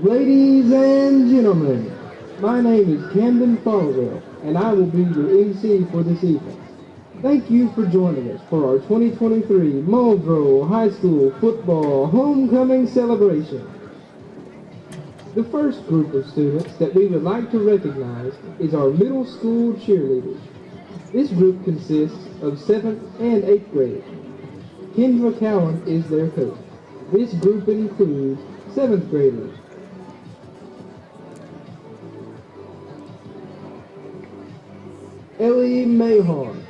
Ladies and gentlemen, my name is Camden Falwell, and I will be your MC for this evening. Thank you for joining us for our 2023 Muldrow High School Football Homecoming Celebration. The first group of students that we would like to recognize is our middle school cheerleaders. This group consists of 7th and 8th grade. Kendra Cowan is their coach. This group includes 7th graders. Ellie Mahon,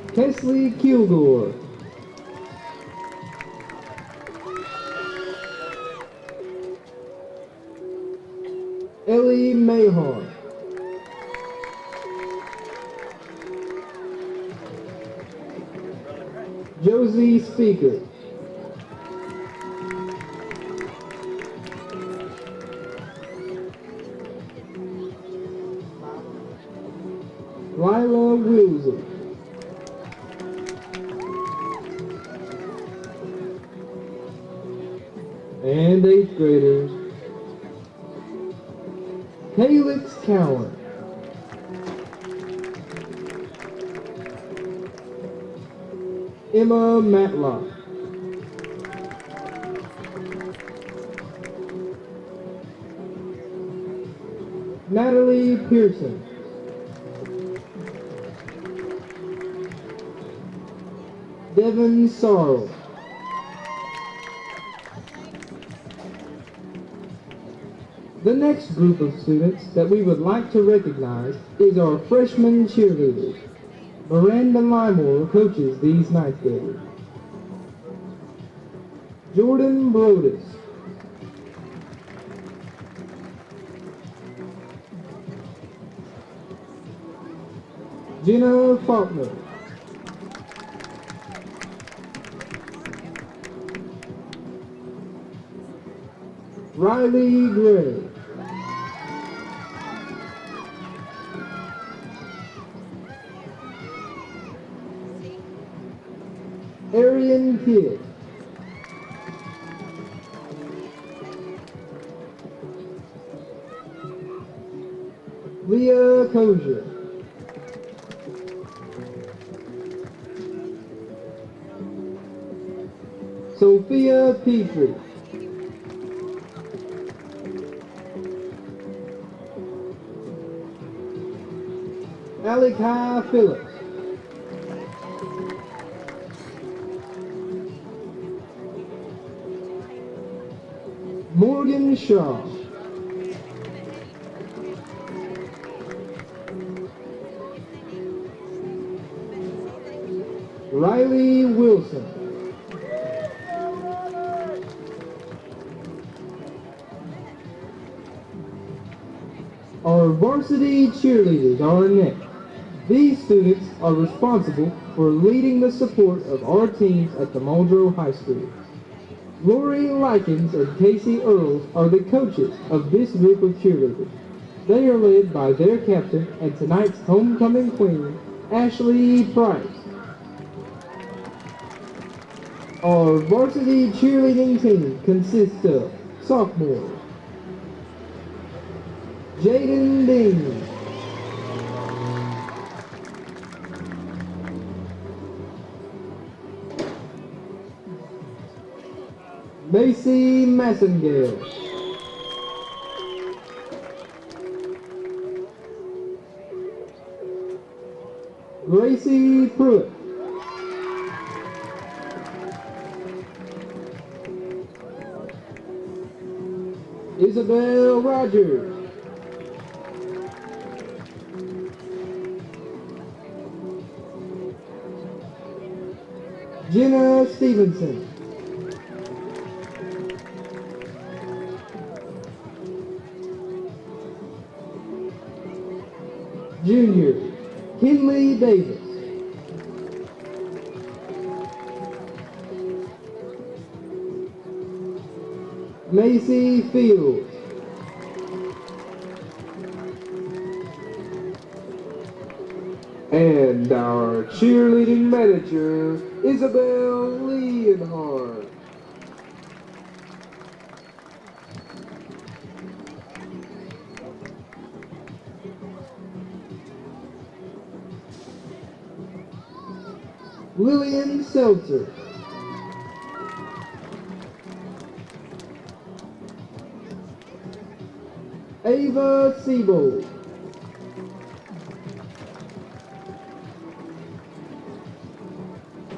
Kesley Kilgore, Ellie Mahon, Josie Speaker, Lila Wilsey, and 8th graders, Calix Cowan, Emma Matlock, Natalie Pearson, Devin Sorrell, the next group of students that we would like to recognize is our freshman cheerleaders. Miranda Limore coaches these 9th graders. Jordan Brodus, Jenna Faulkner, Riley Gray, Arian Kidd, Leah Kozier, Sophia Petrie, Alika Phillips, Morgan Shaw, Riley Wilson, our varsity cheerleaders are next. These students are responsible for leading the support of our teams at the Muldrow High School. Lori Likens and Casey Earls are the coaches of this group of cheerleaders. They are led by their captain and tonight's homecoming queen, Ashley Price. Our varsity cheerleading team consists of sophomores, Jaden Dean, Macy Massengale, Gracie Pruitt, Isabel Rogers, Jenna Stevenson, Junior Kinley Davis, Macy Fields, And our cheerleading manager, Isabel Leonhardt. Lillian Seltzer. Ava Siebold.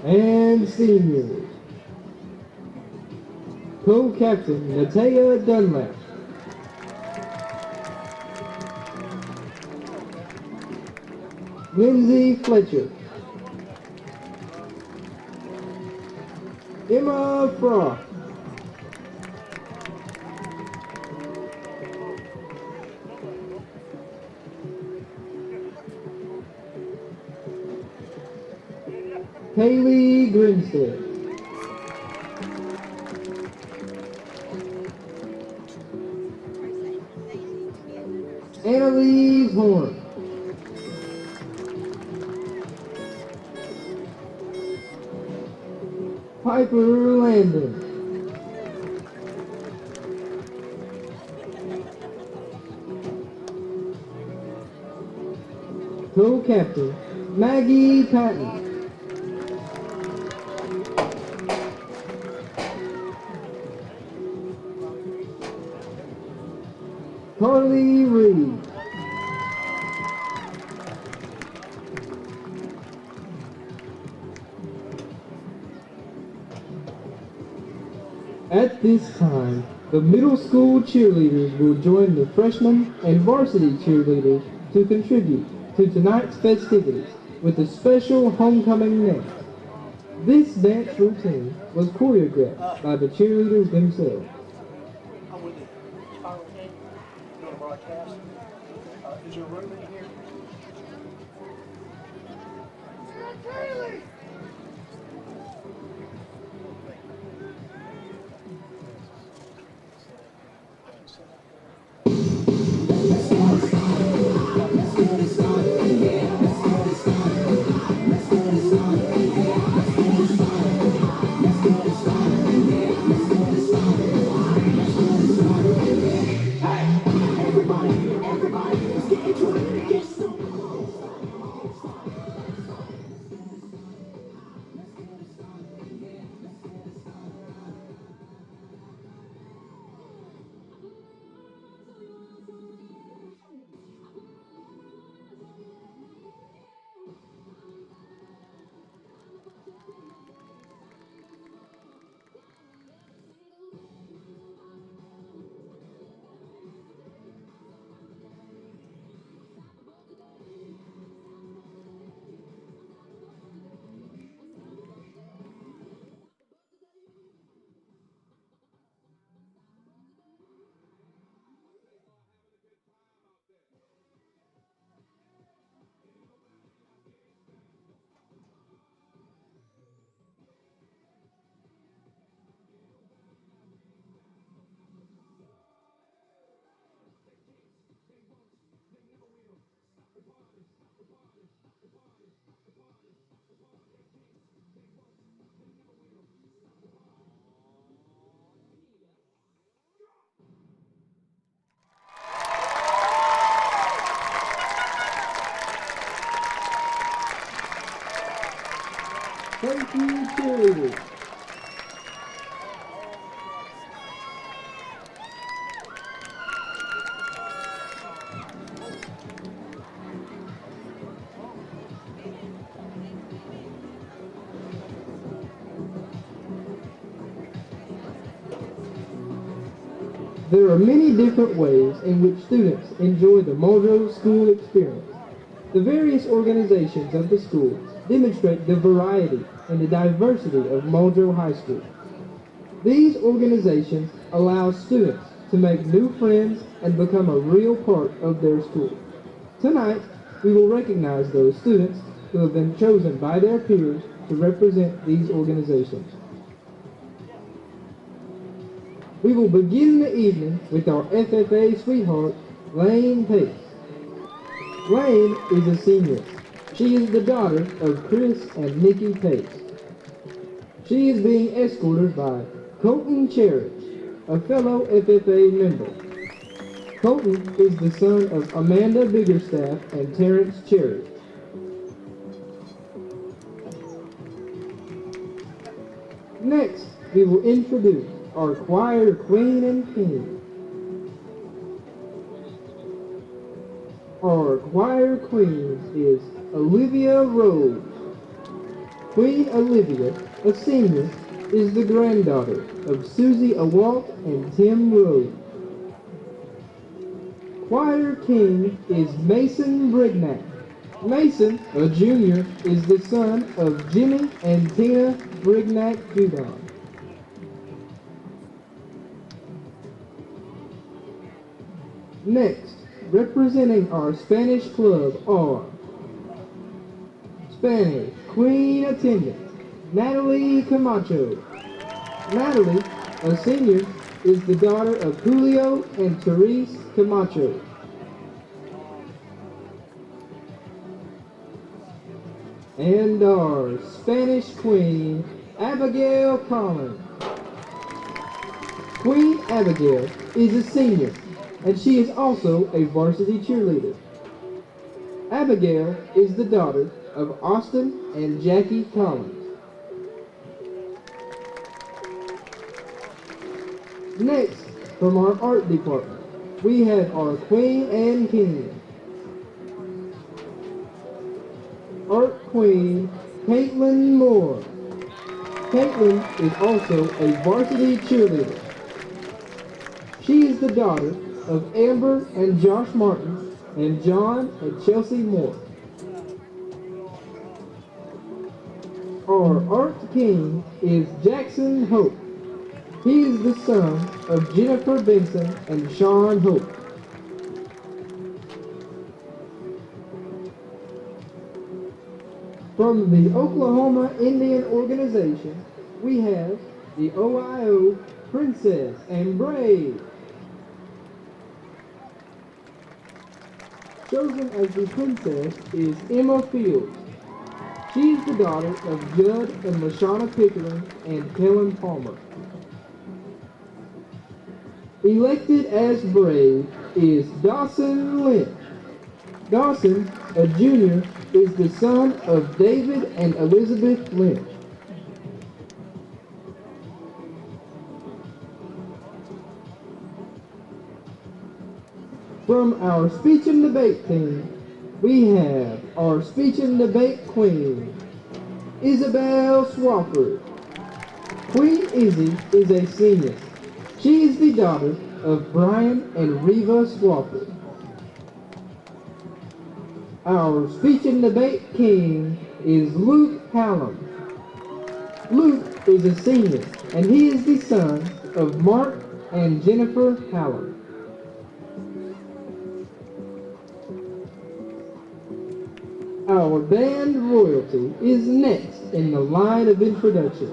And seniors. Co-captain Natea Dunlap. Lindsay Fletcher. Emma Frost. Kaylee Grinstead. Annalise Horn. Piper Landon. Co-captain Maggie Patton. Carly Reed. At this time, the middle school cheerleaders will join the freshmen and varsity cheerleaders to contribute to tonight's festivities with a special homecoming dance. This dance routine was choreographed by the cheerleaders themselves. I'm with the Spiro team doing a broadcast. Is there a room in here? Thank you, cheerleaders. There are many different ways in which students enjoy the Muldrow school experience. The various organizations of the school demonstrate the variety and the diversity of Muldrow High School. These organizations allow students to make new friends and become a real part of their school. Tonight, we will recognize those students who have been chosen by their peers to represent these organizations. We will begin the evening with our FFA sweetheart, Lane Pace. Lane is a senior. She is the daughter of Chris and Nikki Pace. She is being escorted by Colton Cherry, a fellow FFA member. Colton is the son of Amanda Biggerstaff and Terrence Cherry. Next, we will introduce our choir queen and king. Our choir queen is Olivia Rose. Queen Olivia, a senior, is the granddaughter of Susie Awalt and Tim Rose. Choir king is Mason Brignac. Mason, a junior, is the son of Jimmy and Tina Brignac Judon. Next, representing our Spanish club are Spanish Queen Attendant, Natalie Camacho. Natalie, a senior, is the daughter of Julio and Therese Camacho. And our Spanish Queen, Abigail Collins. Queen Abigail is a senior, and she is also a varsity cheerleader. Abigail is the daughter of Austin and Jackie Collins. Next, from our art department, we have our Queen and King. Art Queen, Caitlin Moore. Caitlin is also a varsity cheerleader. She is the daughter of Amber and Josh Martin and John and Chelsea Moore. Our art king is Jackson Hope. He is the son of Jennifer Benson and Sean Hope. From the Oklahoma Indian Organization, we have the OIO Princess and Brave. Chosen as the princess is Emma Fields. She is the daughter of Judd and Lashana Pickering and Kellen Palmer. Elected as Brave is Dawson Lynch. Dawson, a junior, is the son of David and Elizabeth Lynch. From our speech and debate team, we have our speech and debate queen, Isabel Swafford. Queen Izzy is a senior. She is the daughter of Brian and Reva Swafford. Our speech and debate king is Luke Hallam. Luke is a senior, and he is the son of Mark and Jennifer Hallam. Our band royalty is next in the line of introduction.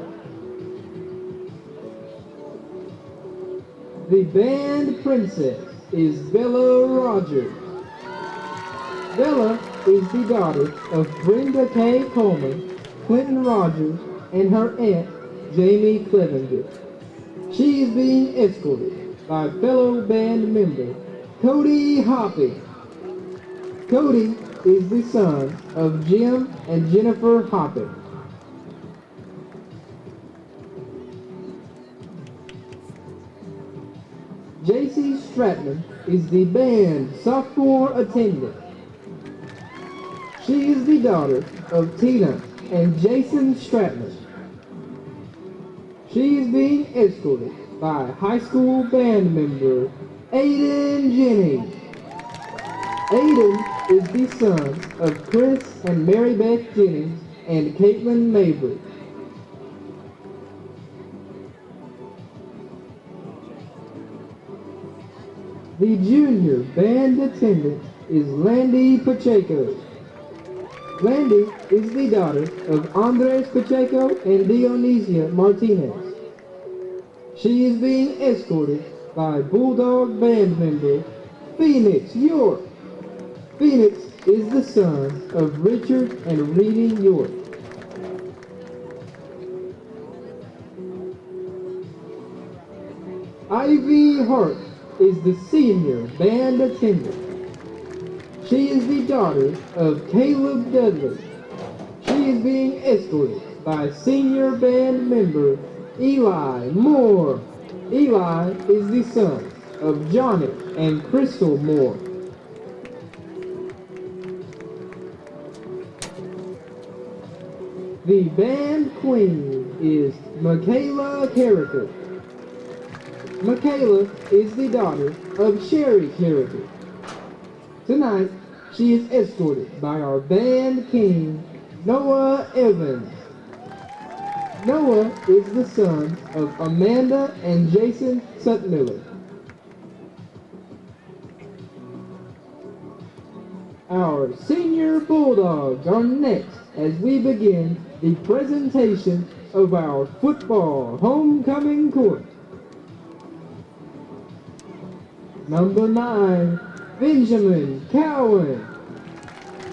The band princess is Bella Rogers. Bella is the daughter of Brenda K. Coleman, Clinton Rogers, and her aunt, Jamie Clevenger. She is being escorted by fellow band member, Cody Hoppy. Cody is the son of Jim and Jennifer Hoppy. JC Stratman is the band sophomore attendant. She is the daughter of Tina and Jason Stratman. She is being escorted by high school band member Aiden Jennings. Aiden is the son of Chris and Mary Beth Jennings and Caitlin Mabry. The junior band attendant is Landy Pacheco. Landy is the daughter of Andres Pacheco and Dionisia Martinez. She is being escorted by Bulldog band member Phoenix York. Phoenix is the son of Richard and Reedy York. Ivy Hart is the senior band attendant. She is the daughter of Caleb Dudley. She is being escorted by senior band member Eli Moore. Eli is the son of Johnny and Crystal Moore. The band queen is Michaela Carricker. Michaela is the daughter of Sherry Carricker. Tonight, she is escorted by our band king, Noah Evans. Noah is the son of Amanda and Jason Sutmiller. Our senior Bulldogs are next as we begin the presentation of our football homecoming court. Number 9, Benjamin Cowan.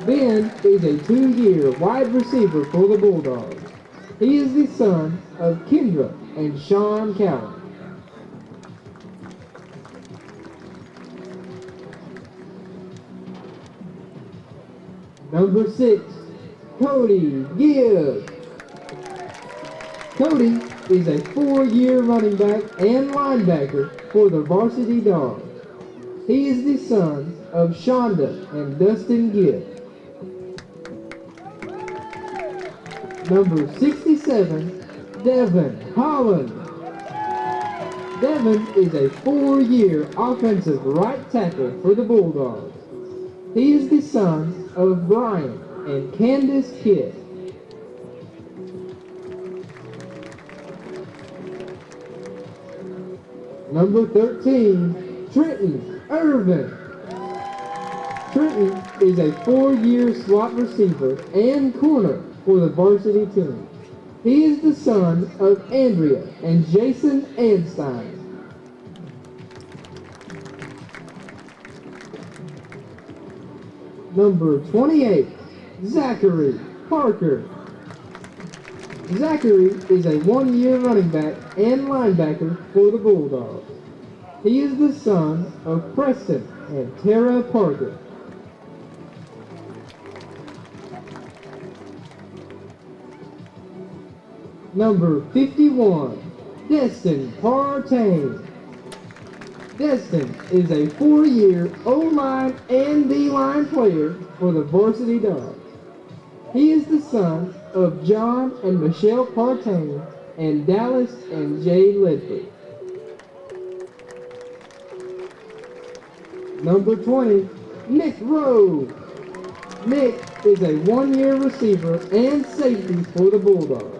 Ben is a 2-year wide receiver for the Bulldogs. He is the son of Kendra and Sean Cowan. Number 6, Cody Gibbs. Cody is a 4-year running back and linebacker for the Varsity Dogs. He is the son of Shonda and Dustin Gibbs. Number 67, Devin Holland. Devin is a 4-year offensive right tackle for the Bulldogs. He is the son of Brian and Candace Kidd. Number 13, Trenton Irvin. Trenton is a 4-year slot receiver and corner for the varsity team. He is the son of Andrea and Jason Anstein. Number 28, Zachary Parker. Zachary is a 1-year running back and linebacker for the Bulldogs. He is the son of Preston and Tara Parker. Number 51, Destin Partain. Destin is a 4-year O-line and D-line player for the Varsity Dogs. He is the son of John and Michelle Partain and Dallas and Jay Ledford. Number 20, Nick Rowe. Nick is a 1-year receiver and safety for the Bulldogs.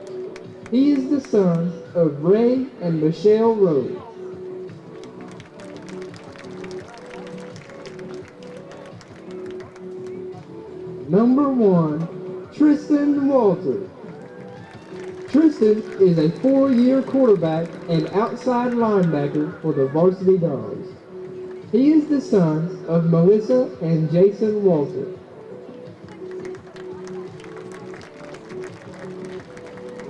He is the son of Ray and Michelle Rowe. Number 1, Tristan Walter. Tristan is a 4-year quarterback and outside linebacker for the Varsity Dogs. He is the son of Melissa and Jason Walter.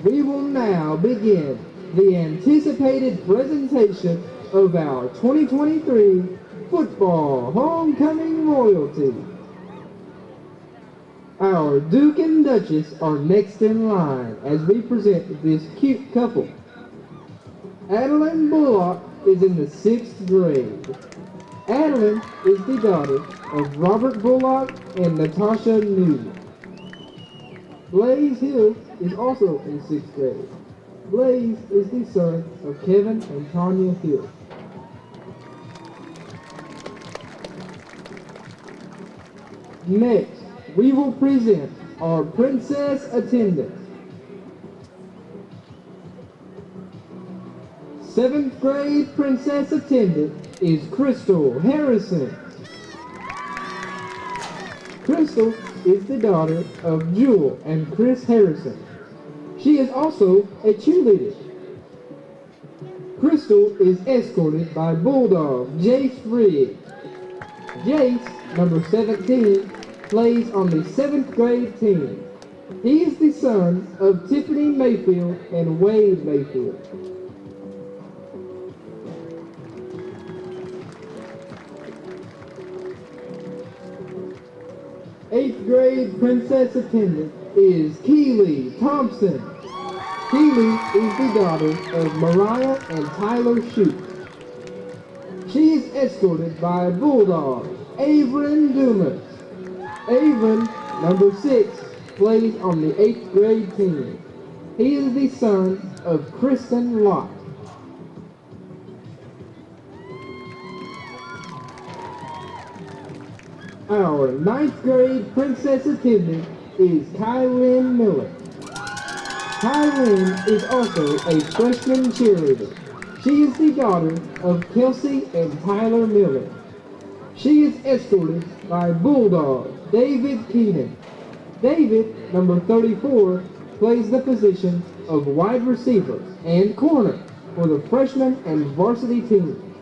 We will now begin the anticipated presentation of our 2023 football homecoming royalty. Our Duke and Duchess are next in line as we present this cute couple. Adeline Bullock is in the 6th grade. Adeline is the daughter of Robert Bullock and Natasha Newman. Blaze Hill is also in 6th grade. Blaze is the son of Kevin and Tanya Hill. Next, we will present our princess attendant. 7th grade princess attendant is Crystal Harrison. Crystal is the daughter of Jewel and Chris Harrison. She is also a cheerleader. Crystal is escorted by Bulldog Jace Riggs. Jace, number 17, plays on the 7th grade team. He is the son of Tiffany Mayfield and Wade Mayfield. Eighth grade princess attendant is Keely Thompson. Keely is the daughter of Mariah and Tyler Shute. She is escorted by Bulldog Averin Dumas. Averin, number 6, plays on the 8th grade team. He is the son of Kristen Lott. Our 9th grade princess attendant is Kylen Miller. Kylen is also a freshman cheerleader. She is the daughter of Kelsey and Tyler Miller. She is escorted by Bulldog David Keenan. David, number 34, plays the position of wide receiver and corner for the freshman and varsity team.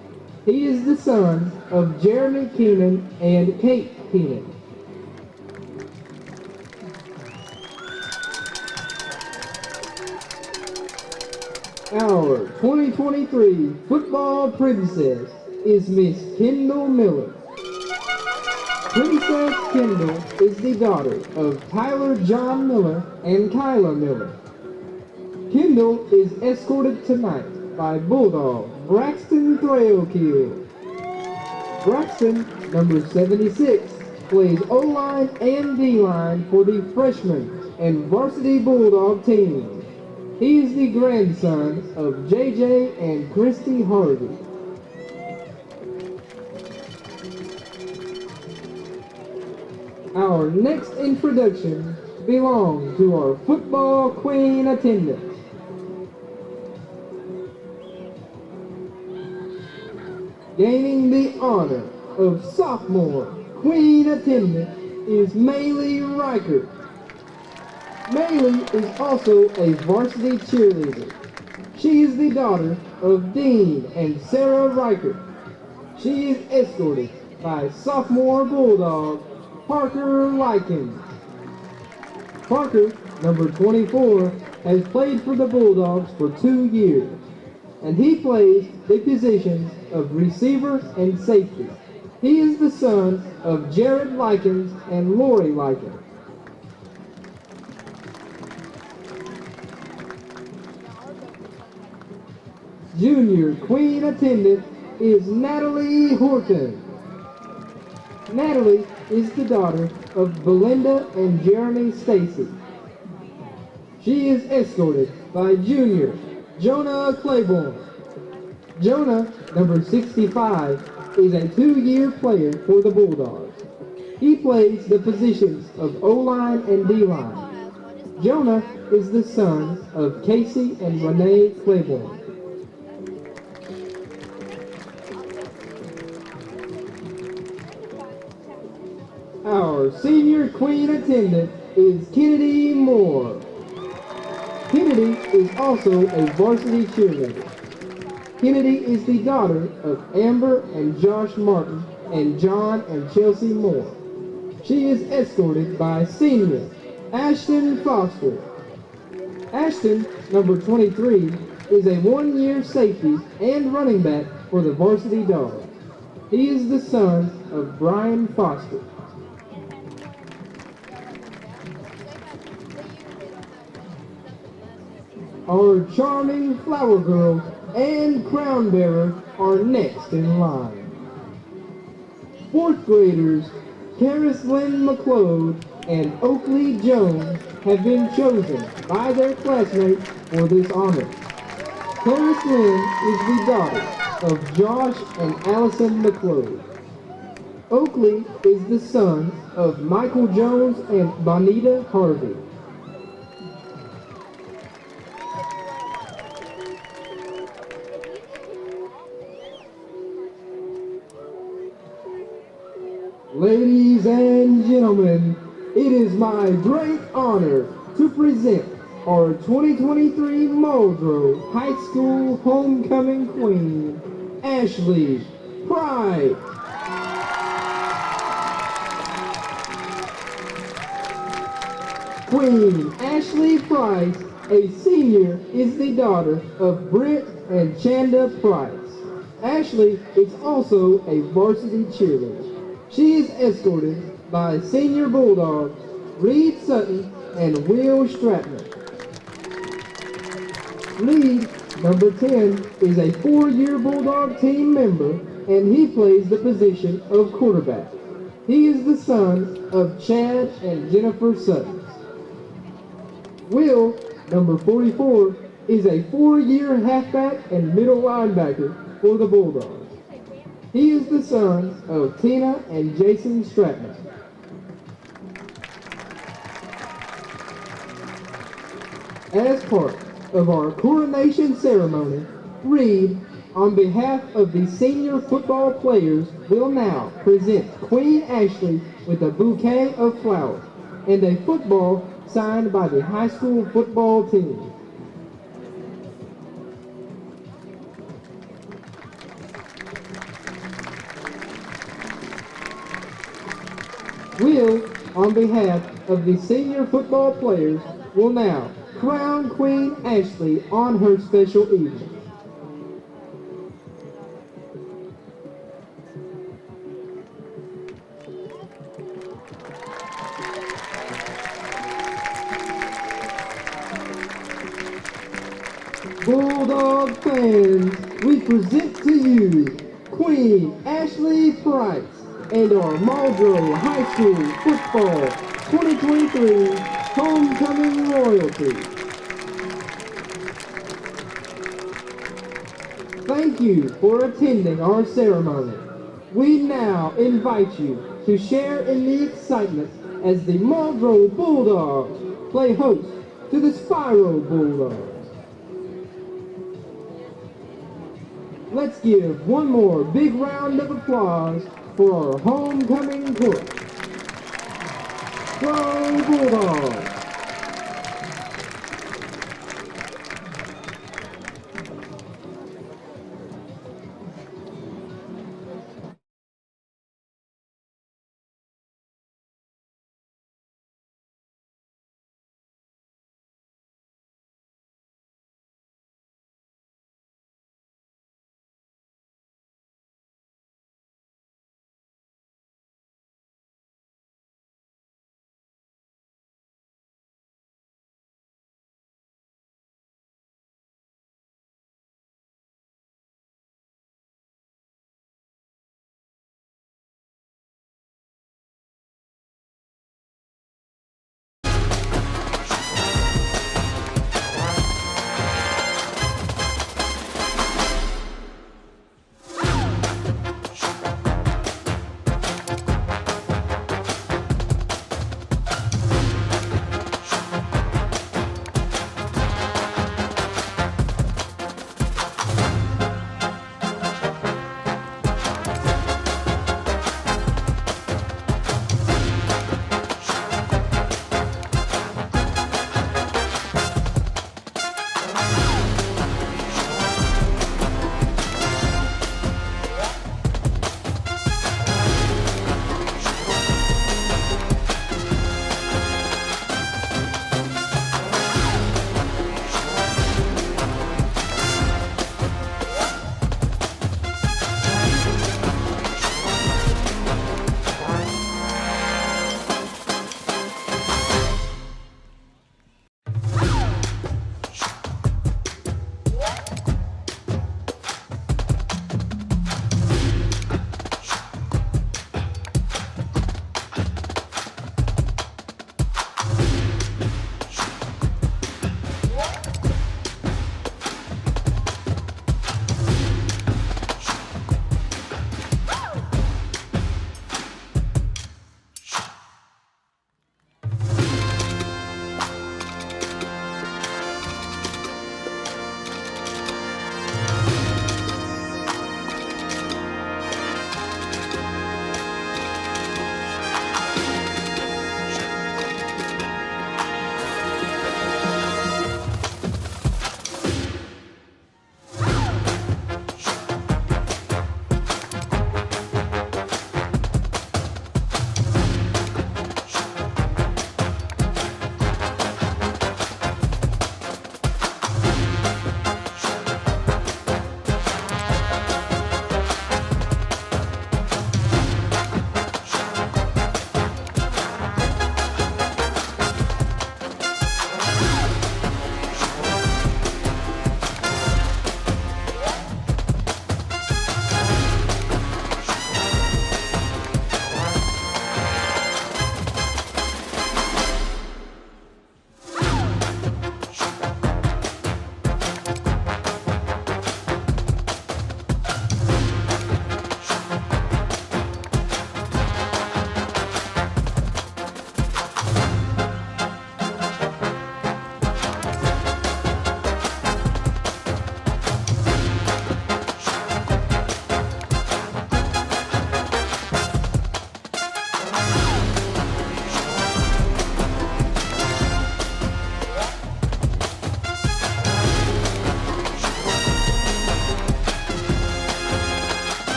He is the son of Jeremy Keenan and Kate Keenan. Our 2023 football princess is Miss Kendall Miller. Princess Kendall is the daughter of Tyler John Miller and Kyla Miller. Kendall is escorted tonight by Bulldog Braxton Thrailkill. Braxton, number 76, plays O-line and D-line for the freshman and varsity Bulldog team. He is the grandson of JJ and Christy Harvey. Our next introduction belongs to our football queen attendant. Gaining the honor of sophomore queen attendant is Maylee Riker. Maylee is also a varsity cheerleader. She is the daughter of Dean and Sarah Riker. She is escorted by sophomore Bulldog Parker Likens. Parker, number 24, has played for the Bulldogs for 2 years, and he plays the positions of receiver and safety. He is the son of Jared Likens and Lori Likens. Junior queen attendant is Natalie Horton. Natalie is the daughter of Belinda and Jeremy Stacy. She is escorted by junior Jonah Claiborne. Jonah, number 65, is a 2-year player for the Bulldogs. He plays the positions of O-line and D-line. Jonah is the son of Casey and Renee Claiborne. Our senior queen attendant is Kennedy Moore. Kennedy is also a varsity cheerleader. Kennedy is the daughter of Amber and Josh Martin and John and Chelsea Moore. She is escorted by senior Ashton Foster. Ashton, number 23, is a 1-year safety and running back for the varsity Dogs. He is the son of Brian Foster. Our charming flower girl and crown bearer are next in line. 4th graders Karis Lynn McLeod and Oakley Jones have been chosen by their classmates for this honor. Karis Lynn is the daughter of Josh and Allison McLeod. Oakley is the son of Michael Jones and Bonita Harvey. Ladies and gentlemen, it is my great honor to present our 2023 Muldrow High School Homecoming Queen, Ashley Pride. Queen Ashley Price, a senior, is the daughter of Britt and Chanda Price. Ashley is also a varsity cheerleader. She is escorted by senior Bulldogs Reed Sutton and Will Stratman. Lee, number 10, is a 4-year Bulldog team member, and he plays the position of quarterback. He is the son of Chad and Jennifer Sutton. Will, number 44, is a 4-year halfback and middle linebacker for the Bulldogs. He is the son of Tina and Jason Stratman. As part of our coronation ceremony, Reed, on behalf of the senior football players, will now present Queen Ashley with a bouquet of flowers and a football signed by the high school football team. Will, on behalf of the senior football players, will now crown Queen Ashley on her special evening. Bulldog fans, we present to you Queen Ashley Price and our Muldrow High School Football 2023 Homecoming Royalty. Thank you for attending our ceremony. We now invite you to share in the excitement as the Muldrow Bulldogs play host to the Spiro Bulldogs. Let's give one more big round of applause for our homecoming chorus. Go Bulldogs!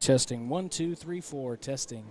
Testing 1, 2, 3, 4. Testing.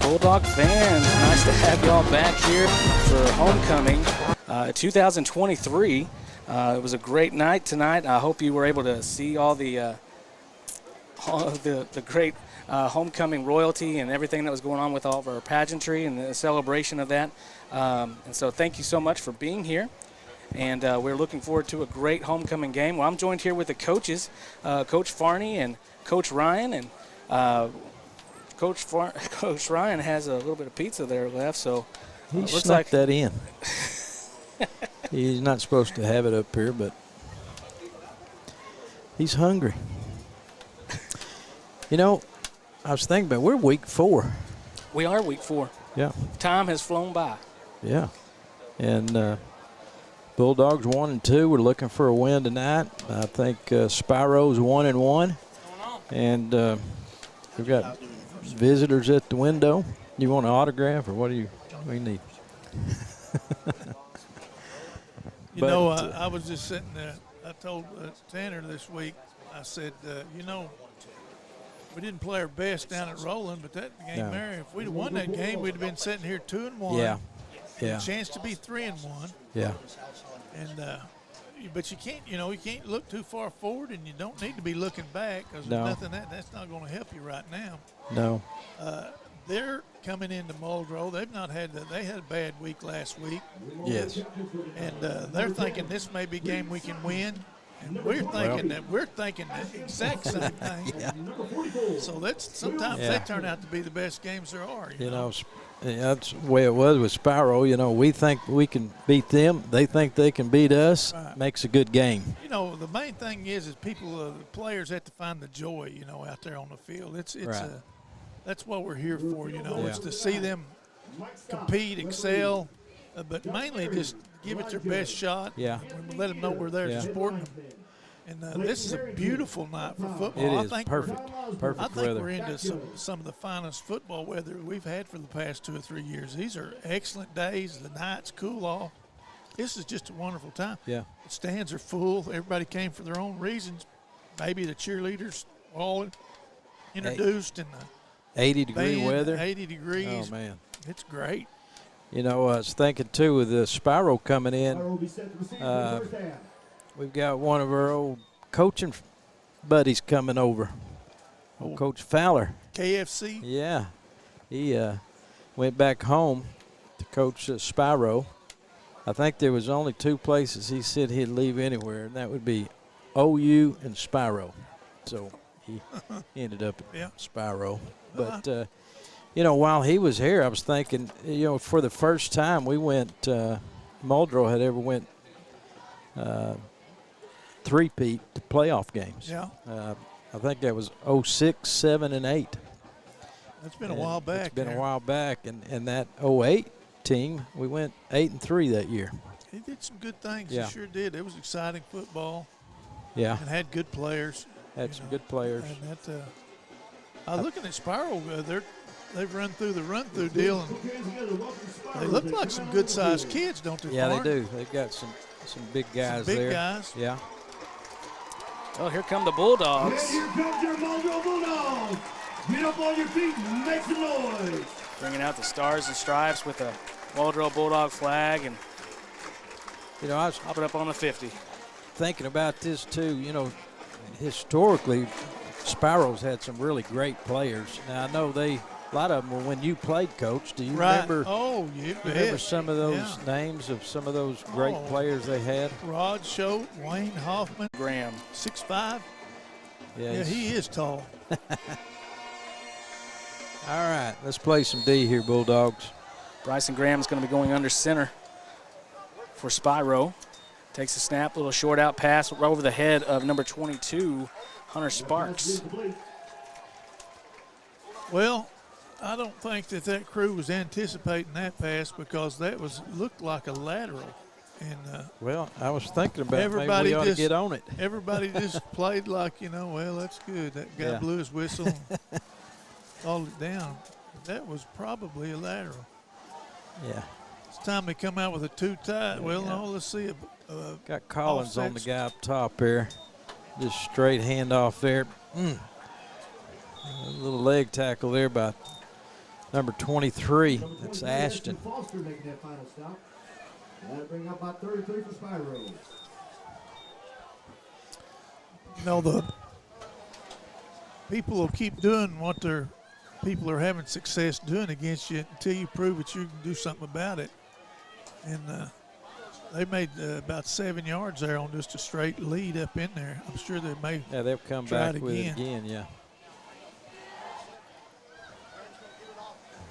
Bulldog fans, nice to have y'all back here for homecoming 2023. It was a great night tonight. I hope you were able to see all the great homecoming royalty and everything that was going on with all of our pageantry and the celebration of that. And so thank you so much for being here. And we're looking forward to a great homecoming game. Well, I'm joined here with the coaches, Coach Farney and Coach Ryan. And Coach Ryan has a little bit of pizza there left, so he looks snuck like that in. He's not supposed to have it up here, but he's hungry. You know, I was thinking about we're week 4. We are week 4. Yeah. Time has flown by. Yeah. And Bulldogs 1-2. We're looking for a win tonight. I think Spiro's 1-1. And we've got visitors at the window. You want an autograph, or what do you need? I was just sitting there. I told Tanner this week, I said, We didn't play our best down at Roland, but that game No. there, if we'd have won that game, we'd have been sitting here 2-1. Yeah. A Yeah. chance to be 3-1. Yeah. And but you can't look too far forward, and you don't need to be looking back because No. that's not going to help you right now. No. They're coming into Muldrow. They had a bad week last week. Yes. And they're thinking this may be a game we can win. And we're thinking the exact same thing. Yeah. So sometimes they turn out to be the best games there are. You know, that's the way it was with Spiro. You know, we think we can beat them. They think they can beat us. Right. Makes a good game. You know, the main thing is the players have to find the joy, out there on the field. Right. That's what we're here for, Yeah. It's to see them compete, excel, but mainly just give it their best shot. Yeah. And let them know we're there Yeah. supporting them. And this is a beautiful night for football. It I is think perfect. I Perfect think weather. we're into some of the finest football weather we've had for the past 2 or 3 years. These are excellent days. The nights cool off. This is just a wonderful time. Yeah. The stands are full. Everybody came for their own reasons. Maybe the cheerleaders all introduced and the 80-degree band, weather. 80 degrees. Oh, man. It's great. You know, I was thinking, too, with the Spiro coming in, we've got one of our old coaching buddies coming over, old Coach Fowler. KFC. Yeah. He went back home to coach Spiro. I think there was only 2 places he said he'd leave anywhere, and that would be OU and Spiro. So he ended up at Spiro. But, while he was here, I was thinking, for the first time we went, Muldrow had ever went three-peat to playoff games. Yeah. I think that was 06, 7, and 8. It's been a while back. It's been a while back. And that 08 team, we went 8-3 that year. He did some good things. Yeah. He sure did. It was exciting football. Yeah. And had good players. Had some good players. And looking at Spiro, they've run through the run-through deal, and they look like some good-sized kids, don't they? Yeah, Farn? they do. They've got some big guys Some big there. guys. Yeah. Oh, here come the Bulldogs. Here comes your Muldrow Bulldogs. Get up on your feet and make some noise. Bringing out the stars and stripes with a Muldrow Bulldog flag and I was hop it up on the 50. thinking about this, too. Historically, Spiro's had some really great players. Now, I know a lot of them were when you played, Coach. Do you remember? Oh, you Remember some of those names of some of those great players they had? Rod Schote, Wayne Hoffman, Graham. 6'5". Yeah, Yeah, he is tall. All right, let's play some D here, Bulldogs. Bryson Graham's going to be going under center for Spiro. Takes a snap, little short out pass right over the head of number 22, Hunter Sparks. Well, I don't think that crew was anticipating that pass because looked like a lateral. And Well, I was thinking about maybe everybody we ought to get on it. everybody just played like, well, that's good. That guy Yeah. blew his whistle and called it down. That was probably a lateral. Yeah. It's time they come out with a two tight. Well, Yeah. no, let's see. Got Collins on the offset. guy up top here. Just straight handoff there. A little leg tackle there by number 23. That's Ashton. Foster making that final stop. That'll bring up about 33 for Spiro. The people will keep doing what people are having success doing against you until you prove that you can do something about it. And they made about 7 yards there on just a straight lead up in there. I'm sure they may Yeah, they'll come try back it with it again. again, yeah.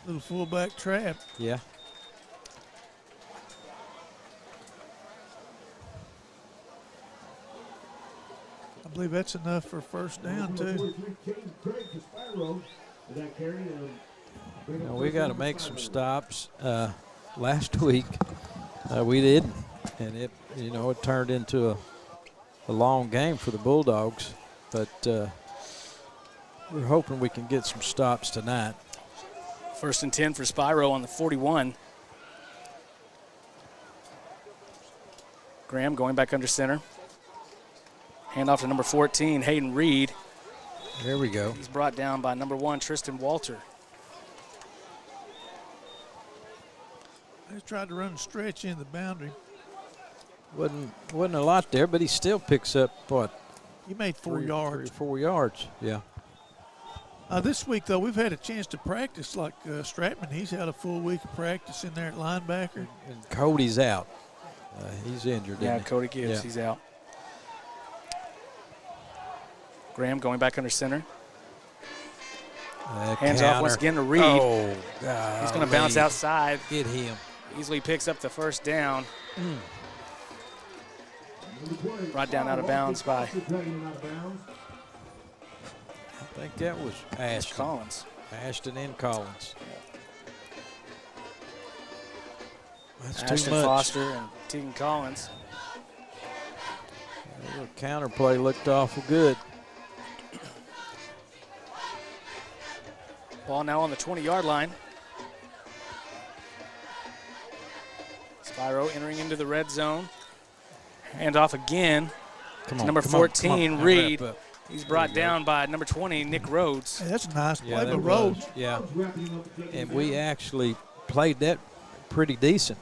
little fullback trap. Yeah. I believe that's enough for first down, too. We got to make some stops. Last week we didn't, and it turned into a long game for the Bulldogs. But we're hoping we can get some stops tonight. 1st and 10 for Spiro on the 41. Graham going back under center. Handoff to number 14, Hayden Reed. There we go. He's brought down by number 1, Tristan Walter. They tried to run a stretch in the boundary. Wasn't a lot there, but he still picks up, what? He made 4 yards. 3 or 4 yards, yeah. This week, though, we've had a chance to practice like Stratman. He's had a full week of practice in there at linebacker. And Cody's out. He's injured. Yeah, isn't he? Cody Gibbs, he's out. Graham going back under center. Hands off once again to Reed. Oh, he's going to bounce outside. Get him. Easily picks up the first down. Brought down out of bounds by, I think that was Ashton. Collins. Ashton and Collins. That's Ashton too much. Foster and Tegan Collins. A little counter play looked awful good. Ball now on the 20-yard line. Spiro entering into the red zone. Hand off again to number 14, Reed. He's brought down by number 20, Nick Rhodes. Hey, that's a nice play by that Rhodes. was, yeah. And we actually played that pretty decent.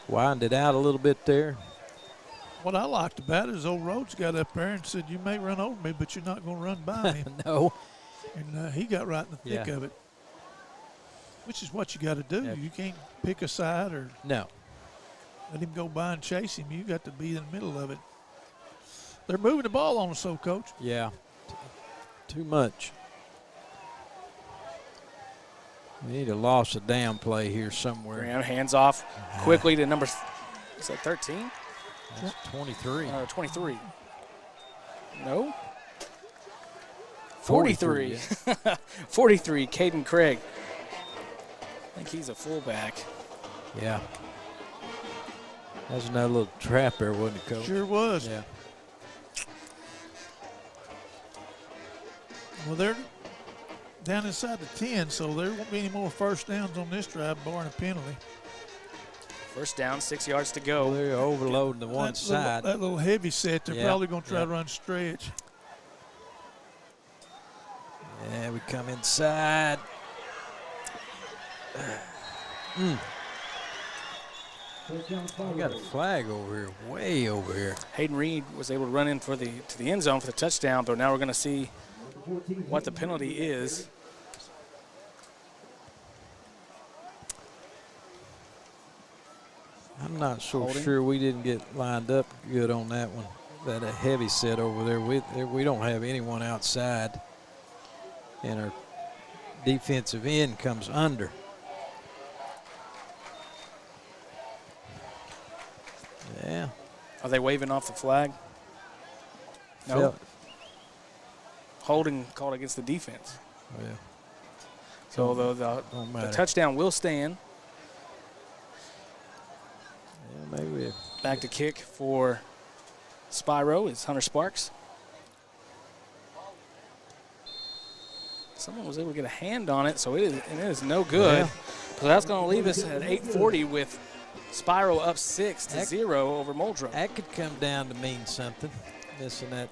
Widened it out a little bit there. What I liked about it is old Rhodes got up there and said, you may run over me, but you're not going to run by me. No. And he got right in the thick of it, which is what you got to do. Yep. You can't pick a side or No. let him go by and chase him. You got to be in the middle of it. They're moving the ball on us, so Coach. Yeah. Too much. We need a loss of down play here somewhere. Graham hands off quickly to number, is that 13? That's 23. 23. No? 43. 43, Caden Craig. I think he's a fullback. Yeah. That's another little trap there, wasn't it, Coach? Sure was. Yeah. Well, they're down inside the 10, so there won't be any more first downs on this drive, barring a penalty. First down, 6 yards to go. They're overloading the one side. That little heavy set, they're probably going to try to run stretch. Yeah, we come inside. We got a flag over here, way over here. Hayden Reed was able to run in to the end zone for the touchdown, but now we're going to see what the penalty is. I'm not so sure we didn't get lined up good on that one. That a heavy set over there. We don't have anyone outside, and our defensive end comes under. Yeah. Are they waving off the flag? No. Felt- Holding called against the defense. Yeah. So Don't the matter. touchdown will stand. Yeah, maybe. Back to kick for Spiro is Hunter Sparks. Someone was able to get a hand on it, so it is no good. Yeah. So that's going to leave us at 8:40 with Spiro up 6-0 over Muldrow. That could come down to mean something, missing that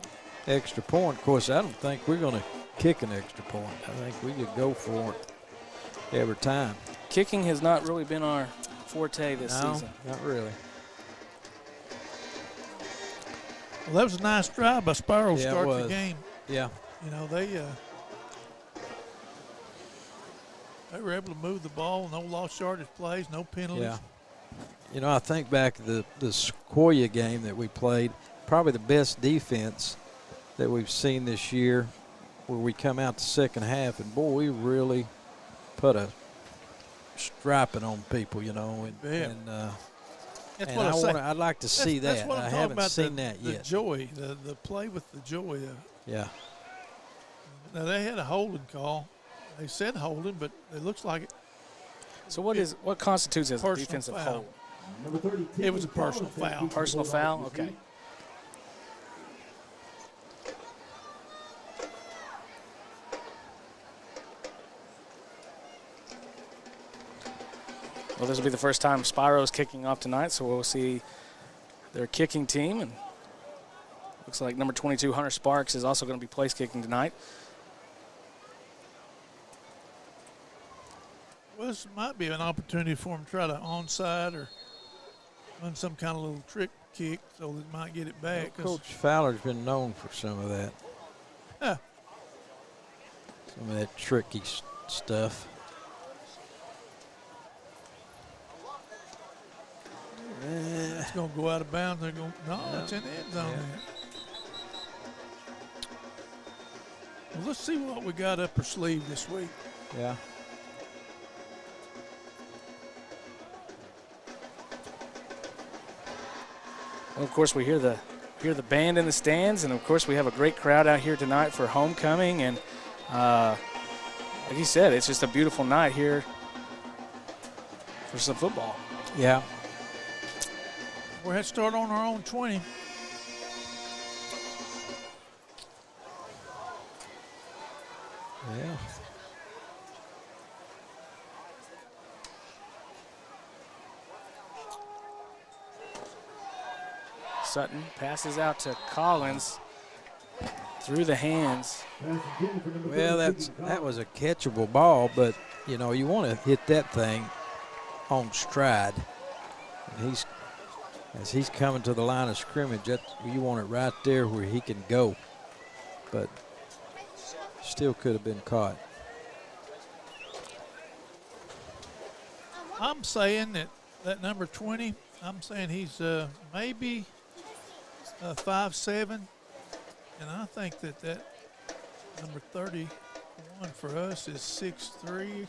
extra point. Of course, I don't think we're going to kick an extra point. I think we could go for it every time. Kicking has not really been our forte this season. Not really. Well, that was a nice drive by Spiro to Yeah, it start the was. game. Yeah. You know, they were able to move the ball, no lost yardage plays, no penalties. Yeah. You know, I think back to the Sequoia game that we played, probably the best defense that we've seen this year, where we come out the second half, and boy, we really put a striping on people, you know. And that's and what I say. I'd like to see That's that. what I'm I talking haven't about, seen that yet. The joy, the play with the joy. Yeah. Now, they had a holding call. They said holding, but it looks like it. So what constitutes as a Personal defensive foul. hold? It was a personal foul. Personal foul? Okay. Well, this will be the first time Spiro's kicking off tonight, so we'll see their kicking team. And looks like number 22, Hunter Sparks, is also going to be place kicking tonight. Well, this might be an opportunity for him to try to onside or run some kind of little trick kick so they might get it back. Well, Coach Fowler's been known for some of that. Yeah. Some of that tricky stuff. It's going to go out of bounds. They're going. No, it's in the end zone. Yeah. Well, let's see what we got up our sleeve this week. Yeah. Well, of course, we hear the band in the stands, and of course, we have a great crowd out here tonight for homecoming. And like you said, it's just a beautiful night here for some football. Yeah. We're head start on our own 20. Yeah. Sutton passes out to Collins through the hands. Well, that was a catchable ball, but you know you want to hit that thing on stride. And as he's coming to the line of scrimmage, you want it right there where he can go, but still could have been caught. I'm saying that number 20. I'm saying he's maybe 5'7", and I think that number 31 for us is 6'3". I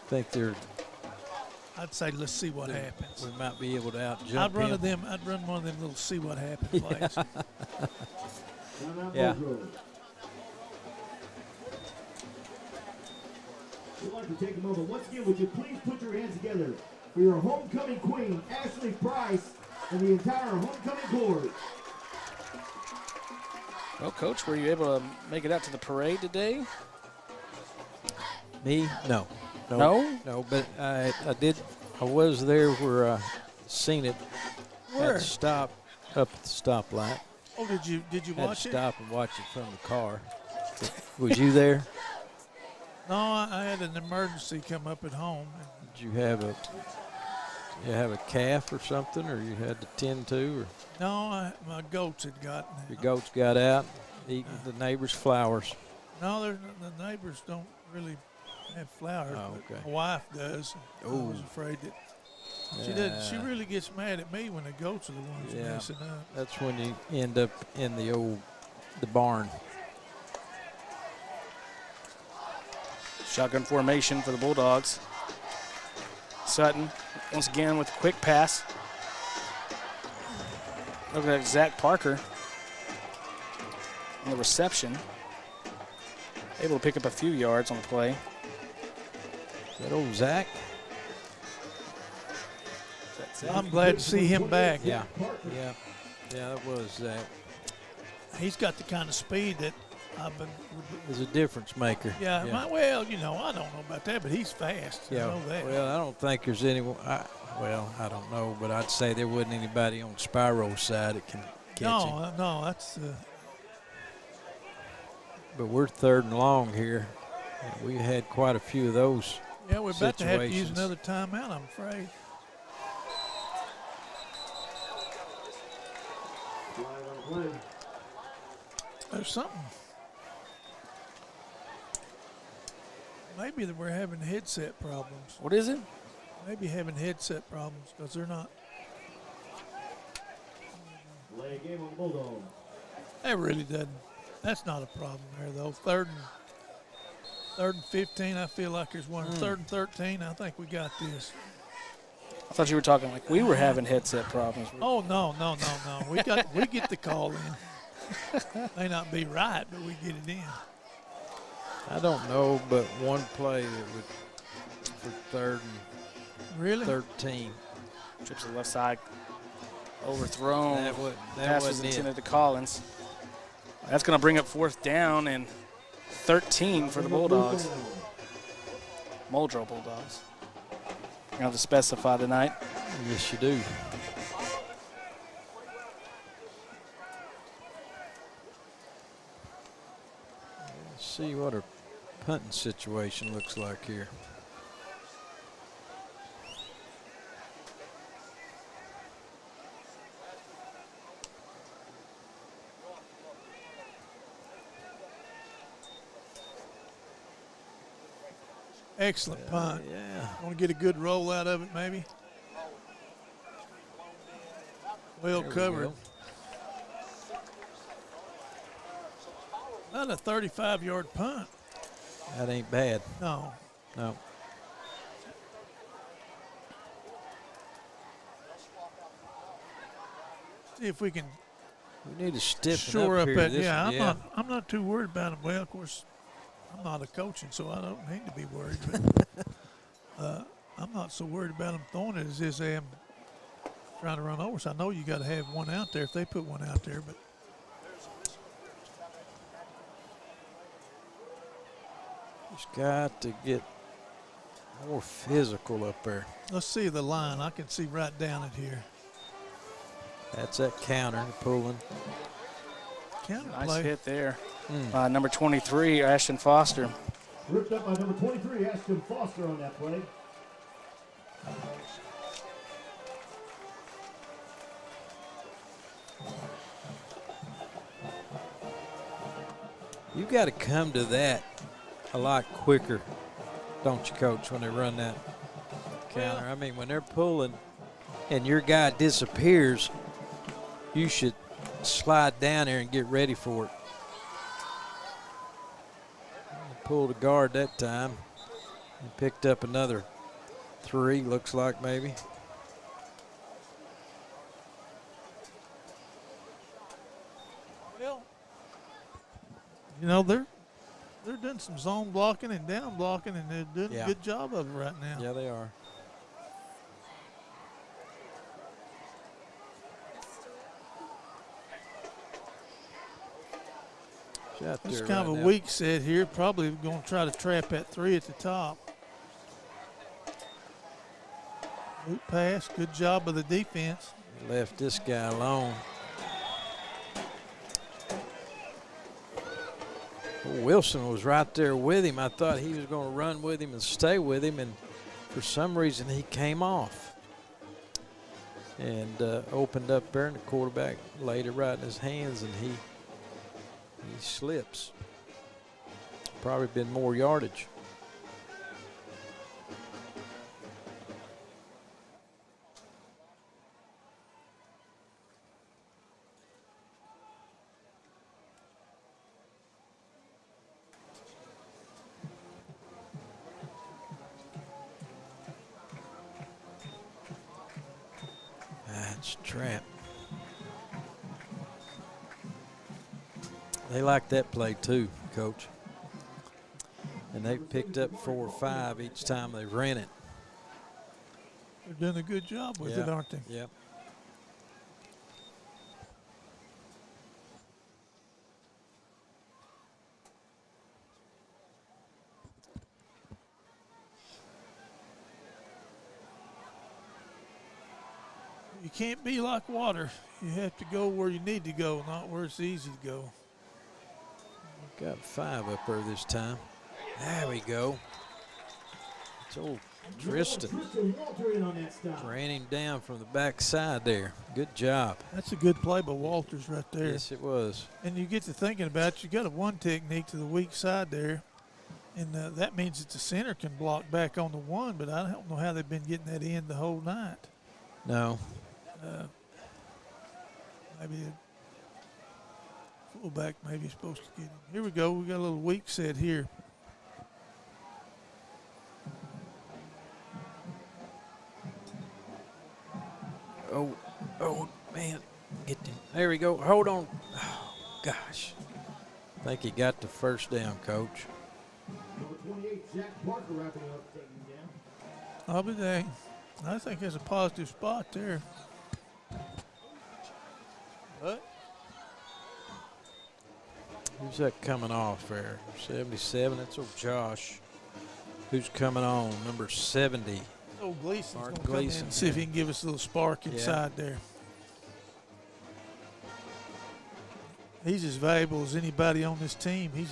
think I'd say let's see what happens. We might be able to out-jump I'd run him. one of them little see what happens plays. Yeah. We'd like to take a moment. Once again, would you please put your hands together for your homecoming queen, Ashley Price, and the entire homecoming court. Well, Coach, were you able to make it out to the parade today? Me? No. No, but I did. I was there where I seen it. Where? Had to stop up at the stoplight. Oh, did you Had watch to it? stop and watch it from the car. Was you there? No, I had an emergency come up at home. Did you have a calf or something, or you had to tend to, or No, my goats had gotten it. your goats got out eating the neighbor's flowers? No, the neighbors don't really have flowers. Oh, but okay. my wife does. I was afraid that she doesn't. She really gets mad at me when the goats are the ones messing up. That's when you end up in the barn. Shotgun formation for the Bulldogs. Sutton once again with a quick pass. Look at Zach Parker on the reception. Able to pick up a few yards on the play. Is that old Zach? I'm glad to see him back. Yeah, that was Zach. He's got the kind of speed that I've been. He's a difference maker. Yeah. Well, I don't know about that, but he's fast. Yeah. I know that. Well, I don't think there's anyone. I don't know, but I'd say there wasn't anybody on Spiro's side that can catch him. No, that's. But we're third and long here. We had quite a few of those. Yeah, we're about to have to use situations. another timeout, I'm afraid. There's something. Maybe that we're having headset problems. What is it? Maybe having headset problems because they're not. Play a game on Bulldog. That really doesn't. That's not a problem there though. Third and 15. I feel like there's one. Third and 13. I think we got this. I thought you were talking like we were having headset problems. Oh no. We get the call in. May not be right, but we get it in. I don't know, but one play that would for third and Really? 13. Trips Trips to the left side. Overthrown. That Pass was wasn't intended to Collins. That's going to bring up fourth down and 13 for the Bulldogs. Muldrow Bulldogs. You're going to have to specify tonight. Yes, you do. Let's see what our punting situation looks like here. Excellent punt. Yeah. Want to get a good roll out of it, maybe. Well There we covered. go. Not a 35-yard punt. That ain't bad. No. No. See if we can We need to stiffen shore up up here. that. This- Yeah, I'm not too worried about him. Well, of course, I'm not a coaching, so I don't need to be worried. But I'm not so worried about him throwing it as I am trying to run over. So I know you got to have one out there if they put one out there. But Just got to get more physical up there. let's see the line. I can see right down it here. That's that counter pulling. Counter Nice play. hit there. Number 23, Ashton Foster. Ripped up by number 23, Ashton Foster on that play. You got to come to that a lot quicker, don't you, Coach, when they run that counter? I mean, when they're pulling and your guy disappears, you should slide down there and get ready for it. Pulled a guard that time and picked up another 3, looks like maybe. Well, you know, they're doing some zone blocking and down blocking, and they're doing Yeah. a good job of it right now. Yeah, they are. Shot It's there kind of right a now. weak set here. Probably going to try to trap that 3 at the top. Boot pass. Good job of the defense. Left this guy alone. Wilson was right there with him. I thought he was going to run with him and stay with him, and for some reason he came off and opened up there, and the quarterback laid it right in his hands, and he slips. Probably been more yardage. That's a trap. They like that play too, Coach. And they've picked up 4 or 5 each time they ran it. They're doing a good job with Yeah. it, aren't they? Yep. You can't be like water. You have to go where you need to go, not where it's easy to go. Got 5 up there this time. There we go. It's old Tristan. Tristan Walter in on that stop. Ran him down from the backside there. Good job. That's a good play by Walters right there. Yes, it was. And you get to thinking about it, you got a one technique to the weak side there. And that means that the center can block back on the one, but I don't know how they've been getting that in the whole night. No. Maybe a fullback maybe is supposed to get him. Here we go. We got a little weak set here. Oh, man. Get him. There we go. Hold on. Oh, gosh. I think he got the first down, Coach. Number 28, Jack Parker wrapping up, taking him down. I'll be dang. I think that's a positive spot there. What? Who's that coming off there? 77. That's old Josh. Who's coming on? Number 70. Old Gleason's Mark going to come in Gleason. and see if he can give us a little spark inside there. He's as valuable as anybody on this team. He's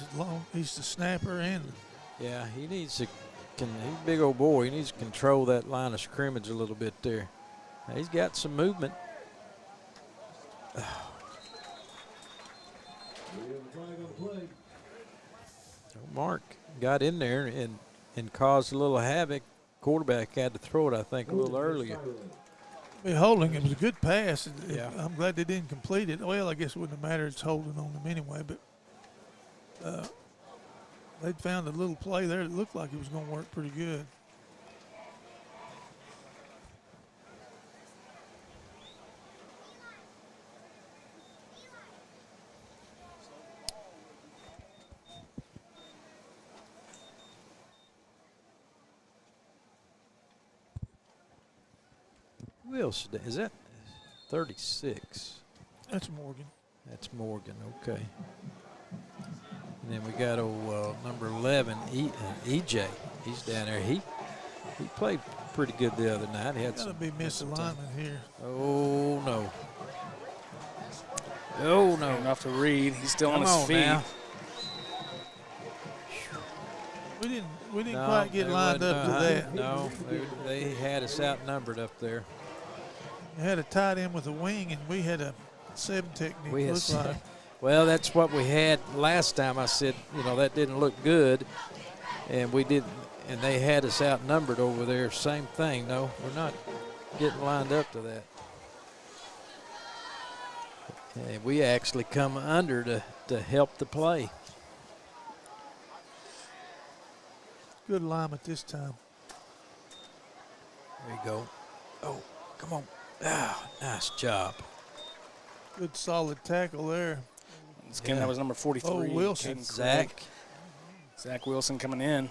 the snapper and Yeah, he needs to. He's a big old boy. He needs to control that line of scrimmage a little bit there. Now, he's got some movement. We have a flag on the play. Mark got in there and and caused a little havoc. Quarterback had to throw it, I think, a little earlier. Holding, it was a good pass. Yeah. I'm glad they didn't complete it. Well, I guess it wouldn't have mattered. It's holding on them anyway. But they'd found a little play there that looked like it was going to work pretty good. Wilson, is that 36? That's Morgan. That's Morgan, okay. And then we got number 11, EJ. He's down there. He played pretty good the other night. He had Got to some be misalignment here. Oh no! Oh no! Enough to read. He's still on Come his on feet. now. We didn't No, quite get they lined wasn't, up to that. No, they had us outnumbered up there. We had a tight end with a wing, and we had a 7 technique. We had Looked like. Well, that's what we had last time. I said, that didn't look good, and we didn't. And they had us outnumbered over there. Same thing. No, we're not getting lined up to that. And we actually come under to help the play. Good alignment this time. There you go. Oh, come on. Ah, nice job. Good solid tackle there. Again, that was number 43. Oh, Wilson. Zach Wilson coming in.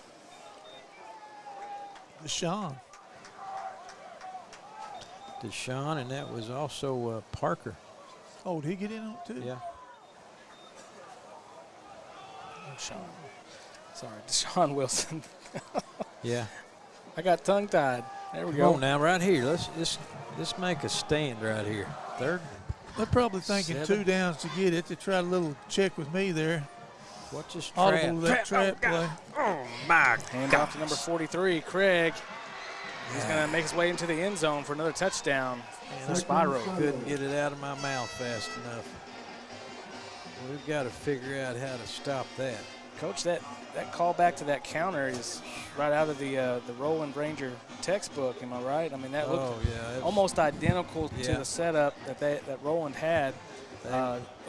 Deshaun, and that was also Parker. Oh, did he get in on it too? Yeah. Deshaun Wilson. Yeah. I got tongue-tied. There we Come go. on now, right here. Let's make a stand right here. Third. They're probably thinking 7. 2 downs to get it. They tried a little check with me there. Watch this Audible trap. to that trap play. Oh, my Hand off to number 43, Craig. He's going to make his way into the end zone for another touchdown for Spiro. Couldn't get it out of my mouth fast enough. We've got to figure out how to stop that. Coach, that call back to that counter is right out of the Roland Ranger textbook. Am I right? I mean, that looked almost identical to the setup that Roland had.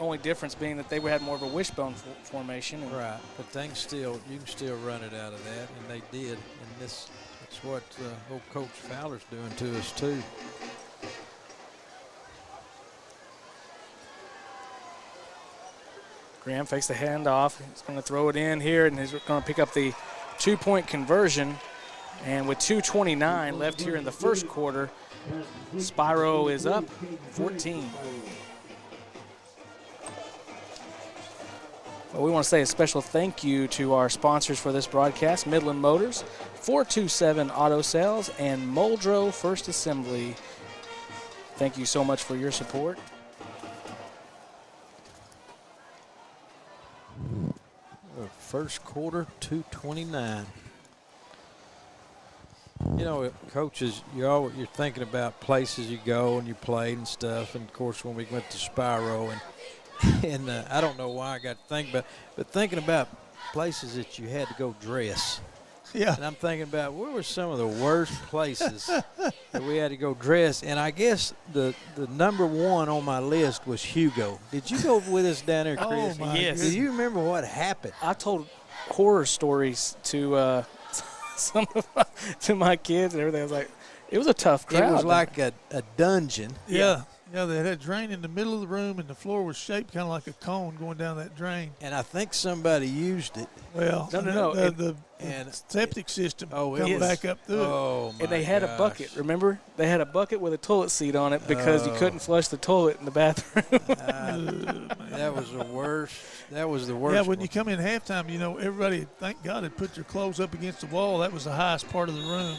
Only difference being that they had more of a wishbone formation. Right, but you can still run it out of that, and they did. And that's what old Coach Fowler's doing to us too. Graham fakes the handoff. He's going to throw it in here, and he's going to pick up the 2-point conversion. And with 2:29 left here in the first quarter, Spiro is up 14. Well, we want to say a special thank you to our sponsors for this broadcast, Midland Motors, 427 Auto Sales, and Muldrow First Assembly. Thank you so much for your support. First quarter, 2:29. Coaches, you're thinking about places you go and you played and stuff. And of course, when we went to Spiro, and I don't know why I got to think about, but thinking about places that you had to go dress. Yeah. And I'm thinking about where were some of the worst places that we had to go dress. And I guess the number 1 on my list was Hugo. Did you go with us down there, Chris? Oh, my Yes. Do you remember what happened? I told horror stories to to my kids and everything. I was like, it was a tough crowd. It was like a dungeon. Yeah. Yeah, they had a drain in the middle of the room, and the floor was shaped kind of like a cone going down that drain. And I think somebody used it. Well, No. The septic system come back up through it. Oh, my And they had gosh. a bucket, remember? They had a bucket with a toilet seat on it because you couldn't flush the toilet in the bathroom. That was the worst. That was the worst. Yeah, when one. you come in halftime, everybody, thank God, had put their clothes up against the wall. That was the highest part of the room.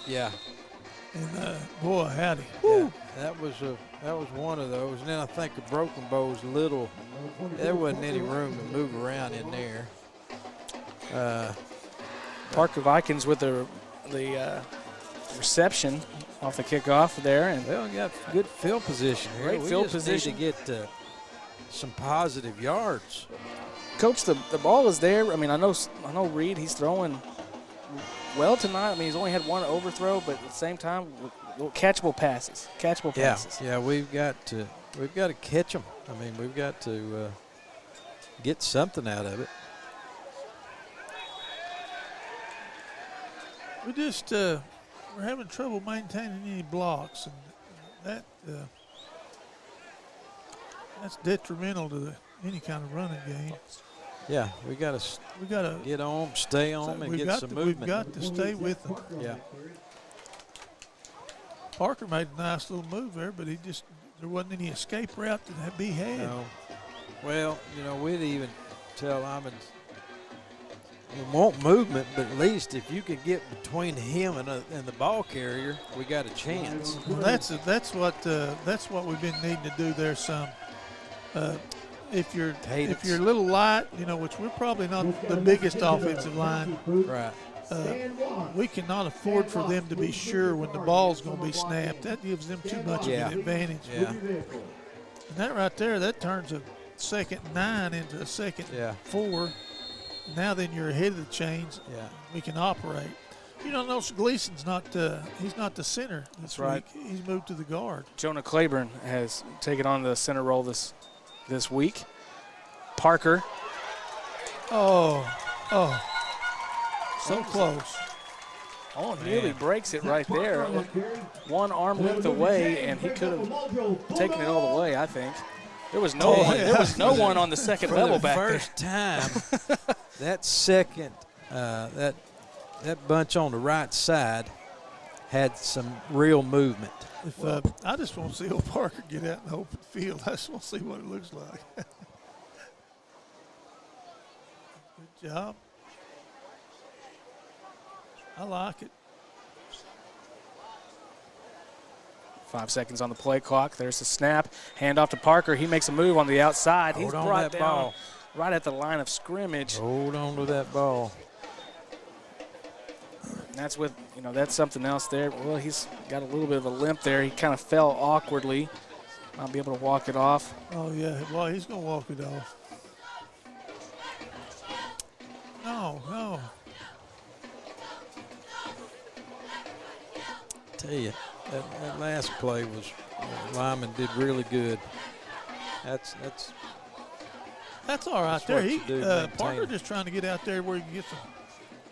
Yeah. And, boy, howdy. Yeah, that was one of those. And then I think the Broken Bow's little. There wasn't any room to move around in there. Parker Vikings with the reception off the kickoff there. And Well, we got good field position here. Great we field just position. need to get some positive yards. Coach, the ball is there. I mean, I know Reed, he's throwing well tonight. I mean, he's only had one overthrow, but at the same time, catchable passes. Catchable passes. Yeah, we've got to catch them. I mean, we've got to get something out of it. We just we're having trouble maintaining any blocks, and that that's detrimental to any kind of running game. Yeah, we got to get on 'em, stay on 'em, and get some movement. We've got to stay with them. Yeah. Parker made a nice little move there, but there wasn't any escape route to be had. No. Well, you know, we'd even tell Lyman, we want movement, but at least if you could get between him and the ball carrier, we got a chance. Well, that's what we've been needing to do there some. If you're a little light, you know, which we're probably not the biggest offensive line, Right. we cannot afford for them to be sure when the ball's going to be snapped. That gives them too much of an advantage. Yeah. And that right there, that turns a second 9 into a second 4. Now then you're ahead of the chains. Yeah. We can operate. You know, notice Gleason's he's not the center this That's right. week. He's moved to the guard. Jonah Claiborne has taken on the center role this week. Parker. Oh, so close. Oh, nearly breaks it right there. One arm length away, and he could have taken it all the way, I think. There was no one. There was no one on the second level back there. For the first time, that second, that bunch on the right side had some real movement. I just want to see old Parker get out in the open field. I just want to see what it looks like. Good job. I like it. 5 seconds on the play clock. There's the snap. Hand off to Parker. He makes a move on the outside. He's brought down ball right at the line of scrimmage. Hold on to that ball. And that's with, you know, that's something else there. Well, he's got a little bit of a limp there. He kind of fell awkwardly. Might be able to walk it off. Oh, yeah. Well, he's going to walk it off. No. Tell you, that last play was Lyman did really good. That's all right there. Parker maintain. just trying to get out there where he can get some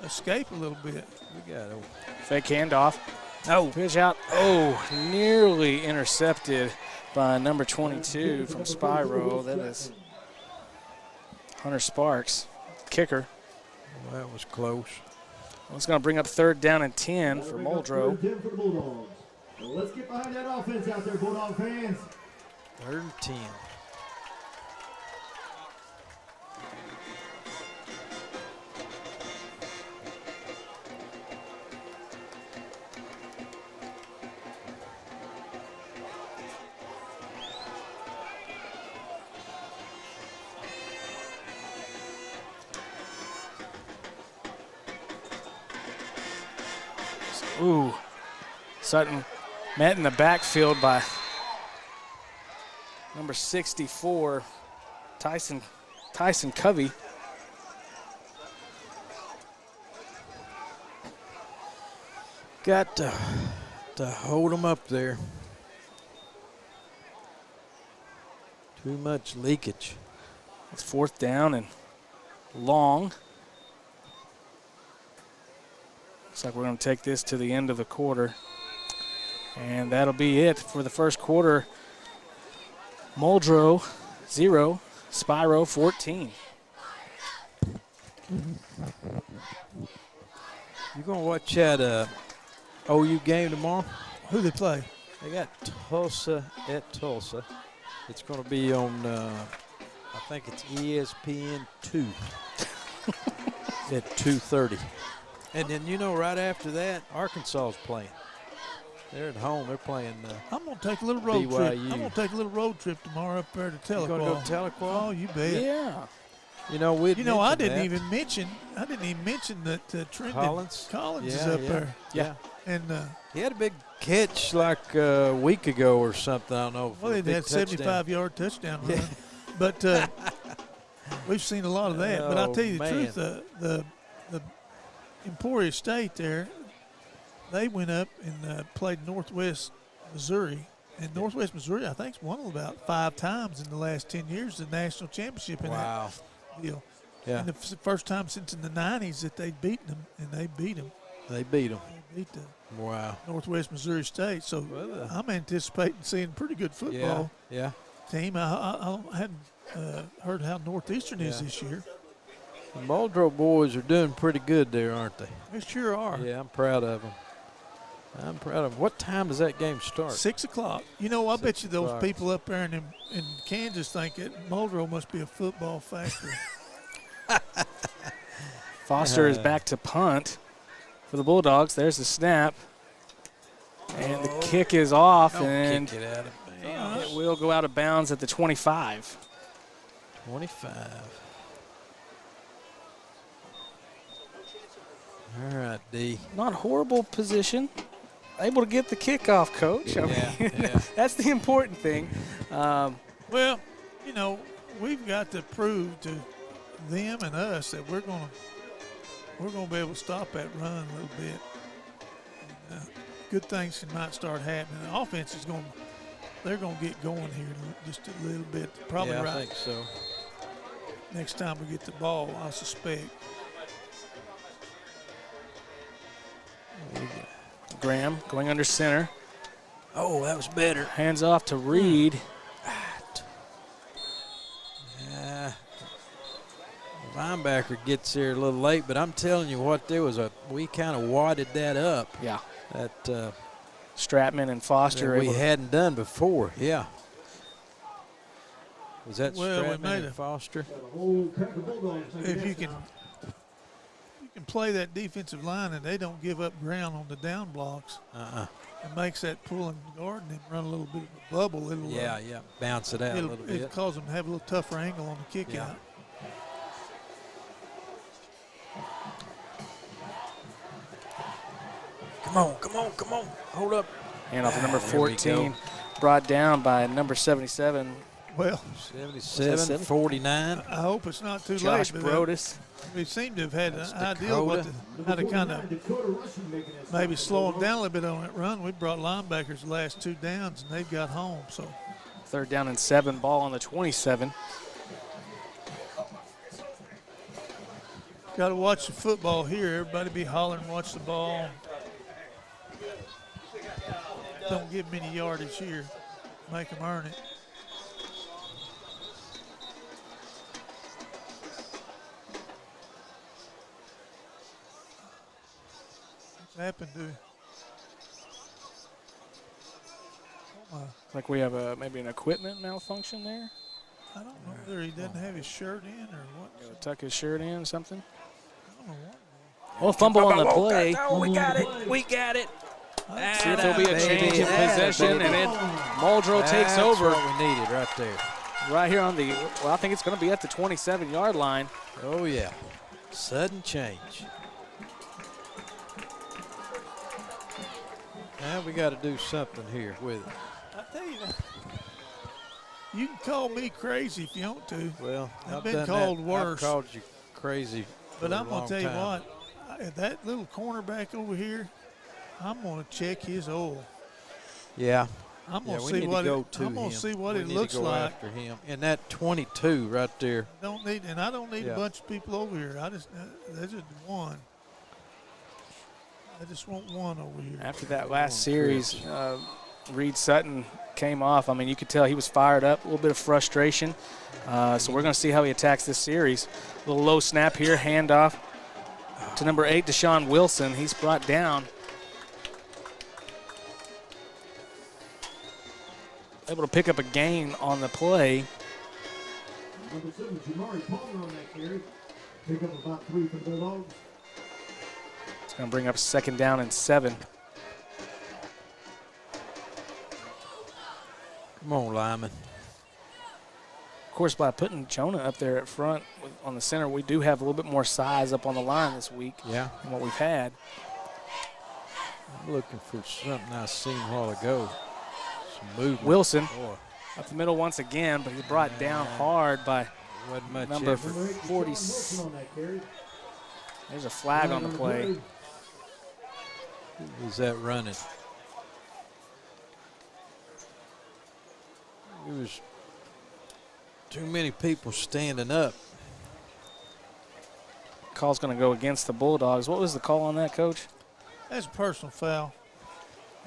escape a little bit. We got it. Fake handoff. Oh, pitch out. Oh, nearly intercepted by number 22 from Spiro. That is Hunter Sparks, kicker. Well, that was close. Well, it's going to bring up 3rd down and 10 for Muldrow. Let's get behind that offense out there, Bulldog fans. 3rd and 10. Ooh, Sutton met in the backfield by number 64, Tyson Covey. Got to hold them up there. Too much leakage. It's 4th down and long. Looks like we're going to take this to the end of the quarter. And that'll be it for the first quarter. Muldrow 0, Spiro 14. You going to watch that OU game tomorrow? Who they play? They got Tulsa at Tulsa. It's going to be on, I think it's ESPN 2 at 2:30. And then, you know, right after that, Arkansas is playing. They're at home. They're playing I'm going to take a little road trip. BYU. I'm going to take a little road trip tomorrow up there to Tahlequah. You going to go to Tahlequah? Oh, you bet. Yeah. You know, I didn't even mention that Trendon Collins is up there. Yeah. And he had a big catch like a week ago or something. I don't know. well, they had 75-yard touchdown run. But we've seen a lot of that. But I'll tell you the truth, the Emporia State there, they went up and played Northwest Missouri. And Northwest Missouri, I think, has won about 5 times in the last 10 years the national championship in that deal. Yeah. And it's the first time since in the 90s that they've beaten them, and they beat them. They beat them. They beat the Northwest Missouri State. So I'm anticipating seeing pretty good football team. I hadn't heard how Northeastern is this year. The Muldrow boys are doing pretty good there, aren't they? They sure are. Yeah, I'm proud of them. What time does that game start? 6 o'clock. You know, I bet you those people up there in Kansas think that Muldrow must be a football factory. Foster is back to punt for the Bulldogs. There's the snap. And the kick is off, and kick it out of bounds. It will go out of bounds at the 25. 25. All right, D. Not horrible position. Able to get the kickoff, Coach. I mean, that's the important thing. Well, you know, we've got to prove to them and us that we're going to be able to stop that run a little bit. And, good things might start happening. The offense is they're going to get going here just a little bit. Probably right. I think so. Next time we get the ball, I suspect. Graham going under center. Oh, that was better. Hands off to Reed. Linebacker gets there a little late, but I'm telling you what, we kind of wadded that up. Yeah. That Stratman and Foster we hadn't done before. Yeah. Was that Stratman and Foster? If you can play that defensive line and they don't give up ground on the down blocks, it makes that pulling guard and then run a little bit of a bubble. It'll bounce it out a little bit. It'll cause them to have a little tougher angle on the kick out. Come on. Hold up. Hand off to number 14. Brought down by number 77. Well, 77, 49. I hope it's not too Josh late. Brodus. We seem to have had an idea how to kind of maybe slow them down a little bit on that run. We brought linebackers the last 2 downs, and they've got home. So 3rd down and 7, ball on the 27. Got to watch the football here. Everybody be hollering, watch the ball. Don't give them any yardage here. Make them earn it. What's happened to? Like we have maybe an equipment malfunction there. I don't know whether he doesn't have his shirt in or what. Tuck his shirt in or something. I don't know what. Well, fumble on the play. Oh, we got it. See if there'll be a change in possession, and then Muldrow takes over. That's what we needed right there. Right here on the, I think it's going to be at the 27-yard line. Oh, yeah. Sudden change. Now we got to do something here with it. I tell you, you can call me crazy if you want to. Well, I've been called worse. I've called you crazy. But I'm going to tell you what, that little cornerback over here, I'm going to check his oil. Yeah. I'm going to see what it looks like. After him. And that 22 right there. I don't need a bunch of people over here. There's just one. I just want one over here. After that last series, Reed Sutton came off. I mean, you could tell he was fired up, a little bit of frustration. So we're going to see how he attacks this series. A little low snap here, handoff to number 8, Deshaun Wilson. He's brought down. Able to pick up a gain on the play. Number 7, Jamari Palmer on that carry. Pick up about 3 for the Bulldogs. It's going to bring up 2nd down and 7. Come on, Lyman. Of course, by putting Jonah up there at front on the center, we do have a little bit more size up on the line this week than what we've had. I'm looking for something I seen a while ago. Some movement. Wilson up the middle once again, but he brought down hard by number 40. There's a flag on the play. Who's that running? There was too many people standing up. Call's going to go against the Bulldogs. What was the call on that, Coach? That's a personal foul.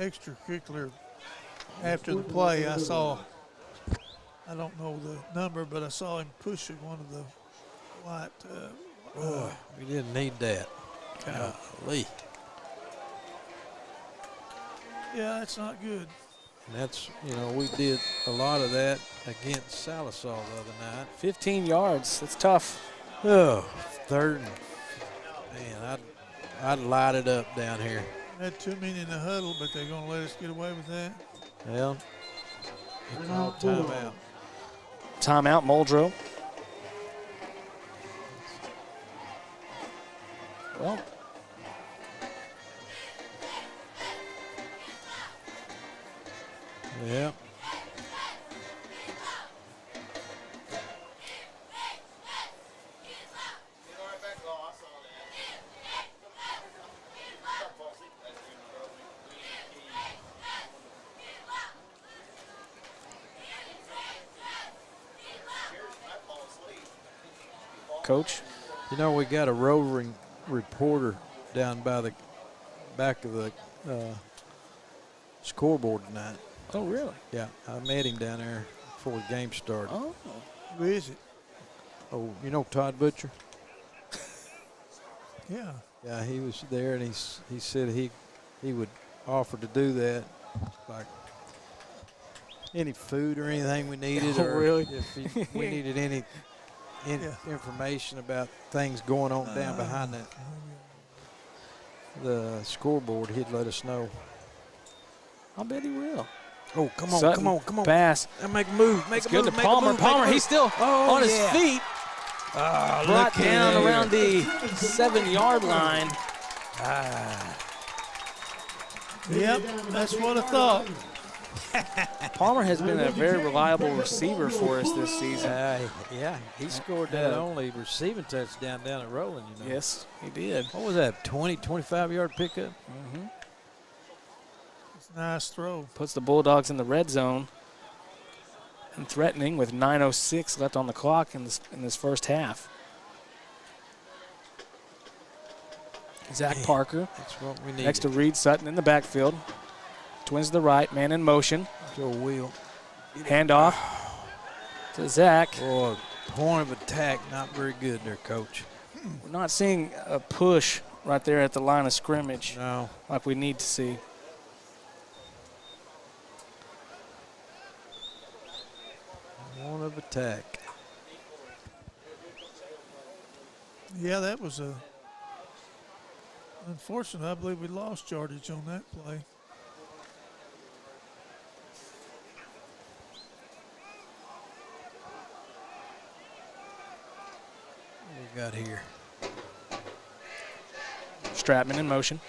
Extracurricular. After the play, I saw, I don't know the number, but I saw him pushing one of the white. Boy, we didn't need that. Golly. Yeah, that's not good. And that's, you know, we did a lot of that against Salisaw the other night. 15 yards. That's tough. Oh, third. Man, I'd light it up down here. Had too many in the huddle, but they're going to let us get away with that. Well, he called timeout. Timeout, Muldrow. Well, yeah. Coach? You know, we got a roving reporter down by the back of the scoreboard tonight. Oh, really? Yeah, I met him down there before the game started. Oh. Who is it? Oh, you know Todd Butcher? Yeah. Yeah, he was there, and he said he would offer to do that, like any food or anything we needed. Oh, or really? If we needed any information about things going on down behind the scoreboard, he'd let us know. I'll bet he will. Oh, come on, Sutton, come on. Pass. Make a move. Make It's a good move. to make a Palmer. move, make a Palmer, move. he's still on his feet. Oh, Brought look down at around there. the 7-yard line. Yep, that's what I thought. Palmer has been a very reliable receiver for us this season. Yeah, he scored that only receiving touchdown down at Rolling, you know. Yes, he did. What was that, 20, 25-yard pickup? Mm-hmm. It's a nice throw. Puts the Bulldogs in the red zone and threatening with 9:06 left on the clock in this first half. Zach Parker That's what we need. next to Reed Sutton in the backfield. Twins to the right, man in motion. Joe Wheel. Handoff to Zach. Boy, point of attack, not very good there, Coach. We're not seeing a push right there at the line of scrimmage No. like we need to see. Point of attack. Yeah, that was unfortunate. I believe we lost yardage on that play. What we got here? Stratman in motion.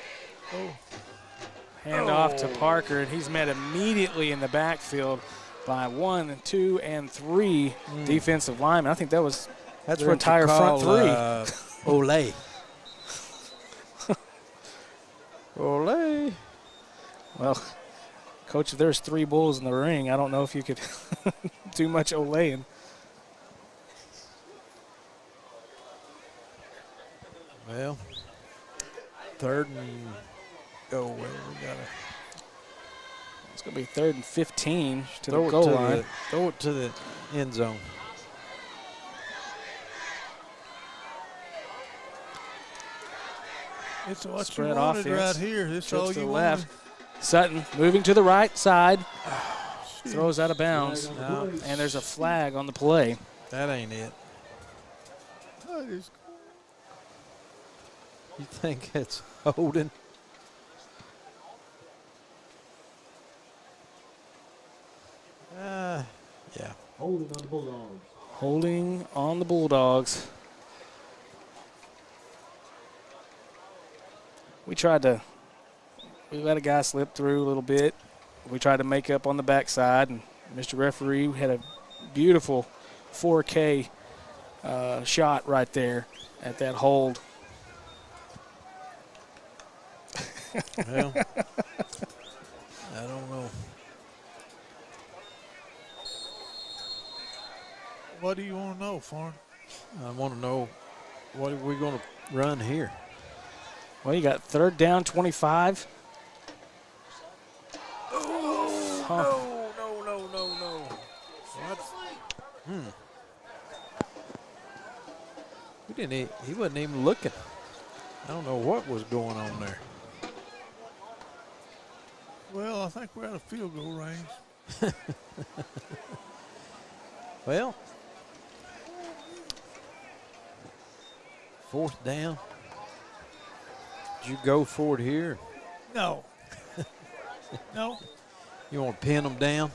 Handoff to Parker, and he's met immediately in the backfield by 1, 2, and 3 defensive linemen. I think that was That's their what entire you call, front three. Olay. Olay. Well, Coach, if there's 3 bulls in the ring, I don't know if you could do much olaying. Well, third and go. Well, we got to It's going to be 3rd and 15 to throw the it goal to line. throw it to the end zone. It's what Spread you wanted offense. right here. This Trips all to you the wanted. left. Sutton moving to the right side. Throws out of bounds. No, And there's a flag on the play. that ain't it. That is You think it's holding? Yeah. Holding on the Bulldogs. Holding on the Bulldogs. We let a guy slip through a little bit. We tried to make up on the backside, and Mr. Referee had a beautiful 4K shot right there at that hold. Well, I don't know. What do you want to know, Farn? I want to know what are we going to run here. Well, you got 3rd down, 25. Oh, no. What? He wasn't even looking. I don't know what was going on there. Well, I think we're out of field goal range. Well, 4th down. Did you go for it here? No. No. You want to pin them down?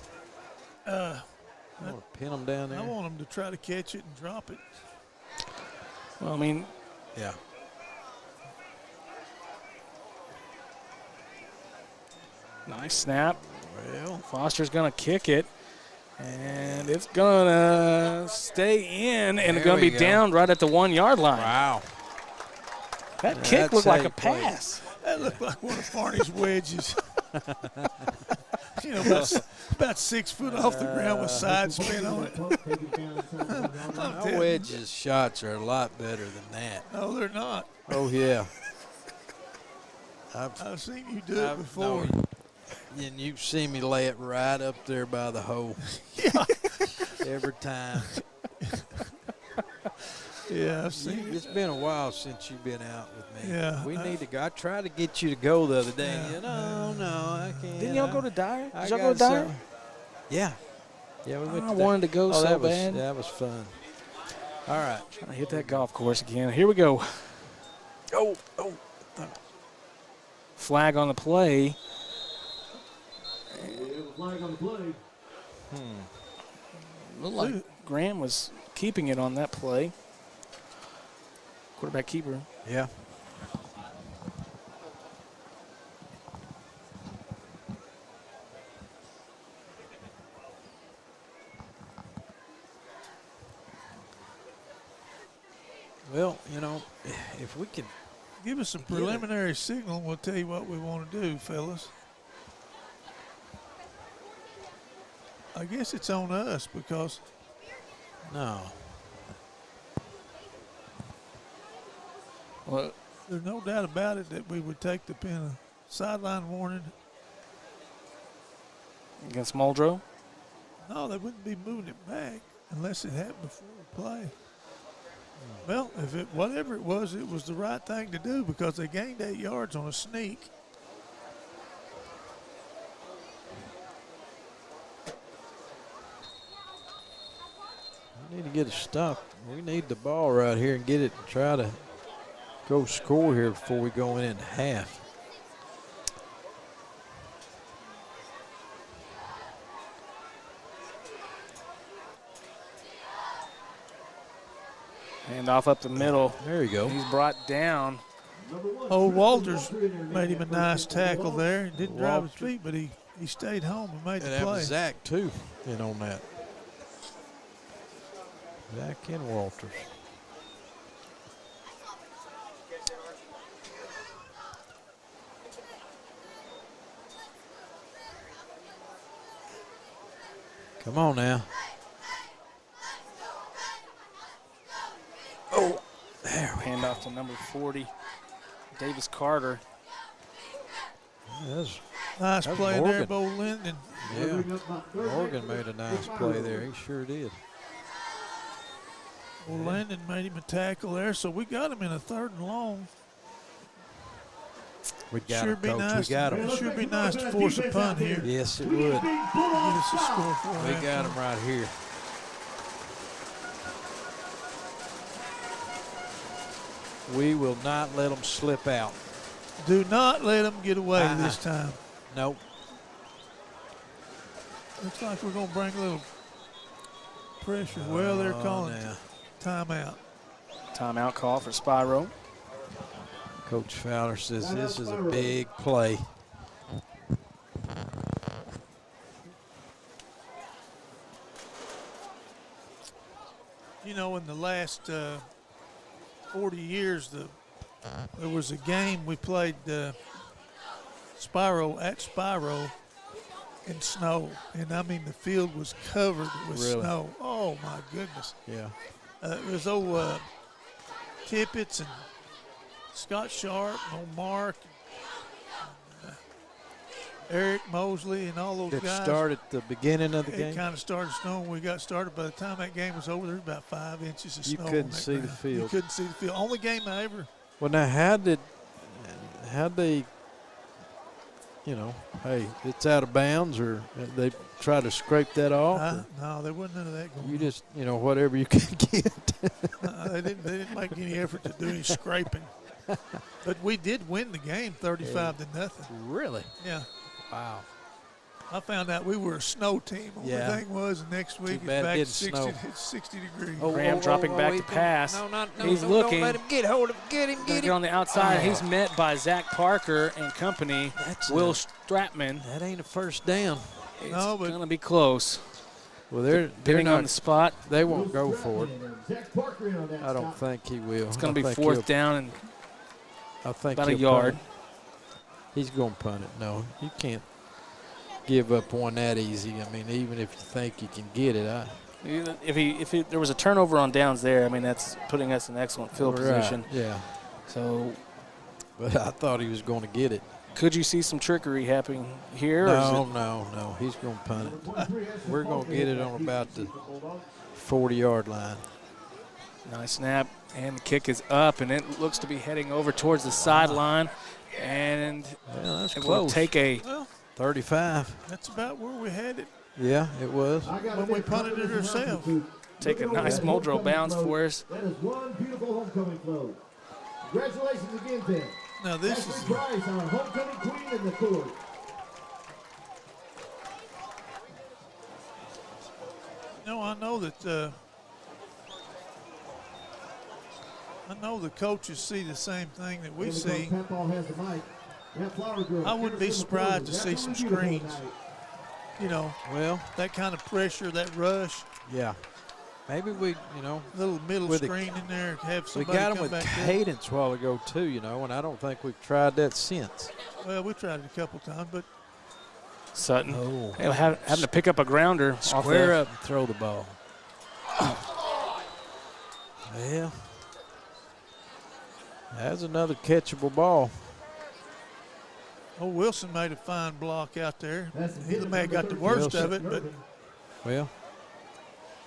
You want to pin them down there? I want them to try to catch it and drop it. Well, I mean, Yeah. nice snap. Well, Foster's going to kick it. And it's going to stay in, and it's There going to we be go. down right at the 1-yard line. wow. That kick That's looked how like you a play it. pass. That looked like one of Farney's wedges. About 6 foot off the ground with side spin on it. Our wedges shots are a lot better than that. No, they're not. Oh, yeah. I've seen you do it before. No, and you've seen me lay it right up there by the hole. Yeah. Every time. Yeah, I've seen it. It's been a while since you've been out with me. Yeah, We need to go. I tried to get you to go the other day. Yeah, No, I can't. Didn't y'all go to Dyer? I Did y'all got go to Dyer? some- Yeah. Yeah, we went I to wanted to go so that was, bad. That was fun. All right. Trying to hit that golf course again. Here we go. Oh. Flag on the play. Flag on the play. Looked like Graham was keeping it on that play. Quarterback keeper. Yeah. Well, if we could. Give us a preliminary signal and we'll tell you what we want to do, fellas. I guess it's on us because No. Well, there's no doubt about it that we would take the pin of sideline warning. against Muldrow. No, they wouldn't be moving it back unless it happened before the play. Well, whatever it was the right thing to do because they gained 8 yards on a sneak. We need to get a stop. We need the ball right here and get it and try to go score here before we go into half. Hand off up the middle. There you go. He's brought down. Oh, Walters made him a nice tackle there. He didn't drive his feet, but he stayed home and made And the that play. was Zach, too, in on that. Zach and Walters. Come on now. Oh, there. Hand off to number 40, Davis Carter. That's, Nice That's play there, Morgan. Bo Linden. yeah, Morgan made a nice play there. He sure did. Bo Linden made him a tackle there, so we got him in a 3rd and long. We got Sure him, be Coach. nice. We got him. It sure be nice to force a punt here. Yes, it would. Get us a score for We halftime. got him right here. We will not let them slip out. Do not let them get away this time. Nope. Looks like we're going to bring a little pressure. Well, they're calling now. timeout. Timeout call for Spiro. Coach Fowler says this is a big play. You know, in the last 40 years, there was a game we played Spiro in snow, and I mean the field was covered with snow. Oh my goodness! Yeah. There's old Tippett and Scott Sharp and old Mark, and, Eric Mosley, and all those Did it guys. start at the beginning of the It game? kind of started snowing when we got started. By the time that game was over, there was about 5 inches of You snow. couldn't on that see the ground. field. You couldn't see the field. Only game I ever. Well, now how'd they, you know, hey, it's out of bounds, or they try to scrape that off? No, there wasn't none of that going on. You just, you know, whatever you can get. They didn't make any effort to do any scraping. But we did win the game 35-0. Really? Yeah. Wow. I found out we were a snow team. Only Yeah. thing was next week Too bad it's back it to didn't 60, snow. it's 60 degrees. Graham dropping back to pass. No, He's looking. Don't let him get hold of him. Get him, Gonna get get him. on the outside. He's met by Zach Parker and company. That's Will a- Stratman. That ain't a first down. It's No, but- gonna be close. Well, they're Depending on the not, spot, they won't go for it. Zach Parker in on that I don't stop. think he will. it's gonna be I think 4th he'll- down and I think about a he'll yard. punt it. He's going to punt it. No, you can't give up one that easy. I mean, even if you think you can get it, If there was a turnover on downs there, I mean that's putting us in excellent field Right, position. Yeah, So but I thought he was going to get it. could you see some trickery happening here? or is No. He's going to punt it. We're going to get it on about the 40-yard line. Nice snap, and the kick is up, and it looks to be heading over towards the sideline, and Well, that's it will close. take a 35. That's about where we had it. Yeah, it was. When we punted it ourselves. take a nice Muldrow bounce for us. That is one beautiful homecoming float. Congratulations again, Tim. Now this Ashley is Price, our homecoming queen in the court. I know the coaches see the same thing that we see. Papaw has the mic. That flower girl. I wouldn't be surprised to see some screens. Well, That kind of pressure, that rush, yeah. Maybe we, little middle With the- screen in there, have we somebody got him come with back there. cadence a while ago too, and I don't think we've tried that since. Well, we tried it a couple times, but Sutton Oh. having to pick up a grounder. off Square the- up and throw the ball. Well, that's another catchable ball. Wilson made a fine block out there. That's He may have got the worst Wilson. of it, but Well,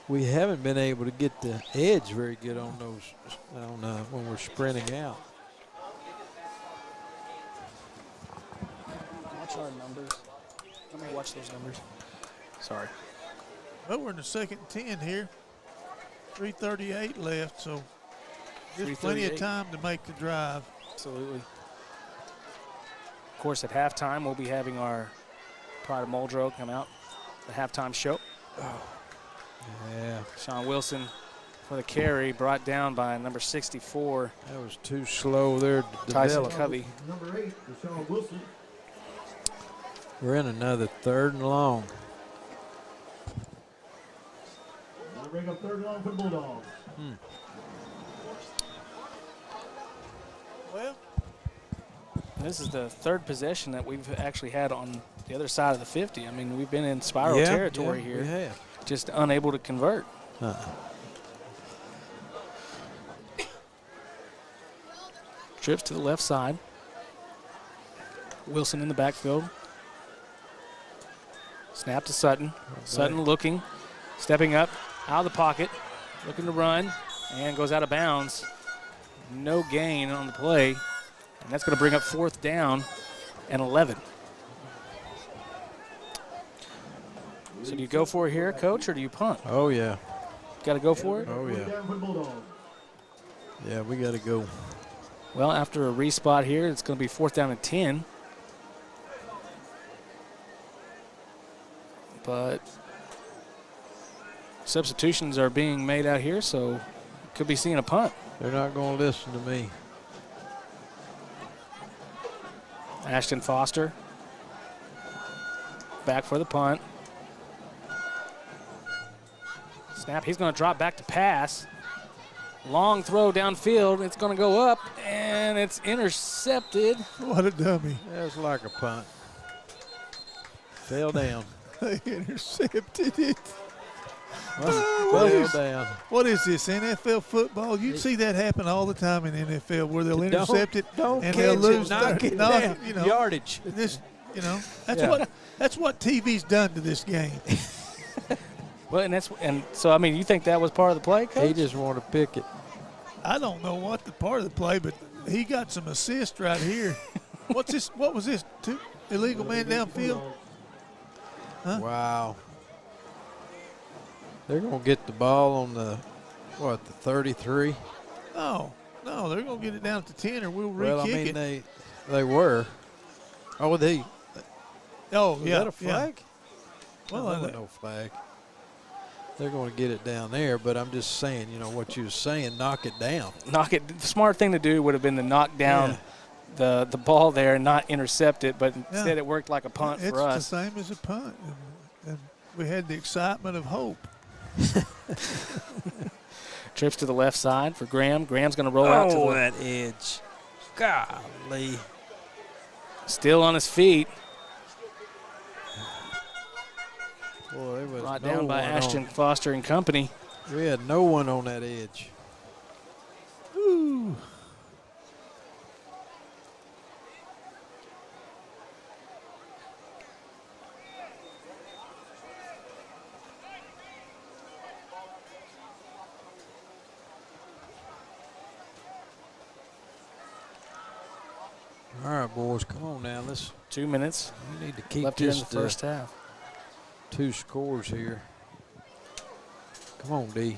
we haven't been able to get the edge very good on those when we're sprinting out. Watch our numbers. Let me watch those numbers. Sorry. we're in the second 10 here. 3:38 left, so there's plenty of 3:38. time to make the drive. Absolutely. Of course, at halftime, we'll be having our Pride of Muldrow come out, the halftime show. Yeah, Sean Wilson for the carry, brought down by number 64, that was too slow there to Tyson develop. Covey. Number 8, Deshaun Wilson. We're in another 3rd and long. That'll bring up 3rd and long for the Bulldogs. Well, This is the 3rd possession that we've actually had on the other side of the 50. I mean, we've been in spiral territory yeah, here, We have. just unable to convert. Trips to the left side. Wilson in the backfield. Snap to Sutton. Sutton looking, stepping up, out of the pocket, looking to run, and goes out of bounds. No gain on the play, and that's going to bring up 4th down and 11. So do you go for it here, Coach, or do you punt? Oh, yeah. Got to go for it? Oh, yeah. Down for the Bulldogs. Yeah, we got to go. Well, after a respot here, it's going to be 4th down and 10. But substitutions are being made out here, so could be seeing a punt. They're not going to listen to me. Ashton Foster back for the punt. Snap, he's going to drop back to pass. Long throw downfield. It's going to go up, and it's intercepted. What a dummy. That was like a punt. Fell down. They intercepted it. Fell down. What is this, NFL football? You see that happen all the time in the NFL where they'll intercept it Don't and catch they'll lose knock it knock down. it, you know. Yardage. This, you know, Yeah. that's what TV's done to this game. Well, and so I mean, you think that was part of the play, Coach? He just wanted to pick it. I don't know what the part of the play, but he got some assist right here. What's this? What was this? Two illegal man downfield? Huh? Wow. They're going to get the ball on the 33? No, they're gonna get it down to 10, or we'll Well, I re-kick mean, it. they were. Oh, Oh, was yeah, that a flag? Yeah. Well, No, there was no flag. They're going to get it down there, but I'm just saying, you know, what you were saying, knock it down. Knock it. The smart thing to do would have been to knock down the ball there and not intercept it, but instead it worked like a punt it's for us. the same as a punt, and we had the excitement of hope. Trips to the left side for Graham. Graham's going to roll out to the that edge. Golly. still on his feet. Boy, there was Brought no down by one Ashton Foster and company. We had no one on that edge. Ooh. All right, boys, come on now. Let's. 2 minutes We need to keep left here in this the first half. 2 scores here. Come on, D.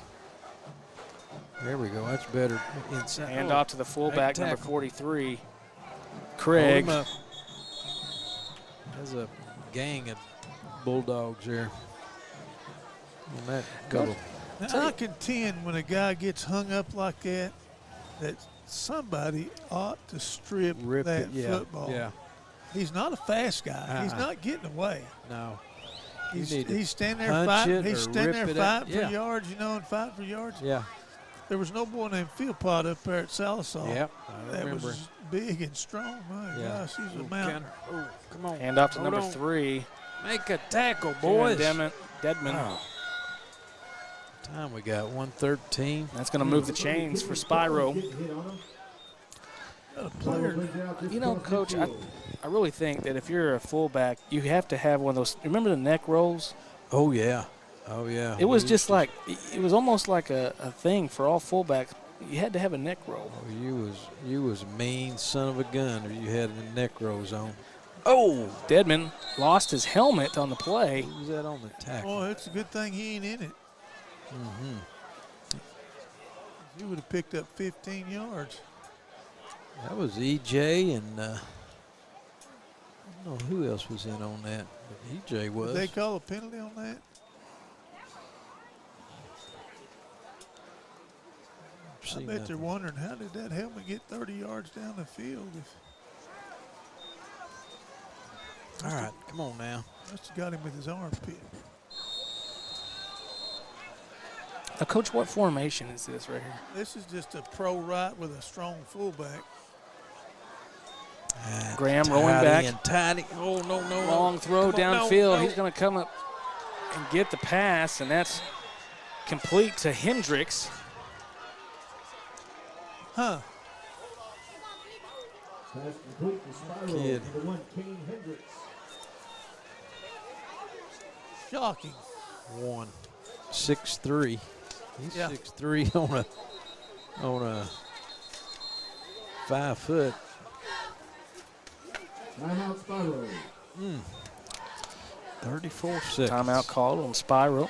There we go. That's better. Inside. Hand off to the fullback, Great number tackle. 43, Hold Craig. him up. There's a gang of Bulldogs there. On that Go. Now, I contend when a guy gets hung up like that somebody ought to strip Rip that it. Yeah. football. Yeah. He's not a fast guy. He's Uh-uh. not getting away. No. He's standing there punch fighting. it He's or standing rip there it out. fighting Yeah. for yards, and fighting for yards. Yeah. There was no boy named Philpott up there at Salisal. Yep. I That remember. was big and strong. My Yeah. gosh, he's a Ooh, mountain. counter. Oh, come on. Hand off to Hold number on. 3, Make a tackle, boys. Deadman. Oh. Time we got 1:13. That's going to move the chains for Spiro. Got a player. You know, Coach, I really think that if you're a fullback, you have to have one of those. Remember the neck rolls? Oh yeah. Oh yeah. It was We just used like, it was almost like a thing for all fullbacks. You had to have a neck roll. to- you was a mean son of a gun, or you had the neck rolls on. Oh, Deadman lost his helmet on the play. Who was that on the tackle? Boy, it's a good thing he ain't in it. Mm-hmm. He would have picked up 15 yards. That was EJ and I don't know who else was in on that, but EJ was. Did they call a penalty on that? I See bet they're nothing. wondering, how did that helmet get 30 yards down the field? All right, come on now. Must have got him with his armpit. Now, Coach, what formation is this right here? This is just a pro right with a strong fullback. Graham rolling Tidy back. and tidy. Oh no, no, Long throw Come on, no, downfield. no. He's going to come up and get the pass, and that's complete to Hendricks. Huh. Pass complete to Spiro. Kid. Number 1, Kane Hendricks. Shocking. 6'3". He's Yeah. 6'3" on a 5 foot. Timeout Spiro. 34 seconds. Timeout called on Spiro.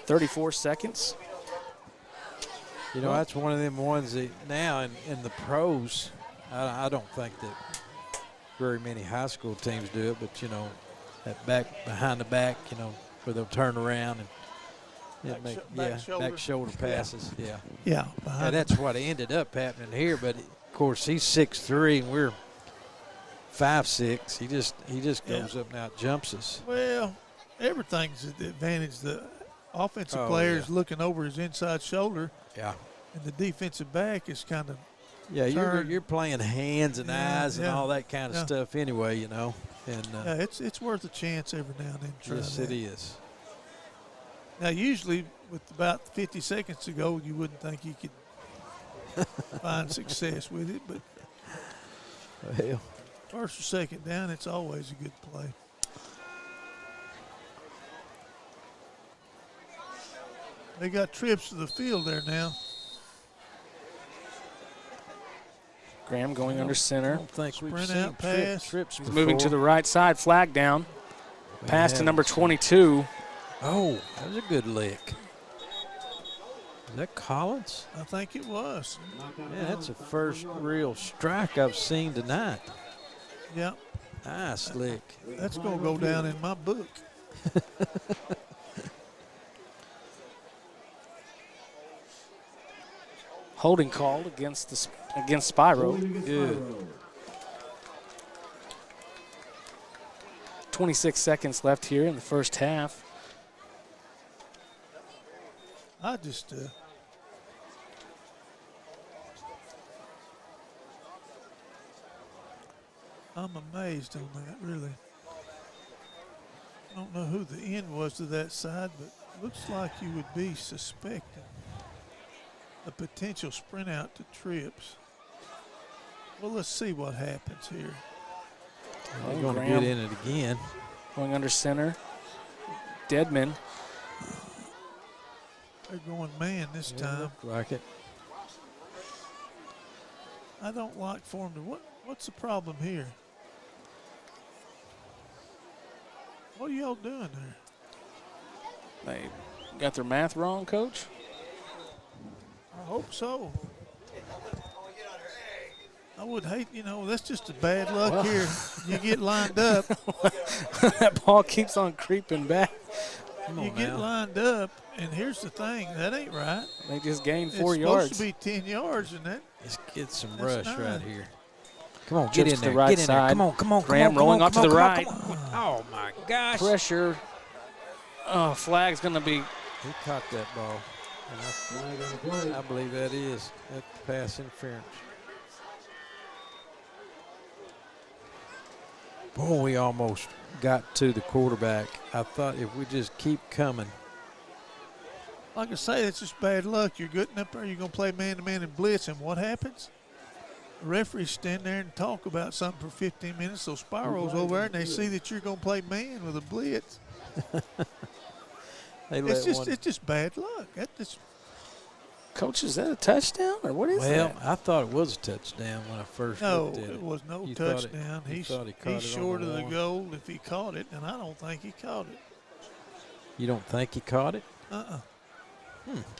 34 seconds. You know, that's one of them ones that now in the pros, I don't think that very many high school teams do it, but, you know, that back, behind the back, you know, where they'll turn around and Back shoulder. back shoulder passes. Yeah. Yeah. And Behind that's what ended up happening here, but of course he's 6'3" and we're 5'6". He just goes up and out jumps us. Well, everything's at the advantage. The offensive Oh, player's yeah. looking over his inside shoulder. Yeah. And the defensive back is kind of Yeah, you're playing hands and eyes and yeah, all that kind of stuff anyway, you know. And yeah, it's worth a chance every now and then to try yes, that. it is. Now, usually with about 50 seconds to go, you wouldn't think you could find success with it, but Well, first or second down, it's always a good play. They got trips to the field there now. Graham going under I center. don't think we've Sprint seen out pass. trips He's before. moving to the right side, flag down. We Pass to haven't number seen- 22. Oh, that was a good lick. Is that Collins? I think it was. Yeah, that's the first real strike I've seen tonight. Yeah, Nice lick. that's going to go down in my book. Holding call against Spiro. Good. 26 seconds left here in the first half. I just I'm amazed on that, really. I don't know who the end was to that side, but it looks like you would be suspecting a potential sprint out to trips. Well, let's see what happens here. They're going to Graham get in it again. going under center. Deadman. They're going man this time. Looked like it. I don't like for them to. What's the problem here? What are y'all doing there? They got their math wrong, Coach? I hope so. I would hate, that's just a bad luck here. You get lined up. That ball keeps on creeping back. Come You on get now. lined up, and here's the thing. That ain't right. They just gained It's 4 supposed yards. to be 10 yards, and that. Let's get some That's rush nine. right here. Come on, get Trips in to there. the right Get in there. side. Come on, come on, come Graham on. rolling come on, off to come the on, right. come on. Oh, my gosh. Pressure. Oh, flag's going to be. He caught that ball. And I believe that is. That's pass interference. Boy, we almost got to the quarterback. I thought if we just keep coming. Like I say, it's just bad luck. You're getting up there, you're going to play man-to-man and blitz, and what happens? The referees stand there and talk about something for 15 minutes, so Spiro's over there, and they see that you're going to play man with a blitz. They let It's one. just bad luck. Coach, is that a touchdown or what is Well, that? I thought it was a touchdown when I first No, looked at it. it was no You thought it- touchdown. you thought he caught He's it on short the of the one. goal if he caught it, and I don't think he caught it. You don't think he caught it?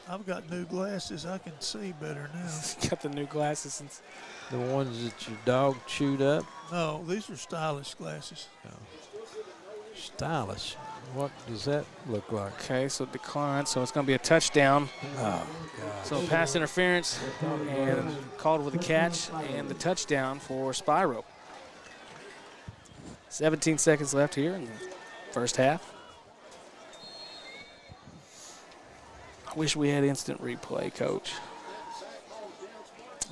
I've got new glasses. I can see better now. Got the new glasses. And The ones that your dog chewed up? No, these are stylish glasses. Stylish. What does that look like? okay, so decline. So it's going to be a touchdown. Oh, So pass interference and called with a catch and the touchdown for Spiro. 17 seconds left here in the first half. I wish we had instant replay, Coach.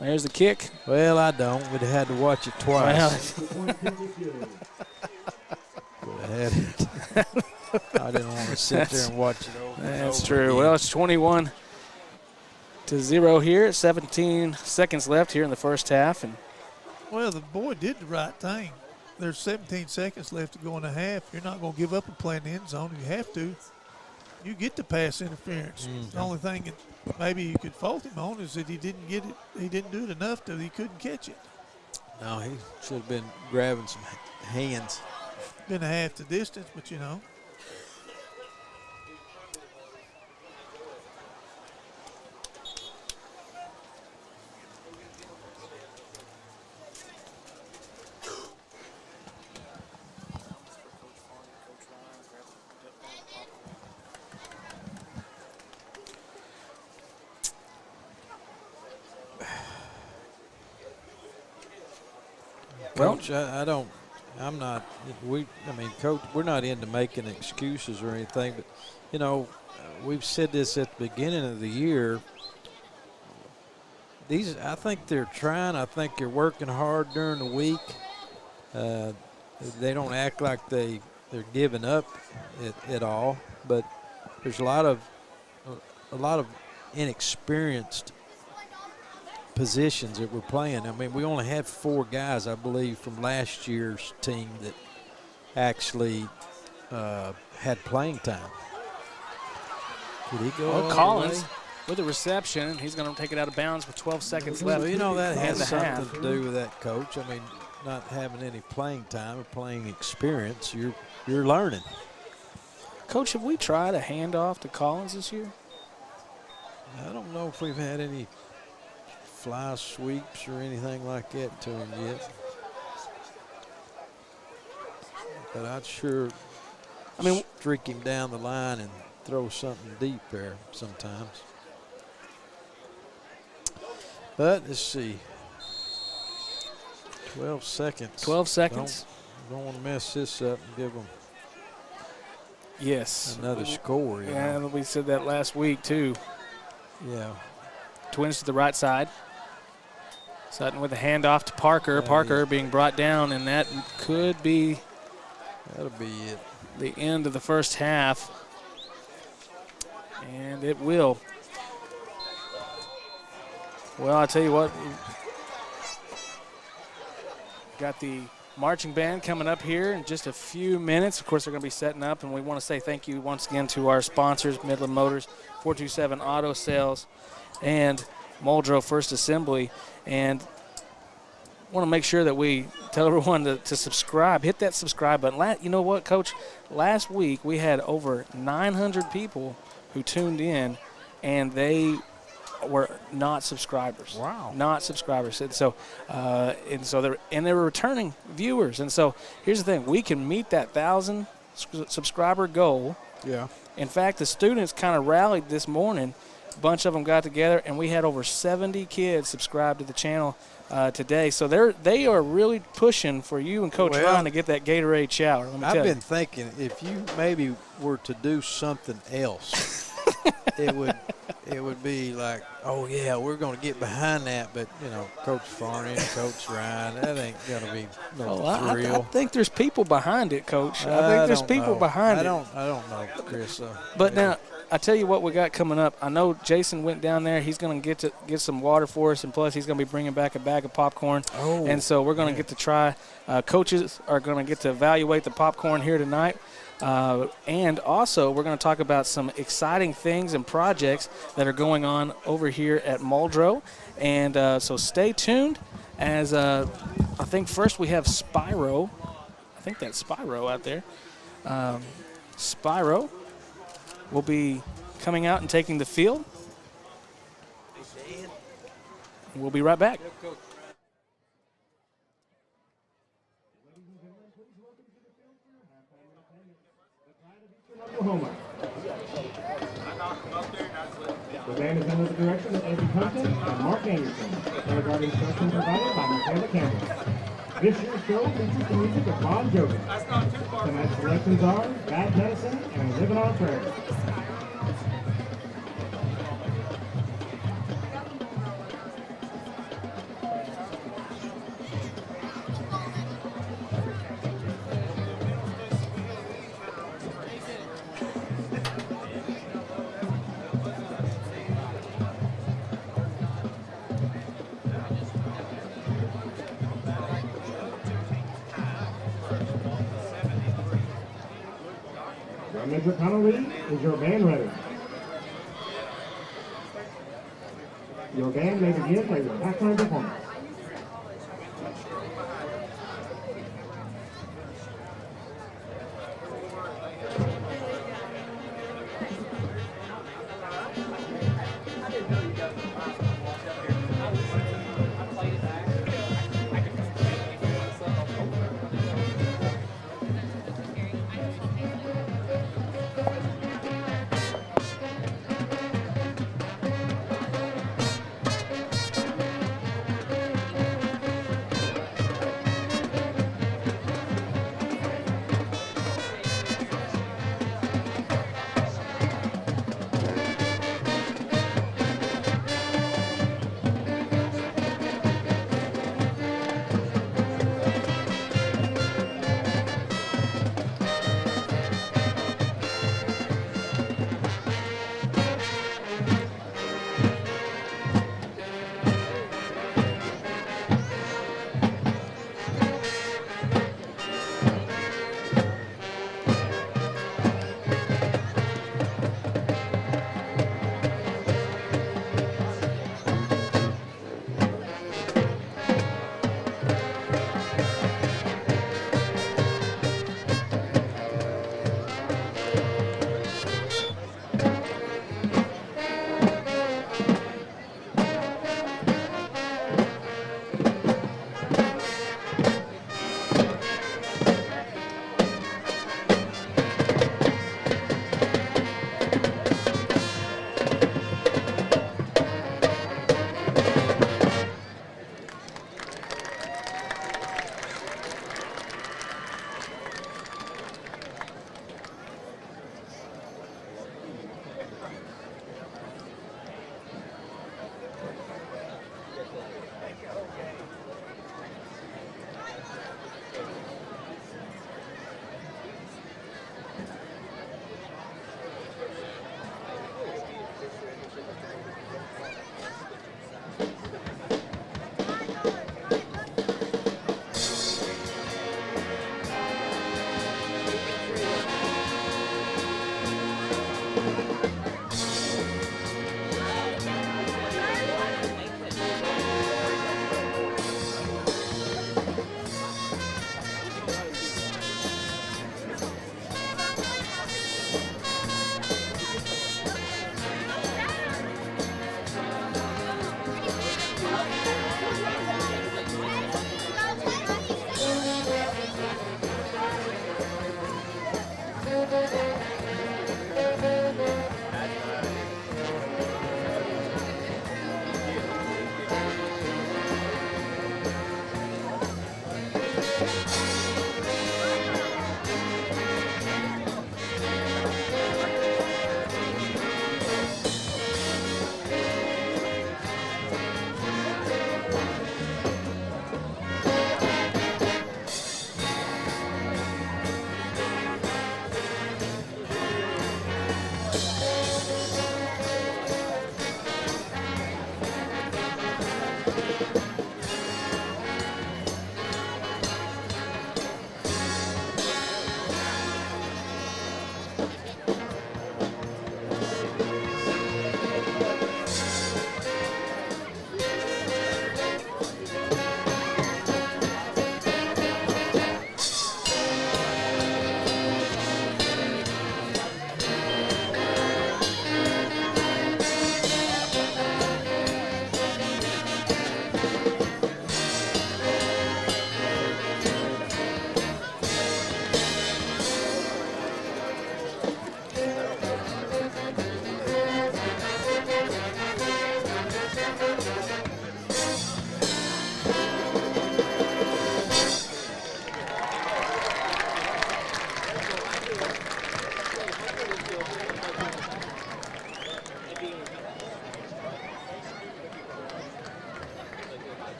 There's the kick. Well, I don't. We'd have had to watch it twice. Well, Would have had it. I didn't want to sit there and watch it over. and that's over true. again. Well, it's 21-0 here. 17 seconds left here in the first half. And Well, the boy did the right thing. There's 17 seconds left to go in a half. You're not going to give up and play in the end zone. You have to. You get the pass interference. The only thing that maybe you could fault him on is that he didn't get it. He didn't do it enough that he couldn't catch it. No, he should have been grabbing some hands. Been a half the distance, but Well- Coach, I don't. I'm not. Coach, we're not into making excuses or anything, but we've said this at the beginning of the year. I think they're trying. I think they're working hard during the week. They don't act like they're giving up at all, but there's a lot of inexperienced positions that we're playing. I mean, we only had 4 guys, I believe, from last year's team that actually had playing time. Did he go? Well, Collins with the reception, he's going to take it out of bounds with 12 seconds left. Well, you know, that has in the something half. to do with that, Coach. I mean, not having any playing time or playing experience, you're learning. Coach, have we tried a handoff to Collins this year? I don't know if we've had any fly sweeps or anything like that to him yet. But I'd sure streak him down the line and throw something deep there sometimes. But let's see. 12 seconds. 12 seconds. Don't want to mess this up and give them Yes. another score. Yeah, we said that last week too. Yeah. Twins to the right side. Sutton with a handoff to Parker. Parker being brought down, and that could be That'll be it. The end of the first half. And it will. Well, I tell you what, got the marching band coming up here in just a few minutes. Of course, they're going to be setting up, and we want to say thank you once again to our sponsors, Midland Motors, 427 Auto Sales, and Muldrow First Assembly. And want to make sure that we tell everyone to subscribe. Hit that subscribe button. You know what, Coach? Last week we had over 900 people who tuned in, and they were not subscribers. Wow. Not subscribers. And so they were returning viewers. And so here's the thing. We can meet that 1,000 subscriber goal. Yeah. In fact, the students kind of rallied this morning. A bunch of them got together, and we had over 70 kids subscribe to the channel today. So they are really pushing for you and Coach Ron to get that Gatorade shower. Let me tell you. I've been thinking if you maybe were to do something else, it would be like, oh yeah, we're going to get behind that. But you know, Coach Farney, Coach Ryan, that ain't going to be no thrill. I think there's people behind it, Coach. I think there's people behind it. I don't know, Chris. But now, I tell you what we got coming up. I know Jason went down there. He's going to get some water for us, and plus he's going to be bringing back a bag of popcorn. Oh, and so we're going to get to try. Coaches are going to get to evaluate the popcorn here tonight. And also we're going to talk about some exciting things and projects that are going on over here at Muldrow. And so stay tuned as I think first we have Spiro. I think that's Spiro out there. Spiro will be coming out and taking the field. We'll be right back. Oklahoma. The band is under the direction of Andy Compton and Mark Anderson. Guard instruction provided by Michaela Campbell. This year's show features the music of Bon Jovi. Tonight's selections are Bad Medicine and Living on a Prayer. Major Connolly, is your band ready? Your band may begin for your halftime performance.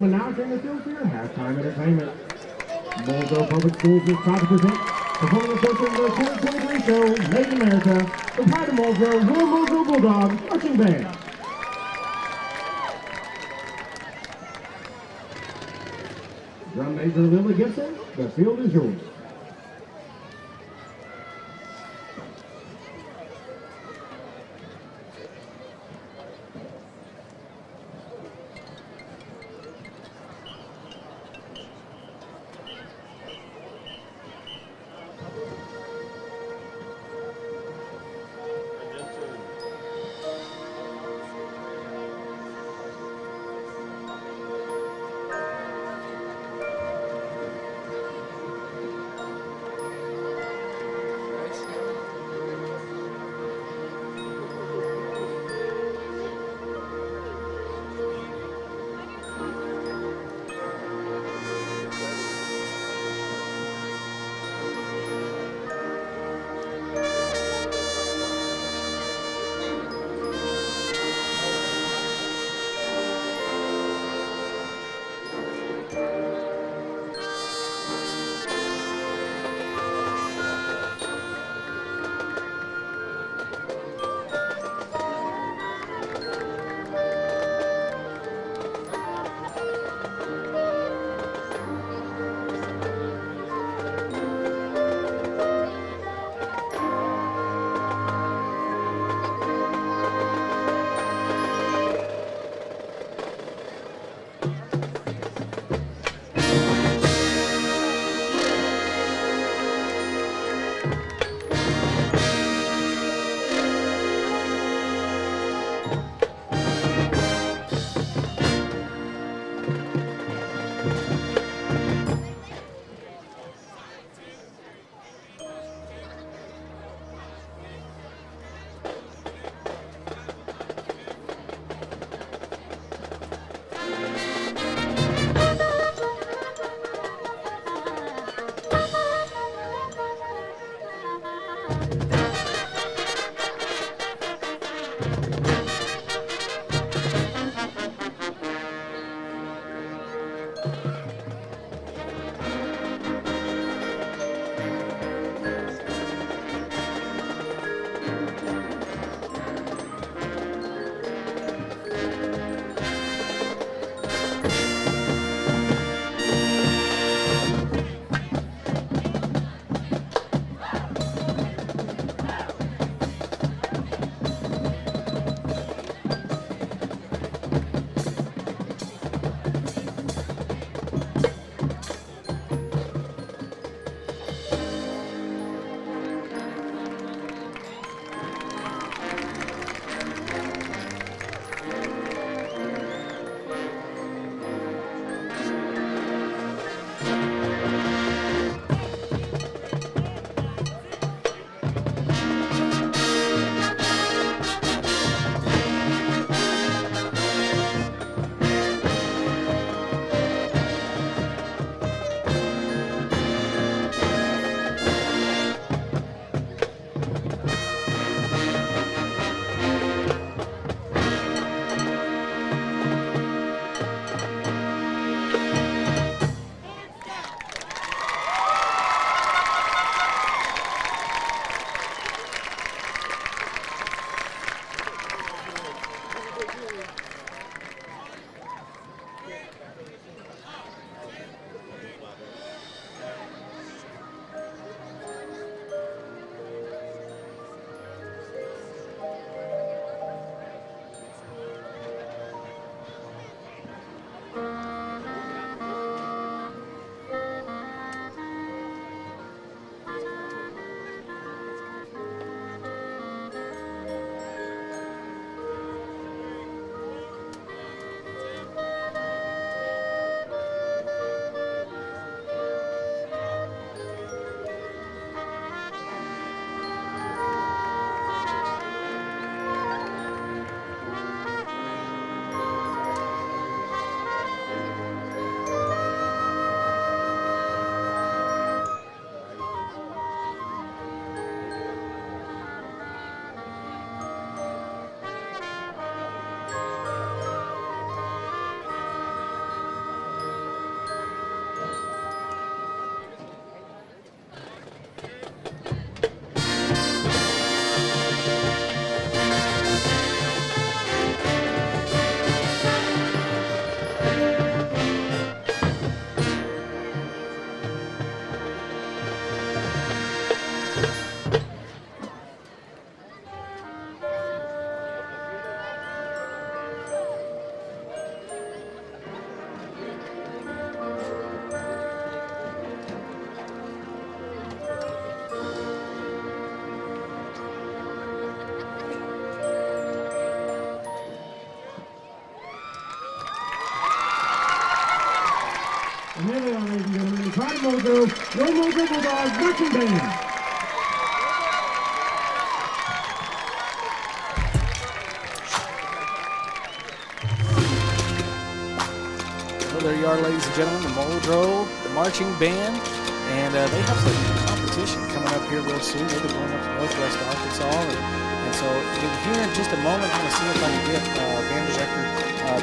And now during the field for your halftime entertainment. Muldrow Public Schools is proud to present performing featuring the 2023 show Made in America, the Pride of Muldrow, your Muldrow Bulldogs Marching Band. Drum Major Lila Gibson, the field is yours. Muldrow, your Muldrow Bulldogs marching band. Well, there you are, ladies and gentlemen, the Muldrow, the marching band, and they have some competition coming up here real soon. They'll be going up to Northwest Arkansas, and so here in just a moment, I'm going to see if I can get band director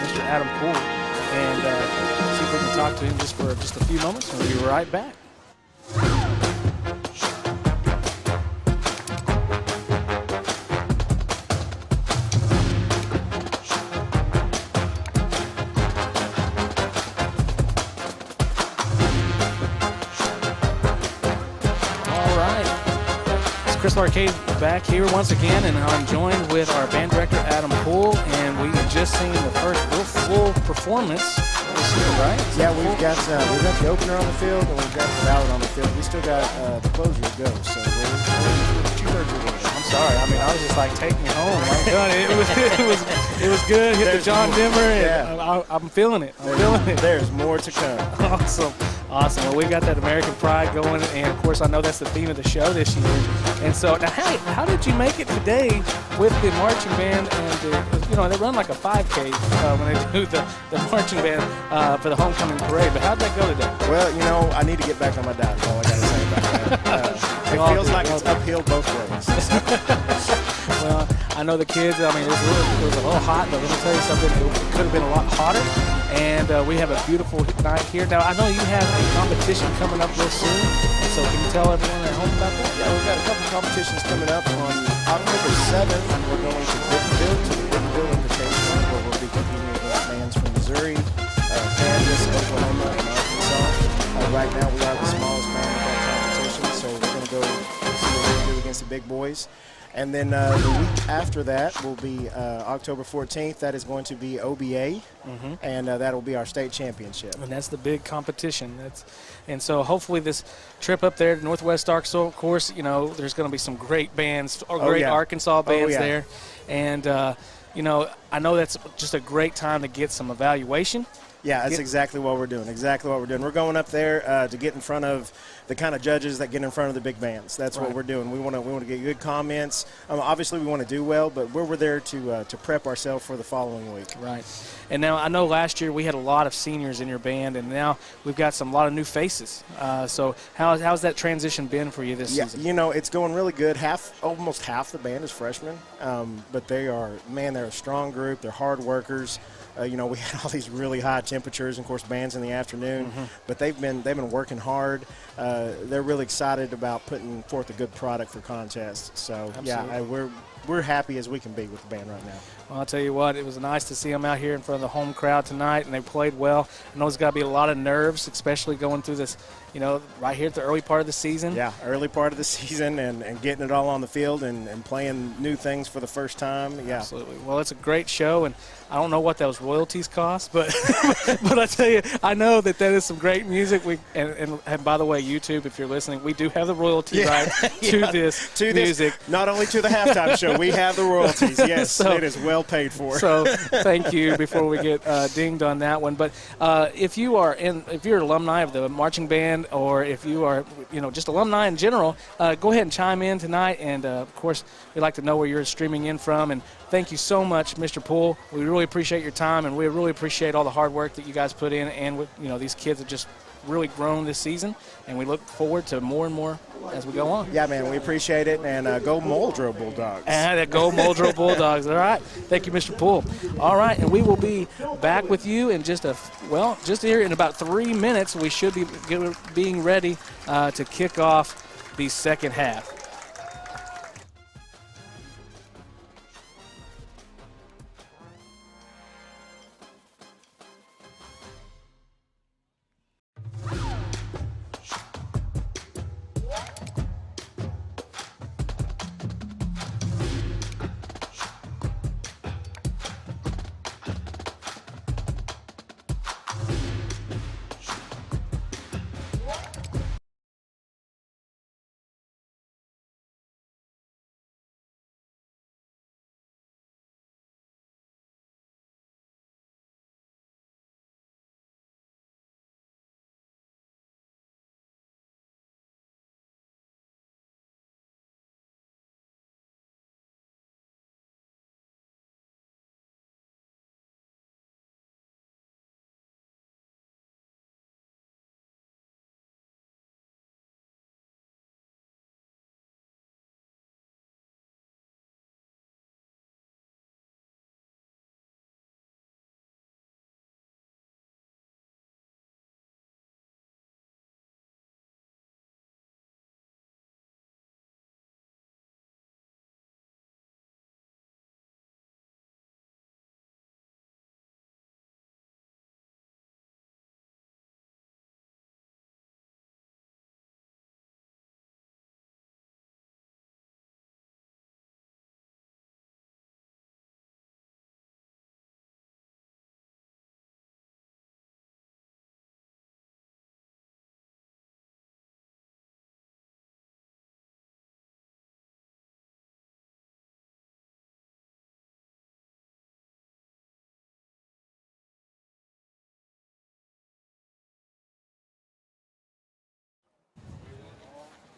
Mr. Adam Poole and see if we can talk to him just for just a few moments, and we'll be right back. Crystal Arcade back here once again, and I'm joined with our band director Adam Poole, and we just seen the first real full performance this year, right? Yeah, we've got the opener on the field, and we've got the ballad on the field. We still got the closer to go, so we're 2/3 of the way. I'm sorry. I mean, I was just like, take me home. It was good. Hit the John Denver, and I'm feeling it. I'm feeling it. There's more to come. Awesome. Well, we've got that American pride going, and of course, I know that's the theme of the show this year. And so, now, hey, how did you make it today with the marching band? And they run like a 5K when they do the marching band for the homecoming parade. But how'd that go today? Well, I need to get back on my diet. That's all I got to say about that. It feels like it's uphill both ways. Well, I know the kids. I mean, it was a little hot, but let me tell you something. It could have been a lot hotter. And we have a beautiful night here. Now, I know you have a competition coming up real soon. And so can you tell everyone at home about that? Yeah, we've got a couple competitions coming up. On October 7th, we're going to Bentonville to the Bentonville Invitational, where we'll be competing against bands from Missouri, Kansas, Oklahoma, and Arkansas. Right now, we are the smallest band of that competition, so we're going to go see what we can do against the big boys. And then the week after that will be October 14th. That is going to be OBA, and that will be our state championship. And that's the big competition. And so hopefully this trip up there to Northwest Arkansas, of course, there's going to be some great bands, Arkansas bands there. And, I know that's just a great time to get some evaluation. Yeah, that's exactly what we're doing. We're going up there to get in front of the kind of judges that get in front of the big bands. That's what we're doing. We want to get good comments. Obviously, we want to do well, but we're there to prep ourselves for the following week. Right. And now I know last year we had a lot of seniors in your band, and now we've got a lot of new faces. So how's that transition been for you this season? It's going really good. Almost half the band is freshmen, but they're a strong group. They're hard workers. We had all these really high temperatures, and of course, bands in the afternoon. But they've been working hard. They're really excited about putting forth a good product for contests. So we're happy as we can be with the band right now. Well, I'll tell you what, it was nice to see them out here in front of the home crowd tonight, and they played well. I know there's got to be a lot of nerves, especially going through this, right here at the early part of the season. Yeah, early part of the season and getting it all on the field and playing new things for the first time. Yeah, absolutely. Well, it's a great show, and I don't know what those royalties cost, but but I tell you, I know that is some great music. And by the way, YouTube, if you're listening, we do have the royalty right to this music. Not only to the halftime show, we have the royalties. Yes, it is well paid for. So thank you before we get dinged on that one. But if you're an alumni of the marching band, or if you are just alumni in general, go ahead and chime in tonight. And of course, we'd like to know where you're streaming in from. And thank you so much, Mr. Poole. We really appreciate your time, and we really appreciate all the hard work that you guys put in. And these kids have just really grown this season, and we look forward to more and more as we go on. Yeah, man, we appreciate it, and go Muldrow Bulldogs. And go Muldrow Bulldogs. All right. Thank you, Mr. Poole. All right, and we will be back with you in just here in about 3 minutes. We should be being ready to kick off the second half.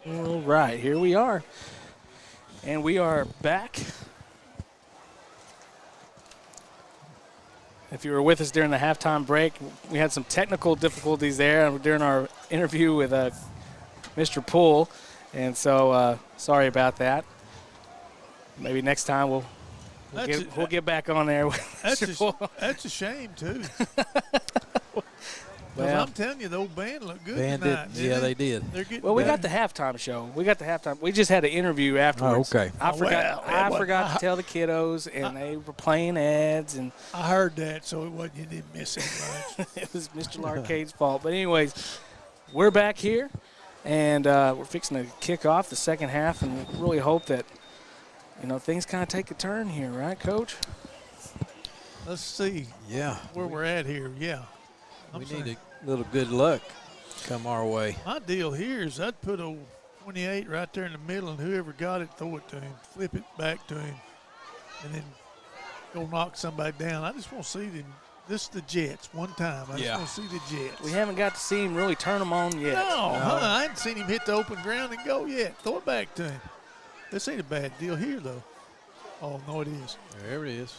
All right, here we are. And we are back. If you were with us during the halftime break, we had some technical difficulties there during our interview with Mr. Poole. And so sorry about that. Maybe next time we'll get back on there with Mr. Poole. That's a shame, too. Well, I'm telling you, the old band looked good Band tonight. did, yeah, they did. Well, we got the halftime show. We just had an interview afterwards. Oh, okay. I forgot to tell the kiddos, and they were playing ads. And I heard that, so it wasn't, you didn't miss it much. it was Mr. Larcade's fault. But anyways, we're back here, and we're fixing to kick off the second half, and we really hope that, things kind of take a turn here, right, Coach? Let's see. Yeah. Where we're at here, yeah. We need a little good luck come our way. My deal here is I'd put old 28 right there in the middle, and whoever got it, throw it to him, flip it back to him, and then go knock somebody down. I just want to see them. This is the Jets one time. I just want to see the Jets. We haven't got to see him really turn them on yet. No. I hadn't seen him hit the open ground and go yet. Throw it back to him. This ain't a bad deal here, though. Oh, no, it is. There it is.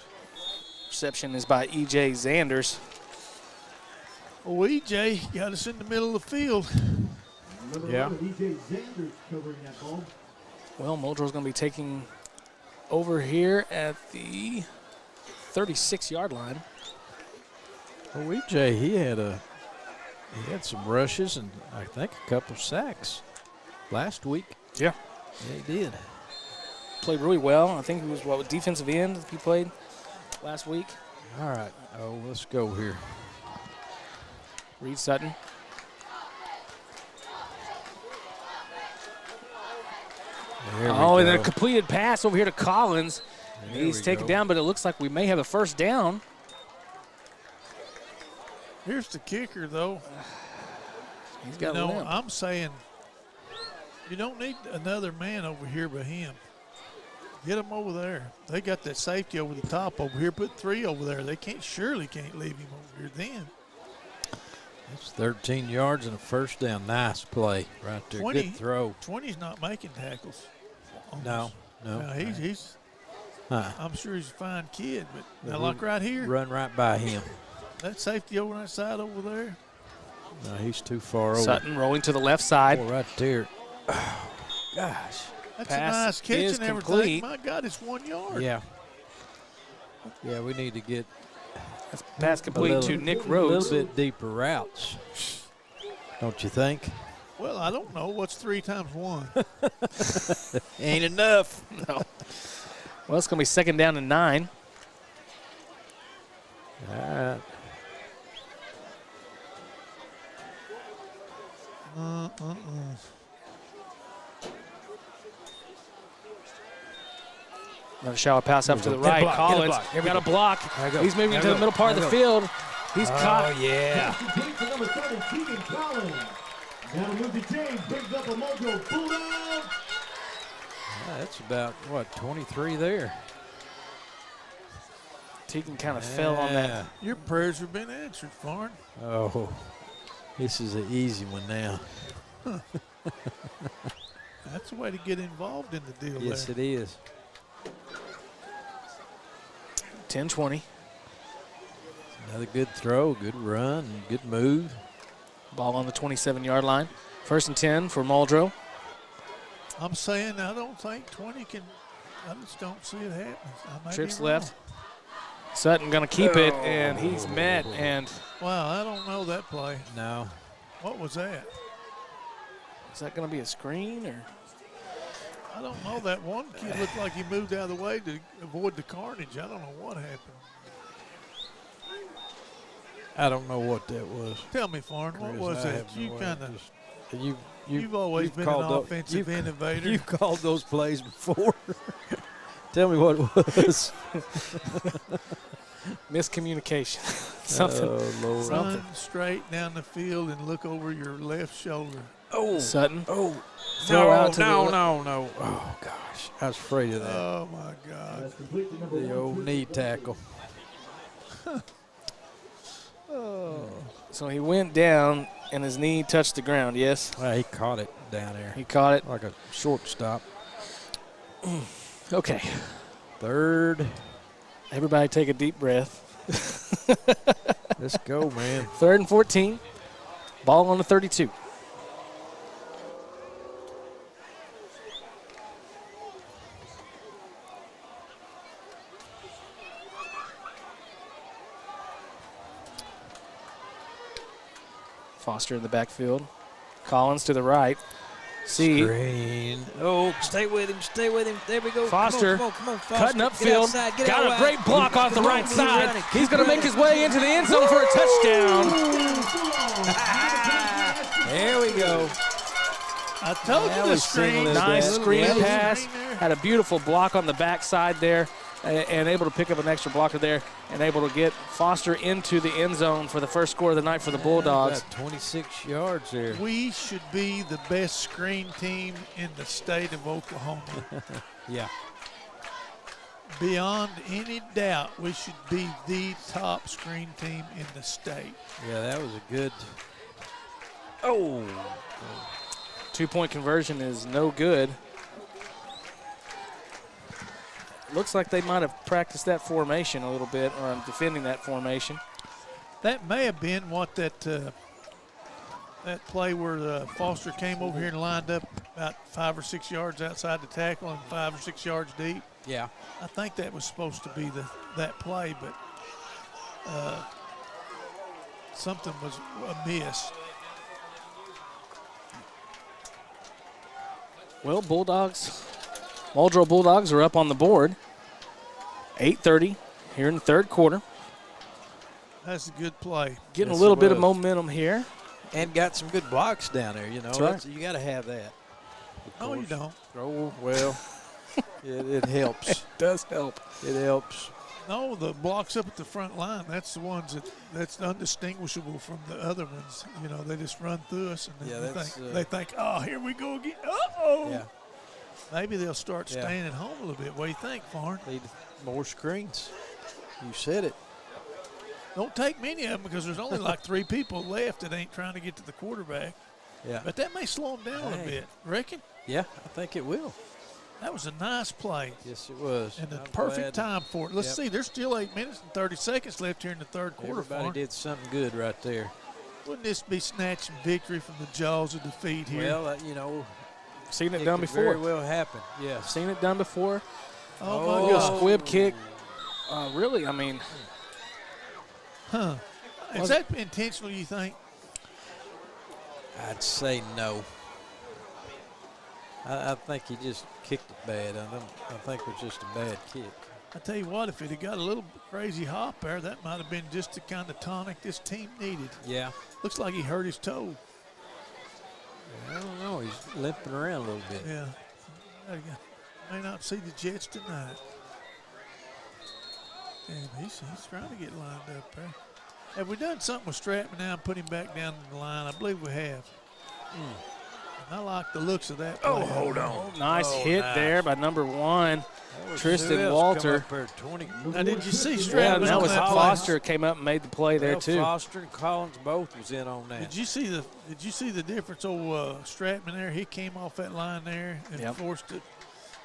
Reception is by E.J. Zanders. Oh, EJ got us in the middle of the field. Yeah. DJ Zanders covering that ball. Well, Muldrow's going to be taking over here at the 36-yard line. Well, EJ, he had some rushes and I think a couple sacks last week. Yeah. Yeah, he did. Played really well. I think he was, defensive end he played last week. All right. Oh, let's go here. Reed Sutton. And then a completed pass over here to Collins. He's taken down, but it looks like we may have a first down. Here's the kicker, though. He's got a limp. I'm saying you don't need another man over here but him. Get him over there. They got that safety over the top over here. Put 3 over there. They surely can't leave him over here then. It's 13 yards and a first down. Nice play right there. 20, Good throw. 20's not making tackles. No. He's I'm sure he's a fine kid, but now look right here. Run right by him. That safety over that side over there. No, he's too far over. Sutton rolling to the left side. Oh, right there. Oh, gosh. That's Pass a nice catch is and everything. complete. My God, it's 1 yard. Yeah. Yeah, we need to get That's pass complete to Nick a Rhodes. little bit deeper routes. Don't you think? Well, I don't know. What's 3 times 1? Ain't enough. No. Well, it's going to be second down and 9. All right. Another shallow pass up to the right. block, Collins got a block. He's moving to the middle part of the field. He's caught. Oh, yeah. Complete to number 7, Keegan Collins. Now move the chains, brings up a Muldrow Bulldog. That's about, 23 there. Tegan kind of fell on that. Your prayers have been answered, Farn. Oh, this is an easy one now. That's the way to get involved in the deal Yes, there. it is. 10-20. Another good throw, good run, good move. Ball on the 27-yard line. First and 10 for Muldrow. I'm saying I don't think 20 can – I just don't see it happening. I might Trips be wrong. left. Sutton going to keep it, and he's met. And Wow, I don't know that play. No. What was that? is that going to be a screen or? I don't know. That one kid looked like he moved out of the way to avoid the carnage. I don't know what happened. I don't know what that was. Tell me, Farn, what Chris, was I that? have no You idea. kind of You've always been called an offensive innovator. You've called those plays before. Tell me what it was. Miscommunication. Something. Oh, Lord. Run straight down the field and look over your left shoulder. Oh, Sutton. Oh, Throw out to the no. Oh, gosh. I was afraid of that. Oh, my God. That's complete to number The old knee tackle. So he went down And his knee touched the ground, yes. Well, he caught it down there. He caught it. Like a shortstop. Okay. Third. Everybody take a deep breath. Let's go, man. 3rd and 14. Ball on the 32. Foster in the backfield. Collins to the right. Screen. Oh, stay with him. Stay with him. There we go. Foster come on, Foster. cutting Get upfield. outside, get Got out a great wide. block off the Come right on, side. running, He's keep going to make running. his way into the end zone for a touchdown. There we go. I told Now you the we screen. singled it Nice back. screen Yeah. pass. Had a beautiful block on the backside there, and able to pick up an extra blocker there, and able to get Foster into the end zone for the first score of the night for the Bulldogs. About 26 yards there. We should be the best screen team in the state of Oklahoma. Yeah. Beyond any doubt, we should be the top screen team in the state. Yeah, that was a good. Oh. 2-point conversion is no good. Looks like they might have practiced that formation a little bit, or defending that formation. That may have been what that play where Foster came over here and lined up about 5 or 6 yards outside the tackle and 5 or 6 yards deep. Yeah. I think that was supposed to be that play, but something was amiss. Well, Muldrow Bulldogs are up on the board. 8:30 here in the 3rd quarter. That's a good play. Getting Yes, a little it bit of was. momentum here. And got some good blocks down there, you know. That's right. You got to have that. No, you don't. Oh, well, it helps. Does help. It helps. No, the blocks up at the front line, that's the ones that's undistinguishable from the other ones. You know, they just run through us, and Yeah, then that's, they think, oh, here we go again. Uh-oh. Yeah. Maybe they'll start Yeah. staying at home a little bit. What do you think, Farn? Need more screens. You said it. Don't take many of them because there's only like 3 people left that ain't trying to get to the quarterback. Yeah. But that may slow them down a Hey. bit. Reckon? Yeah, I think it will. That was a nice play. Yes, it was. And the I'm perfect glad time for it. Let's Yep. see, there's still 8 minutes and 30 seconds left here in the 3rd quarter. Everybody Farn. did something good right there. Wouldn't this be snatching victory from the jaws of defeat here? Well, you know, Seen it it done could before. very well happen. Yes. Seen it done before. oh, Oh. my Real God. squib kick. Really, I mean, Huh. Is that intentional, you think? I'd say no. I think he just kicked it bad. I think it was just a bad kick. I tell you what, if it had got a little crazy hop there, that might have been just the kind of tonic this team needed. Yeah. Looks like he hurt his toe. I don't know. He's limping around a little bit. Yeah. May not see the Jets tonight. Damn, he's trying to get lined up there. Have we done something with Stratman now and put him back down in the line? I believe we have. And I like the looks of that play. Oh, hold on. nice Oh, hit nice. there by number 1. Who Tristan else Walter. come up there? 20. Now, did you see Yeah, Stratman that on was that play? Foster came up and made the play there Well, too. Foster and Collins both was in on that. Did you see the difference? Stratman there, he came off that line there and Yep. forced it.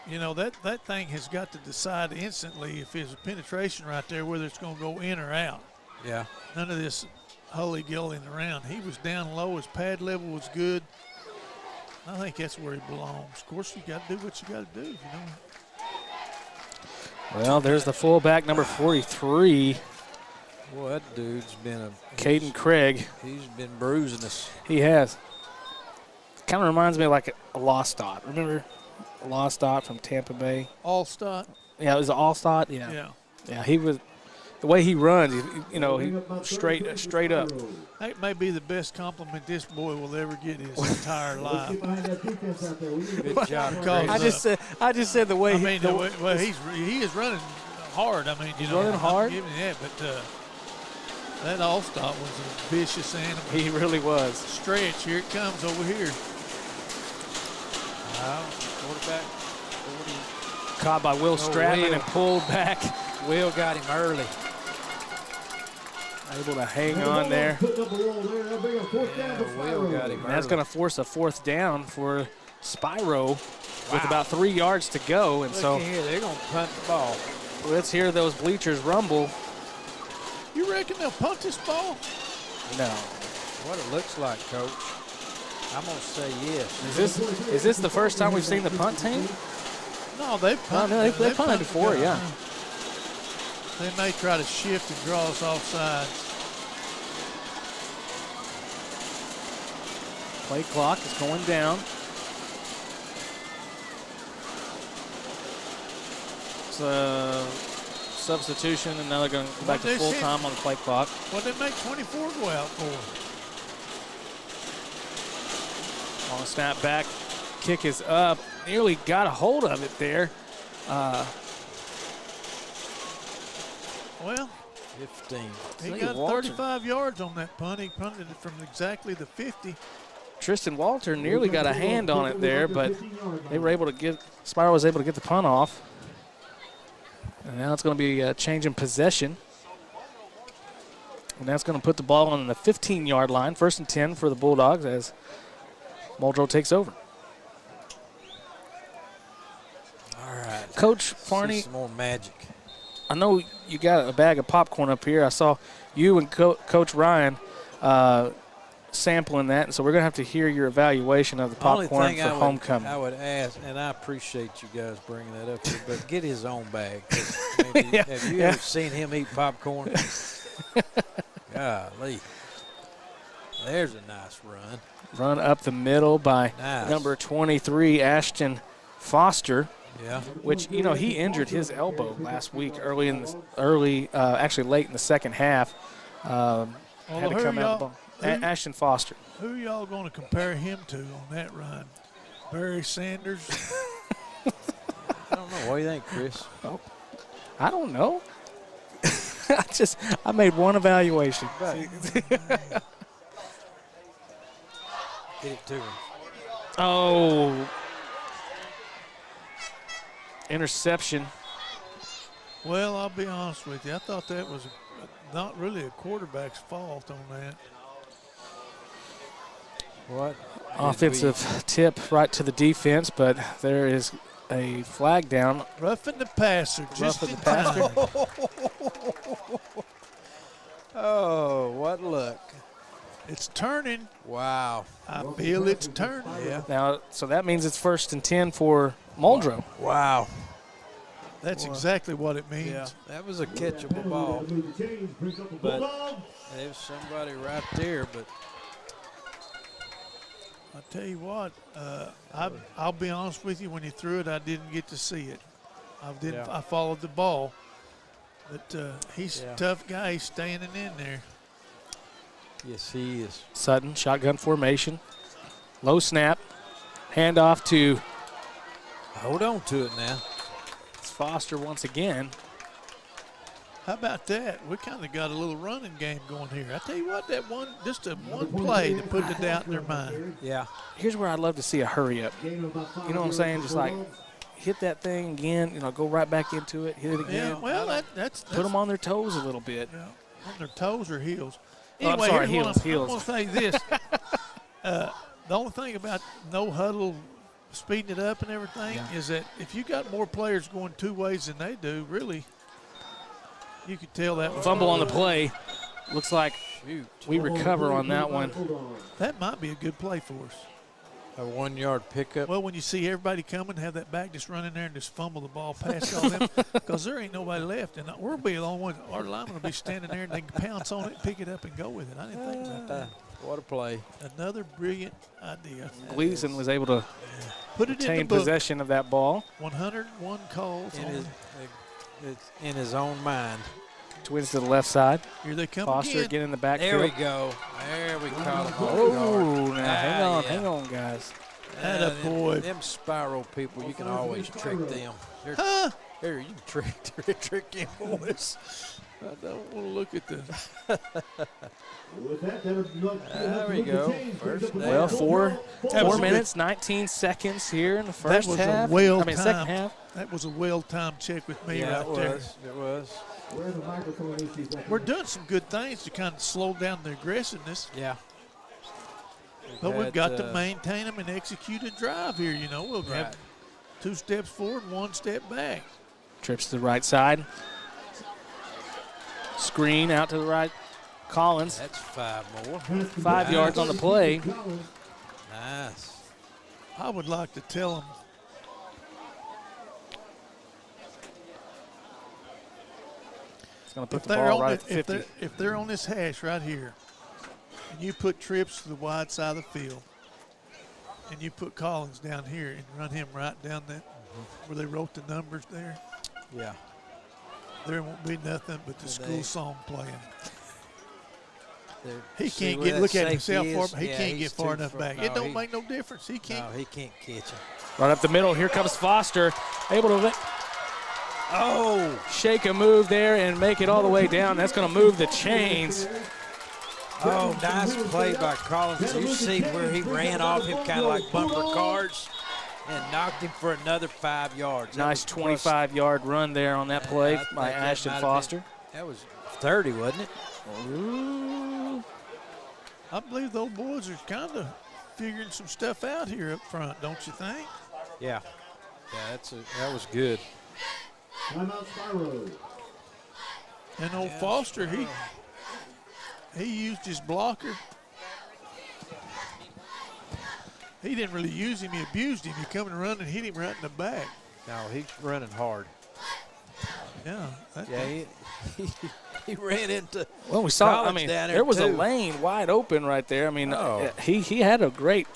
You know, that thing has got to decide instantly if there's a penetration right there, whether it's going to go in or out. Yeah. None of this hully-gulling around. He was down low. His pad level was good. I think that's where he belongs. Of course, you got to do what you got to do, you know. Well, there's the fullback, number 43, Boy, that dude's been Caden Craig. He's been bruising us. He has. Kind of reminds me of like a Lostott. Remember a Lostott from Tampa Bay? Allstott. Yeah, it was an Allstott. Yeah. Yeah, he was. The way he runs, you know, he straight up. That may be the best compliment this boy will ever get in his entire life. Good job, Because, Craig. I just said the way I mean, well, he is running hard. I mean, He's running I'm hard? giving him that, but that Allstott was a vicious animal. he really was. Stretch, here it comes over here. Quarterback. Caught by Will Stratman Will. and pulled back. Will got him early. Able to hang on there. Will got him. And that's going to force a 4th down for Spiro with about 3 yards to go. And so here, they're going to punt the ball. let's hear those bleachers rumble. You reckon they'll punt this ball? No. What it looks like, Coach. I'm going to say yes. Is this the first time we've seen the punt team? No, they've punted. No, they punted before, yeah. They may try to shift and draw us off sides. Play clock is going down. It's a substitution, and now they're going to go back to full time on the play clock. What they make 24 go out for? On a snap back, kick is up. Nearly got a hold of it there. Well, 15. he got 35 yards on that punt. He punted it from exactly the 50. Tristan Walter nearly got a hand on it there, but they were able to get, Spiro was able to get the punt off. And now it's going to be a change in possession. And that's going to put the ball on the 15-yard line, 1st and 10 for the Bulldogs as Muldrow takes over. All right. Coach Farney, some more magic. I know you got a bag of popcorn up here. I saw you and Coach Ryan sampling that, and so we're going to have to hear your evaluation of the popcorn for homecoming. I would ask, and I appreciate you guys bringing that up here, but get his own bag. Maybe, have you ever seen him eat popcorn? Golly. There's a nice run. Run up the middle by number 23, Ashton Foster. Yeah. Which, you know, he injured his elbow last week actually late in the second half. Had to come out of the ball. Ashton Foster. Who y'all going to compare him to on that run? Barry Sanders? I don't know. What do you think, Chris? Oh, I don't know. I made one evaluation. Get it to him. Oh. Interception. Well, I'll be honest with you. I thought that was not really a quarterback's fault on that. What? Offensive tip right to the defense, but there is a flag down. Roughing the passer. Roughing the passer. Oh, what luck. It's turning. Wow. I feel it's turning. Yeah. Now, so that means it's 1st and 10 for Muldrow. Wow. That's exactly what it means. Yeah, that was a catchable ball. But there's somebody right there. But I'll tell you what, I'll be honest with you. When he threw it, I didn't get to see it. I followed the ball. But he's a tough guy. He's standing in there. Yes, he is. Sutton, shotgun formation. Low snap. Handoff to. Hold on to it now. It's Foster once again. How about that? We kind of got a little running game going here. I tell you what, that one, just a one play to put the doubt in their mind. Yeah. Here's where I'd love to see a hurry up. You know what I'm saying? Just like hit that thing again, you know, go right back into it, hit it again. Yeah, well, that's put them on their toes a little bit. Yeah, on their toes or heels. Oh, Anyway, I'm sorry, heels. heels. I'm going to say this. The only thing about no huddle, speeding it up and everything, is that if you got more players going two ways than they do, really, you could tell that. Fumble on the play. Looks like we recover on that one. That might be a good play for us. A 1 yard pickup. Well, when you see everybody coming, have that back just run in there and just fumble the ball past all them, because there ain't nobody left. And we'll be the only ones. Our linemen will be standing there and they can pounce on it, pick it up, and go with it. I didn't think about that. What a play. Another brilliant idea. Gleason was able to put it retain in the book. possession of that ball. 101 calls. In his own mind. Twins to the left side. Here they come Foster again in the backfield. There we go. There we caught him. Oh, now hang on, guys. Attaboy. Them Spiro people, you can always trick them. Here, you can trick them boys. I don't want to look at this. There we go. First down. Well, 4 minutes, 19 seconds here in the first half. Second half. That That was a well-timed check with me right there. It was. Where the microphone issues that We're doing some good things to kind of slow down the aggressiveness. Yeah. But we've got to maintain them and execute a drive here. You know, we'll Right. have 2 steps forward and 1 step back. Trips to the right side. Screen out to the right. Collins, That's 5 more. 5 yards on the play. Nice. I would like to tell them It's going to put the ball right at 50. if they're on this hash right here, and you put trips to the wide side of the field, and you put Collins down here and run him right down that where they wrote the numbers there, Yeah. there won't be nothing but the school song playing. There- He see can't where get that look at safety himself is? far, he Yeah, can't he's get far too enough far- back. no, It don't he- make no difference. He can't. No, he can't catch him. Right up the middle. Here comes Foster. Able to shake a move there and make it all the way down. That's going to move the chains. Oh, nice play by Collins. You see where he ran off him kind of like bumper cars and knocked him for another 5 yards. Nice 25-yard run there on that play by Ashton Foster. That was 30, wasn't it? I believe those boys are kind of figuring some stuff out here up front, don't you think? Yeah. Yeah, that was good. Timeout Spiro. And old Foster, he used his blocker. He didn't really use him. He abused him. He come and run and hit him right in the back. No, he's running hard. Yeah. Yeah, he ran into Well, we saw. Collins I mean, down there was a too. lane wide open right there. I mean, Oh. he had a great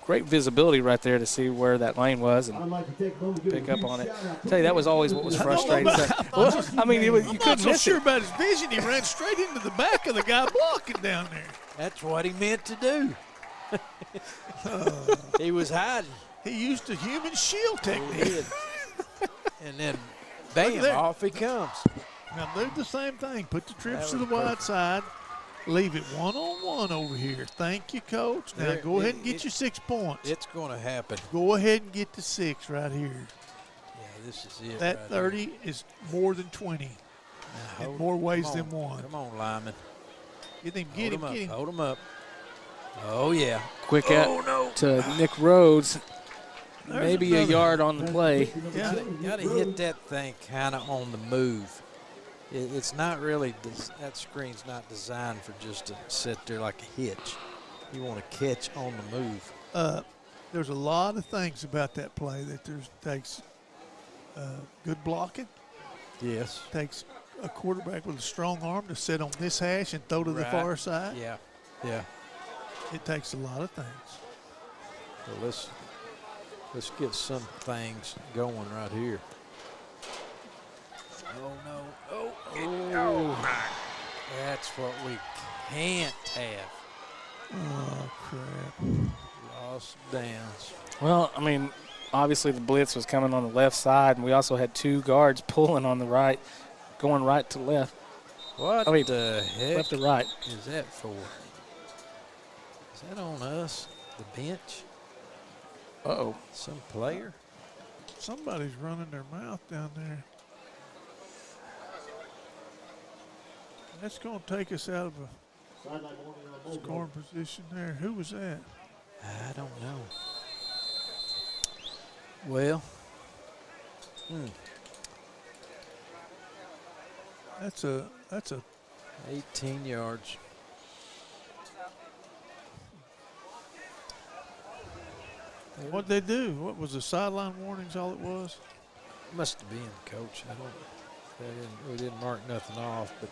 visibility right there to see where that lane was and I'd like to take a moment to give pick a up huge on it. shout out to Tell you, that was always what was frustrating. I mean, you I'm couldn't not so miss sure it. about his vision. He ran straight into the back of the guy blocking down there. That's what he meant to do. He was hiding. He used the human shield technique. And then, bam, there. off he comes. Now do the same thing. Put the trips That to the was wide perfect. side. Leave it one-on-one over here. Thank you, Coach. Now There- go ahead and get your 6 points. It's going to happen. Go ahead and get the 6 right here. Yeah, this is it. That right 30 is more than 20 here. Now, in hold- more ways come than on, one. Come on, Lyman. Get him, Hold get him him, up. get him. Hold him up. Oh, yeah. Quick out to Nick Rhodes. There's Maybe a another. yard on the play. Yeah. Got to hit that thing kind of on the move. It's not really, that screen's not designed for just to sit there like a hitch. You want to catch on the move. There's a lot of things about that play that takes good blocking, Yes. takes a quarterback with a strong arm to sit on this hash and throw to the Right. far side. Yeah. Yeah. It takes a lot of things. Well, let's get some things going right here. Oh, no. Oh. That's what we can't have. Oh, crap. Lost downs. Well, I mean, obviously the blitz was coming on the left side, and we also had 2 guards pulling on the right, going right to left, What I mean, the heck left to right. is that for? Is that on us? The bench? Uh-oh. Some player? Somebody's running their mouth down there. That's going to take us out of a scoring position there. Who was that? I don't know. Well, That's a 18 yards. what'd they do? What was the sideline warnings? All it was? Must have been, Coach. I don't. We didn't mark nothing off, but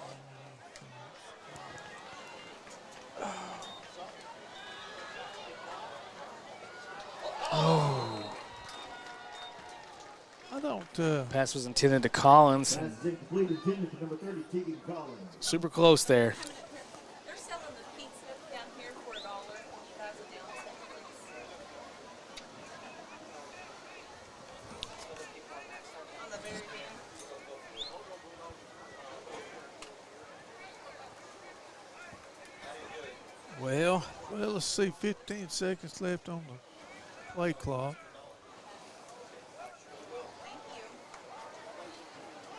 I don't. Pass was intended to Collins. Pass is incomplete, intended to number 30, Tegan Collins. Super close there. They're selling the pizza down here for $1. You guys are down on the very end. well, Well, let's see. 15 seconds left on the play clock.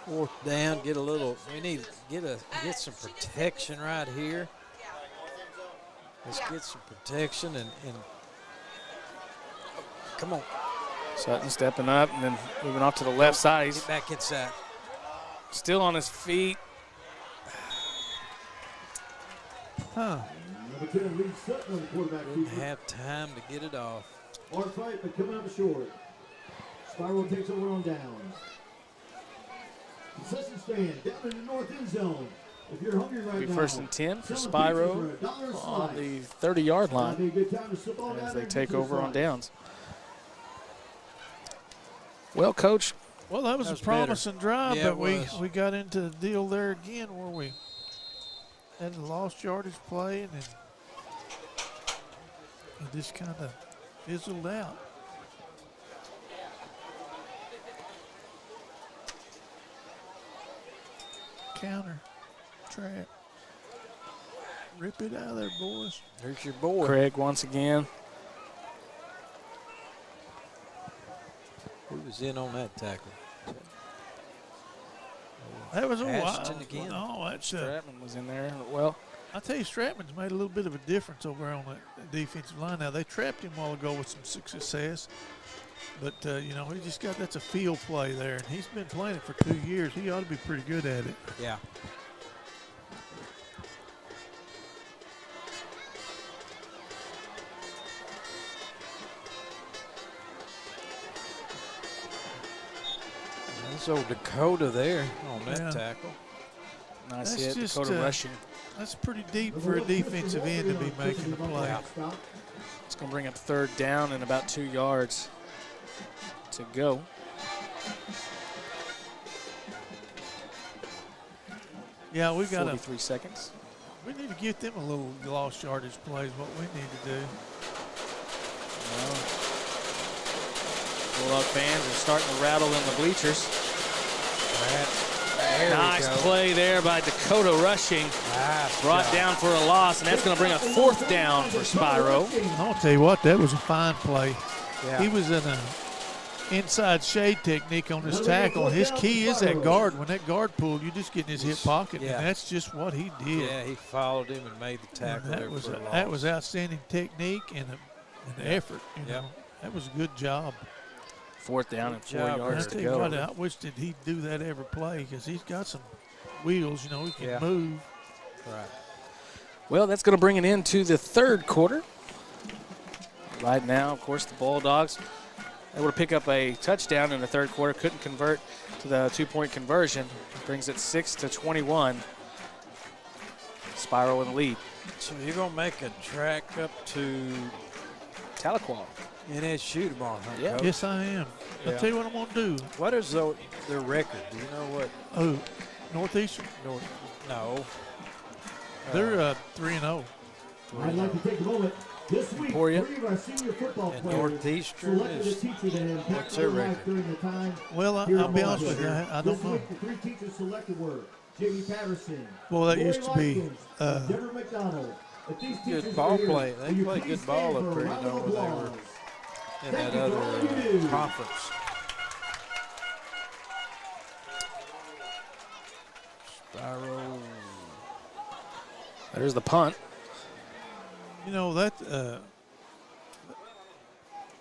4th down, get a little, we need to get some protection right here. Let's get some protection and come on. Sutton stepping up and then moving off to the left side. He's Get back inside. still on his feet. Huh. Number 10, Lee Sutton on the quarterback Didn't keeper. have time to get it off. Hard fight, but coming up short. Spiro takes over on downs. Concession stand down in the north end zone. If you're hungry right Be now, first and 10 for selling Spiro pizza for $1 a on slice. the 30-yard Might line be a good time to slip on as down they there and take get you a over on slice. downs. Well, Coach, Well, that was That was a promising drive, Yeah, but it was. we got into the deal there again where we had the lost yardage play and then it just kind of fizzled out. Counter, trap. Rip it out of there, boys. There's your boy. Craig once again. Who was in on that tackle? That was a Ashton while. again. No, that's Stratman was in there. Well, I tell you, Stratman's made a little bit of a difference over on that defensive line. Now, they trapped him a while ago with some success, but, you know, he just got, that's a field play there, and he's been playing it for 2 years. He ought to be pretty good at it. Yeah. That's old Dakota there on that Yeah. tackle. nice That's hit. just, Dakota rushing. That's pretty deep for a defensive end to be making the play. It's going to bring up 3rd down and about 2 yards to go. Yeah, we got to. 43 seconds. We need to get them a little lost yardage plays. What we need to do. Bulldog fans are starting to rattle in the bleachers. There we Nice go. play there by Dakota rushing. Nice Brought job. down for a loss, and that's going to bring a 4th down for Spiro. I'll tell you what, that was a fine play. Yeah. He was in a inside shade technique on his tackle. His key is that guard. When that guard pulled, you just get in his hip pocket, Yeah. and that's just what he did. Yeah, he followed him and made the And tackle there for a loss. that was outstanding technique and effort. You Yeah. know, that was a good job. 4th down and 4 job, yards I to tell you what, go. I wish that he'd do that every play because he's got some wheels. You know, he can Yeah. move. Right. Well, that's going to bring it into the 3rd quarter. Right now, of course, the Bulldogs able to pick up a touchdown in the 3rd quarter. Couldn't convert to the 2-point conversion. Brings it 6-21. Spiro in the lead. So you're going to make a track up to Tahlequah. NSU tomorrow, huh, Yeah. Coach? Yes, I am. Yeah. I'll tell you what I'm going to do. What is their record? Do you know what? Oh, Northeastern. No. They're 3-0. I'd like to take a moment. This week, Emporia. 3 of our senior football And players Northeastern selected a is, teacher that impacted what's their their life record? during the time. Well, here I'll at be honest Muldrow. with you. I This don't know. week, the 3 teachers selected were Jamie Patterson, Well, that Lori used to be, Likens, and Deborah McDonald. If these teachers Good ball are here, play. will They you played please good ball stand up for a there, round you of know, when they were applause? in Thank that you for all you other do. conference. Spiro. There's the punt. You know, that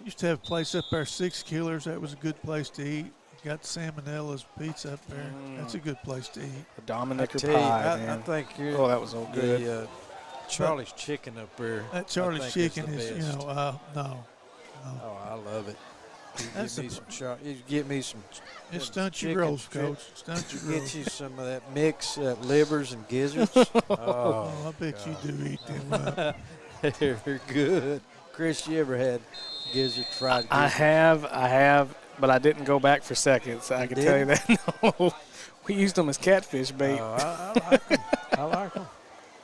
used to have a place up there, Six Killers. That was a good place to eat. Got Salmonella's Pizza up there. That's a good place to eat. The Dominicker Tell you, pie, I man. think you're Oh, that was so good. the Charlie's Chicken up there. That I Charlie's think Chicken the is, you best. know, no. Oh, I love it. You That's give me the- some you get me some. It stunts your chicken growth, strip. Coach. Stunts your Get growth. you some of that mix, livers and gizzards. Oh, Oh, I bet you do eat them up. they're good. Chris, you ever had gizzard fried? I have, but I didn't go back for seconds. I can tell you that. No, we used them as catfish bait. Oh, I like them. I like them.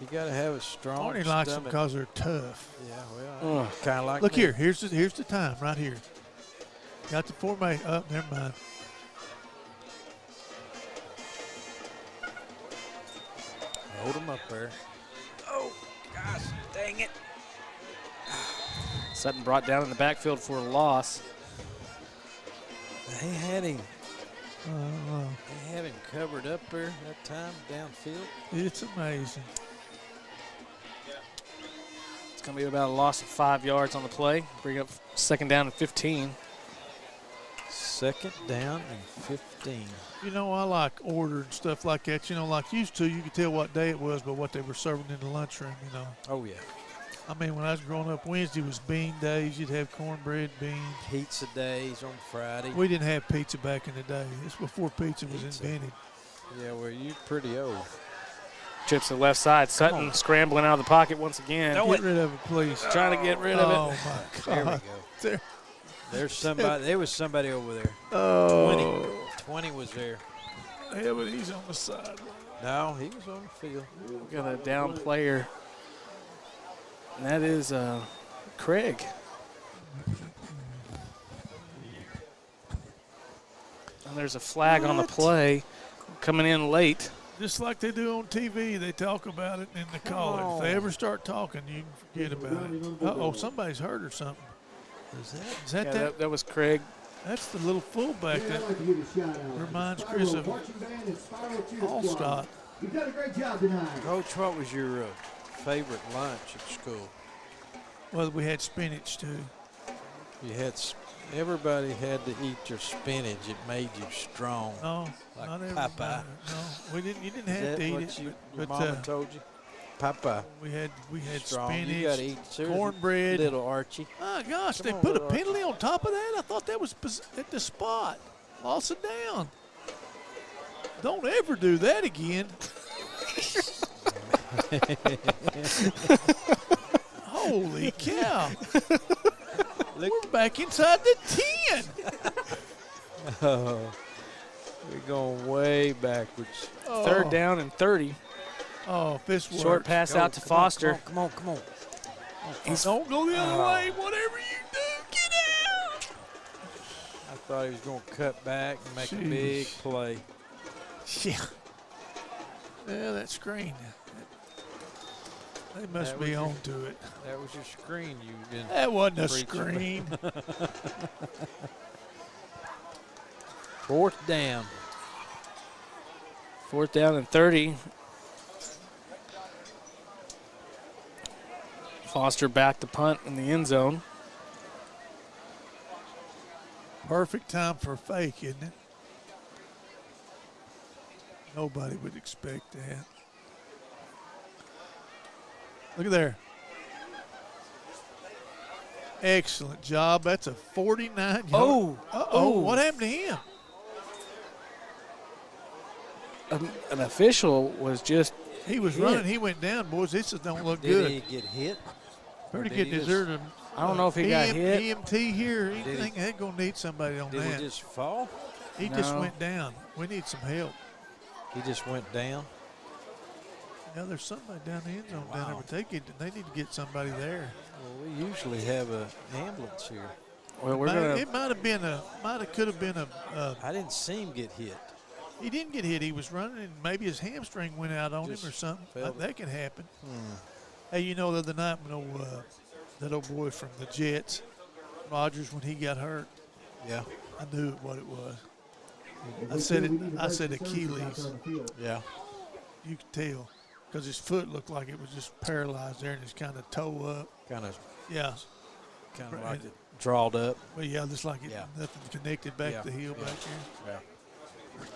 You got to have a strong Barney likes them stomach. because they're tough. Yeah, well, kind of like Look me. here. Here's the time right here. Got the formation. Oh, never mind. Hold them up there. Oh, gosh, dang it. Sutton brought down in the backfield for a loss. They had him. They have him covered up there that time downfield. It's amazing. It's going to be about a loss of 5 yards on the play. Bring up second down and 15. Second down and 15. You know, I like order and stuff like that. You know, like used to, you could tell what day it was by what they were serving in the lunchroom, you know. Oh, yeah. I mean, when I was growing up, Wednesday was bean days. You'd have cornbread, beans. Pizza days on Friday. We didn't have pizza back in the day. It's before pizza was invented. Yeah, well, you're pretty old. Chips to the left side. Sutton scrambling out of the pocket once again. Get rid of it, please. Trying to get rid of it. Oh, my God. There we go. There's somebody. There was somebody over there. Oh. 20 was there. Yeah, but he's on the sideline. No, he was on the field. We got a down player, and that is Craig. And there's a flag on the play coming in late. Just like they do on TV, they talk about it and they call it. If they ever start talking, you can forget about it. Uh-oh, somebody's hurt or something. Is that Yeah, that was Craig. That's the little fullback that reminds Chris of Allstott. You've done a great job tonight. Coach, what was your favorite lunch at school? Well, we had spinach too. You had. Everybody had to eat your spinach. It made you strong. No, like not everybody. Popeye. No, we didn't. You didn't Is have that to eat what it. your mama told you? Popeye. We had Strong. spinach, You gotta eat cornbread. Little Archie. My gosh, Come they on, put a little penalty on top of that? I thought that was at the spot. Lost it down. Don't ever do that again. Holy cow. We're back inside the 10. Oh, we're going way backwards. Oh. Third down and 30. Oh, if this works. Short pass out to Foster. Come on. Don't go the other way. Whatever you do, get out. I thought he was going to cut back and make a big play. Yeah. Yeah, that screen. They must be on to it. That was your screen you didn't. That wasn't a preach screen. Fourth down. Fourth down and 30. Foster back to punt in the end zone. Perfect time for a fake, isn't it? Nobody would expect that. Look at there. Excellent job. That's a 49-yard. Oh. What happened to him? An official was just He was hit. running. He went down, boys. This don't look Did good. he get hit? Pretty Did good he just- dessert. I don't know if he got hit. EMT here. He Did he- think they're going to need somebody on Did that. he just fall? He just No. went down. We need some help. He just went down. Yeah, there's somebody down the end zone down there, Wow. but they need to get somebody there. Well, we usually have an ambulance here. Well, It might have could have been a. I didn't see him get hit. He didn't get hit. He was running, and maybe his hamstring went out on him Just or something. felt That can happen. Hmm. Hey, you know, the other night when that old boy from the Jets, Rodgers, when he got hurt, Yeah. I knew what it was. I said Achilles. Yeah. You could tell because his foot looked like it was just paralyzed there and it's kind of toe up. Kind of Yeah. like it drawled up. Well, yeah, just like it, Yeah. nothing connected back Yeah. to the heel Yeah. back there. Yeah.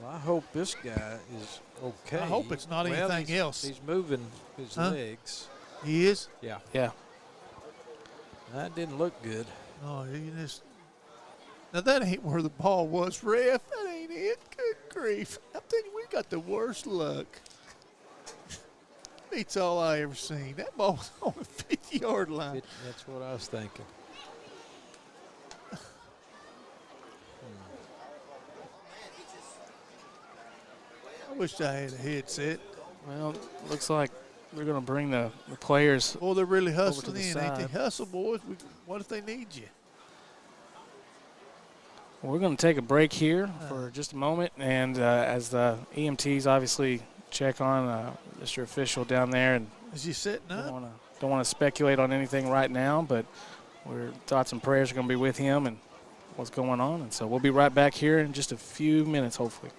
Well, I hope this guy is okay. I hope it's not Well, anything he's- else. He's moving his Huh? legs. He is? Yeah. Yeah. That didn't look good. Oh, you just. Now, that ain't where the ball was, ref. That ain't it. Good grief. I'm telling you, we got the worst luck. Beats all I ever seen. That ball was on the 50-yard line. That's what I was thinking. I wish I had a headset. Well, looks like they're going to bring the players. Boy, they're really to hustling the in, ain't they? side. Hustle, boys. What if they need you? We're going to take a break here for just a moment, and as the EMTs obviously check on Mr. Official down there, and Is he setting up? don't want to speculate on anything right now, but thoughts and prayers are going to be with him, and what's going on. And so we'll be right back here in just a few minutes, hopefully.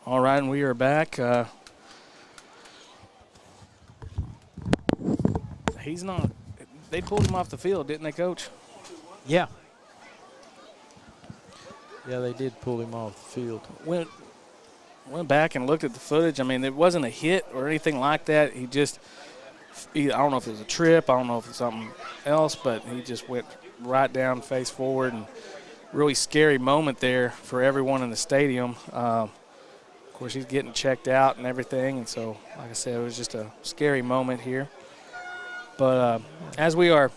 All right, and we are back. He's not. They pulled him off the field, didn't they, Coach? Yeah. Yeah, they did pull him off the field. Went back and looked at the footage. I mean, it wasn't a hit or anything like that. I don't know if it was a trip. I don't know if it was something else, but he just went right down, face forward, and really scary moment there for everyone in the stadium. Of course, he's getting checked out and everything, and so, like I said, it was just a scary moment here. But as we are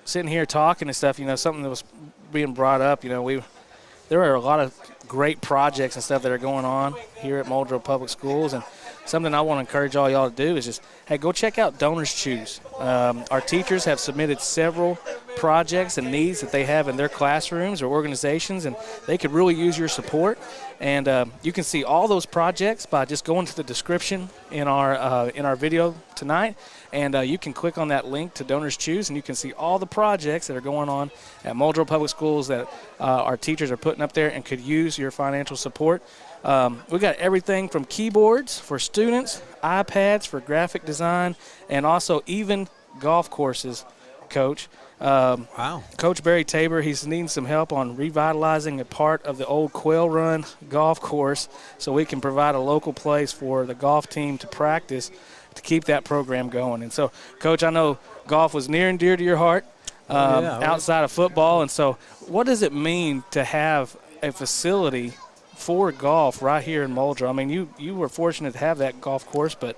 sitting here talking and stuff, something that was being brought up, there are a lot of great projects and stuff that are going on here at Muldrow Public Schools, and something I want to encourage all y'all to do is just, hey, go check out Donors Choose. Our teachers have submitted several projects and needs that they have in their classrooms or organizations, and they could really use your support. And you can see all those projects by just going to the description in our video tonight, and you can click on that link to Donors Choose, and you can see all the projects that are going on at Muldrow Public Schools that our teachers are putting up there and could use your financial support. We got everything from keyboards for students, iPads for graphic design, and also even golf courses, Coach. Wow. Coach Barry Tabor, he's needing some help on revitalizing a part of the old Quail Run golf course so we can provide a local place for the golf team to practice to keep that program going. And so, Coach, I know golf was near and dear to your heart outside of football. And so what does it mean to have a facility for golf right here in Muldrow? I mean, you were fortunate to have that golf course, but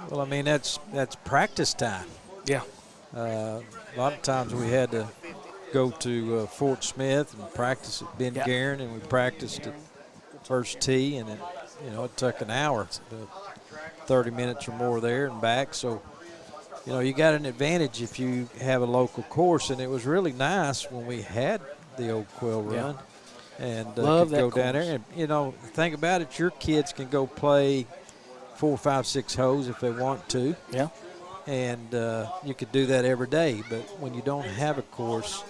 well, I mean, that's practice time. Yeah. A lot of times we had to go to Fort Smith and practice at Ben Guerin, and we practiced at first tee, and it took an hour, 30 minutes or more there and back. So, you got an advantage if you have a local course, and it was really nice when we had the old Quail Run. And Love could go that down there and, think about it, your kids can go play 4, 5, 6 holes if they want to. Yeah. And you could do that every day. But when you don't have a course,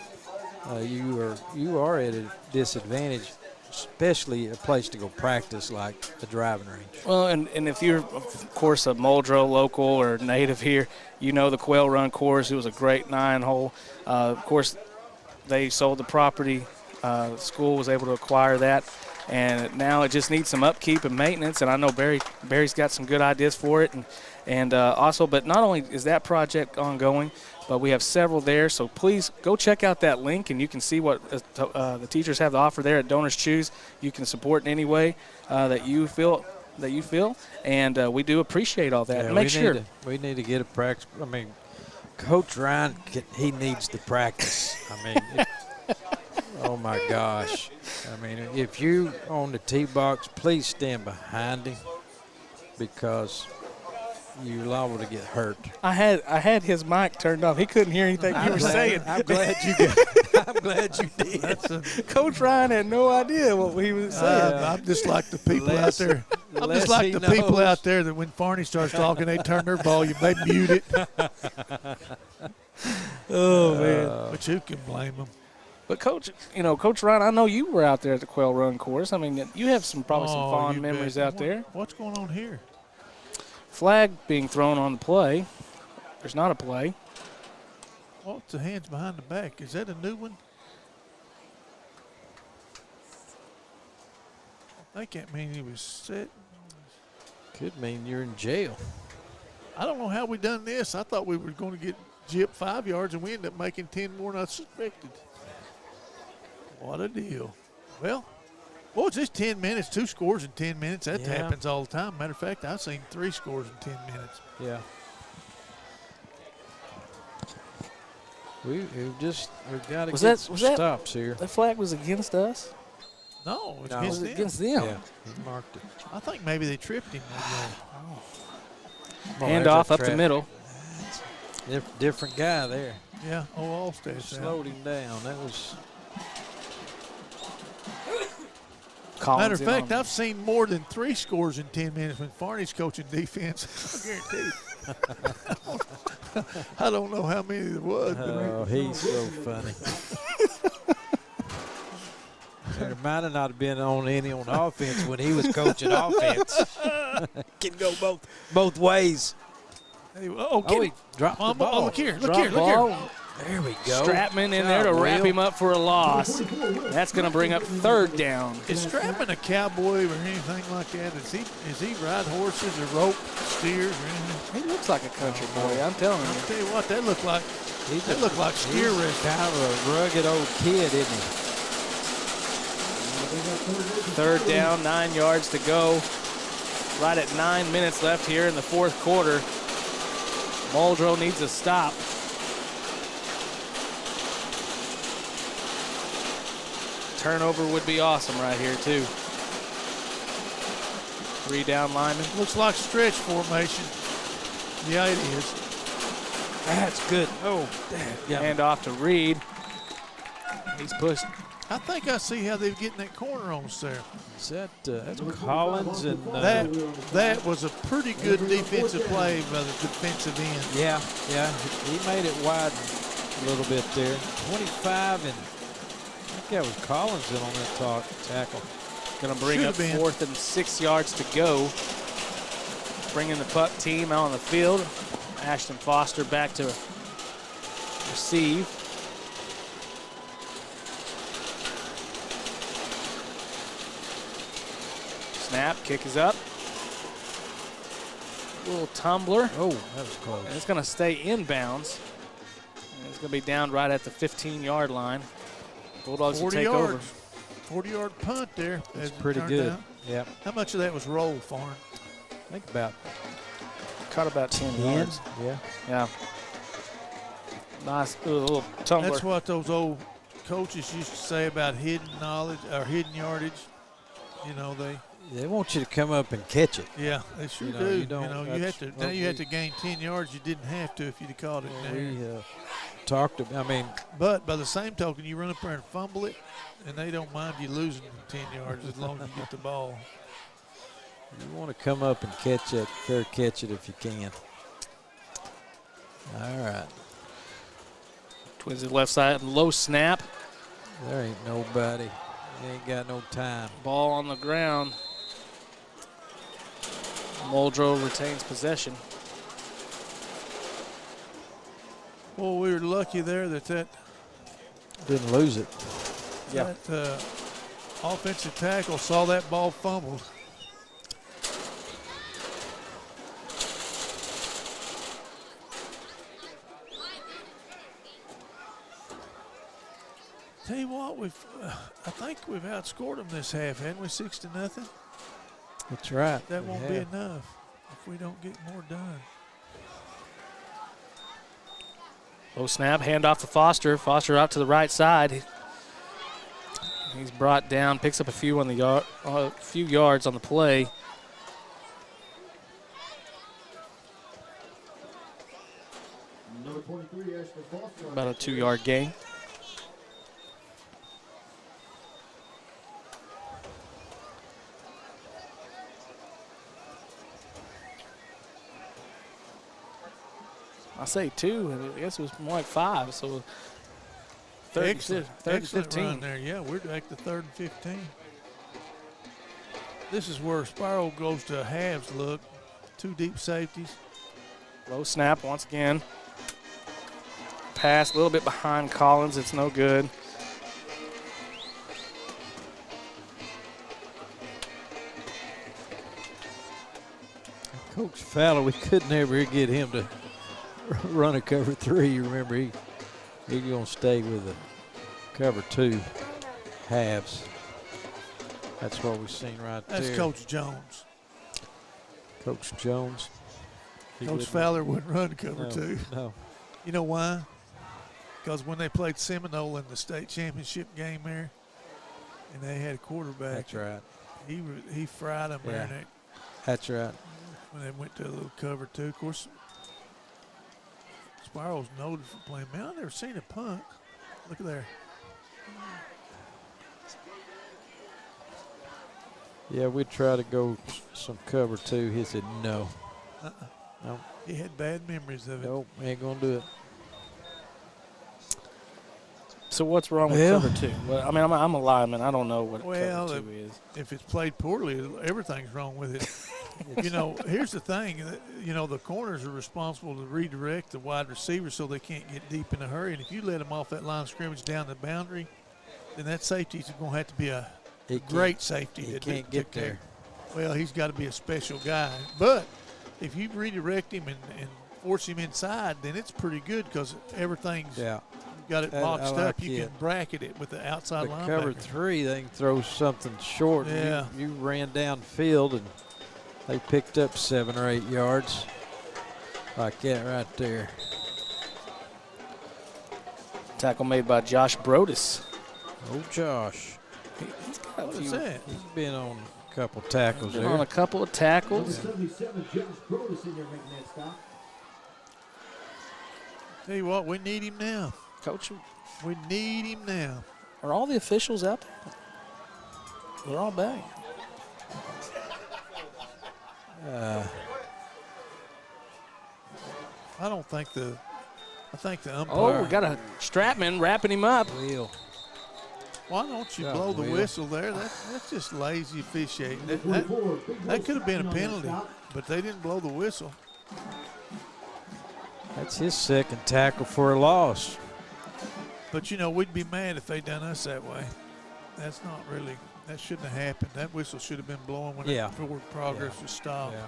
you are at a disadvantage, especially a place to go practice like a driving range. Well, and if you're, of course, a Muldrow local or native here, the Quail Run course. It was a great 9-hole. Of course, they sold the property. The school was able to acquire that, and now it just needs some upkeep and maintenance. And I know Barry's got some good ideas for it, and also, but not only is that project ongoing, but we have several there. So please go check out that link, and you can see what the teachers have to offer there at Donors Choose. You can support in any way that you feel. And we do appreciate all that. Yeah, Make sure we need to get a practice. I mean, Coach Ryan, he needs to practice. I mean. Oh, my gosh. I mean, if you on the tee box, please stand behind him because you're liable to get hurt. I had his mic turned off. He couldn't hear anything you were saying. I'm glad you did. Coach Ryan had no idea what he was saying. I'm just like the people out there. I'm just like the people out there that when Farney starts talking, they turn their volume. They mute it. Oh, man. But you can blame them. But, Coach, Coach Ryan, I know you were out there at the Quail Run course. I mean, you have probably some fond memories out there. What's going on here? Flag being thrown on the play. There's not a play. What's the hands behind the back? Is that a new one? I think that means he was set. Could mean you're in jail. I don't know how we done this. I thought we were going to get gypped 5 yards, and we ended up making 10 more than I suspected. What a deal. Well, it's just 10 minutes, 2 scores in 10 minutes. That happens all the time. Matter of fact, I've seen 3 scores in 10 minutes. Yeah. We've got to get some stops here. That flag was against us? No, it was was against them. Yeah, he marked it. I think maybe they tripped him. Hand off up the middle. Different guy there. Yeah, Allstate slowed him down. That was. Matter of fact, I've seen more than 3 scores in 10 minutes when Farney's coaching defense. I guarantee you. I don't know how many there was. Oh, he's so funny. It might have not been on offense when he was coaching offense. Can go both ways. He dropped the ball. Look here. There we go. Stratman in there to wrap him up for a loss. That's going to bring up 3rd down. Is Stratman a cowboy or anything like that? Is he ride horses or rope steers or anything? He looks like a country boy. I'm telling you. I'll tell you what, that look like steer race. Kind of a rugged old kid, isn't he? Third down, 9 yards to go. Right at 9 minutes left here in the fourth quarter. Muldrow needs a stop. Turnover would be awesome right here, too. 3 down linemen. Looks like stretch formation. Yeah, it is. That's good. Oh, Yeah. Hand off to Reed. He's pushed. I think I see how they're getting that corner on us there. Is that that's Collins and That was a pretty good defensive play by the defensive end. yeah, he made it wide a little bit there. 25, and I think that was Collins in on that tackle. Going to bring up 4th and 6 yards to go. Bringing the puck team out on the field. Ashton Foster back to receive. Snap, kick is up. Little tumbler. Oh, that was close. And it's going to stay inbounds. And it's going to be down right at the 15-yard line. Bulldogs will take over. 40-yard punt there. That's pretty good. Yep. How much of that was roll, Farn? I think about Caught about 10 yards. Yeah. Yeah. Nice little tumbler. That's what those old coaches used to say about hidden knowledge or hidden yardage. You know, they want you to come up and catch it. Yeah, they sure You know, do. you don't- you have that's to. what Now you have to gain 10 yards. You didn't have to if you'd have caught it there. We talked about, But by the same token, you run up there and fumble it, and they don't mind you losing 10 yards as long as you get the ball. you want to come up and catch it, fair catch it if you can. All right. Twins to the left side, low snap. There ain't nobody. He ain't got no time. Ball on the ground. Muldrow retains possession. Well, we were lucky there that Didn't lose it. Yeah. that offensive tackle saw that ball fumbled. Tell you what, I think we've outscored them this half, haven't we? 6-0. That's right. That we won't have. be enough if we don't get more done. Low snap, hand off to Foster. Foster out to the right side. He's brought down, picks up a few on the few yards on the play. Number 23, Ashton Foster. About a 2-yard gain. I say 2, I guess it was more like 5, so third Excellent and 15. run there. Yeah, we're back to 3rd and 15. This is where Spiro goes to a halves look. 2 deep safeties. Low snap once again. Pass a little bit behind Collins. It's no good. Coach Fowler, we could never get him to run a cover 3. You remember, he's going to stay with the cover 2 halves. That's what we've seen right there. That's Coach Jones. Coach Jones. He Coach wouldn't- Fowler wouldn't run cover no, 2. No. You know why? Because when they played Seminole in the state championship game there, and they had a quarterback, That's right. he fried them there. Yeah. And they, That's right. when they went to a little cover 2, of course, Spiro's noted for playing. Man, I've never seen a punt. Look at there. Yeah, we try to go some cover 2. He said no. No. He had bad memories of it. Nope, ain't going to do it. So what's wrong with Well- cover 2? Well, I mean, I'm a lineman. I don't know what Well, cover 2 is. if it's played poorly, everything's wrong with it. You know, here's the thing. You know, the corners are responsible to redirect the wide receivers so they can't get deep in a hurry. And if you let them off that line of scrimmage down the boundary, then that safety is going to have to be a great safety. He to can't get there. Well, he's got to be a special guy. But if you redirect him and force him inside, then it's pretty good because everything's got it I boxed like up, you it. can bracket it with the outside The linebacker. cover 3, they can throw something short. Yeah. You ran downfield and they picked up 7 or 8 yards. Like that right there. Tackle made by Josh Brodus. Oh, Josh. He's got a What is few. that? He's been on a couple tackles Been there. on a couple of Number tackles. 77, Josh Brodus in there making that stop. Tell you what, we need him now. Coach, We need him now. are all the officials out there? They're all back. I think the umpire. Oh, we got a Stratman wrapping him up. Will. Why don't you God, blow the Will. whistle there? That's just lazy officiating. That 24, big that could have been a on that penalty, stop. but they didn't blow the whistle. That's his second tackle for a loss. But, you know, we'd be mad if they done us that way. That's not really, that shouldn't have happened. That whistle should have been blowing when Yeah. that forward progress was stopped. Yeah.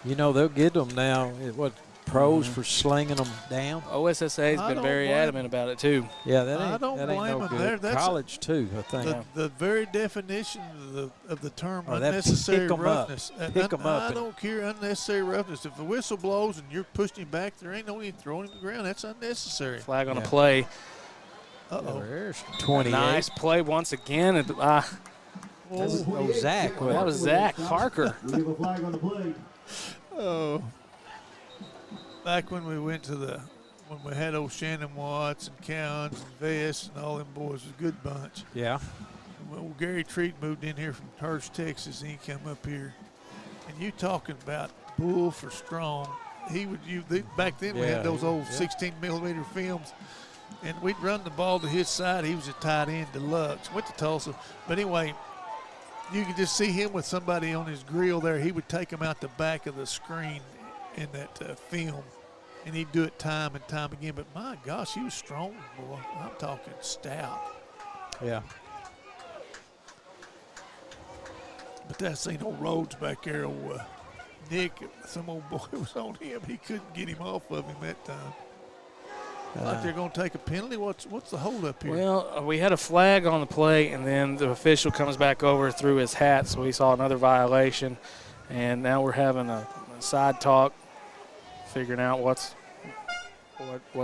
You know, they'll get them now. Pros for slinging them down? OSSA's I been don't very blame- adamant about it, too. Yeah, that I ain't, don't that ain't blame no them. good. That's College, too, I think. The very definition of the term Or that unnecessary pick 'em up. roughness. Pick 'em up I and- don't care unnecessary roughness. If the whistle blows and you're pushing him back, there ain't no need throwing him to the ground. That's unnecessary. Flag on a Yeah. play. Uh-oh. There's 28. Nice play once again. That's Zach. Well, that was Zach Parker. We have a flag on the play. Oh. Back when we went to when we had old Shannon Watts and Cowens and Vest and all them boys, was a good bunch. Yeah. Well, Gary Treat moved in here from Hurst, Texas, and he come up here. And you talking about bull for strong. Back then we Yeah, had those old yeah. 16mm films, and we'd run the ball to his side. He was a tight end, deluxe. Went to Tulsa. But anyway, you could just see him with somebody on his grill there. He would take him out the back of the screen in that film, and he'd do it time and time again. But my gosh, he was strong, boy. I'm talking stout. Yeah. But that's ain't no Rhodes back there. Old Nick, some old boy was on him. He couldn't get him off of him that time. Like they're going to take a penalty. What's the hold up here? Well, we had a flag on the play, and then the official comes back over through his hat, so we saw another violation. And now we're having a side talk, figuring out what's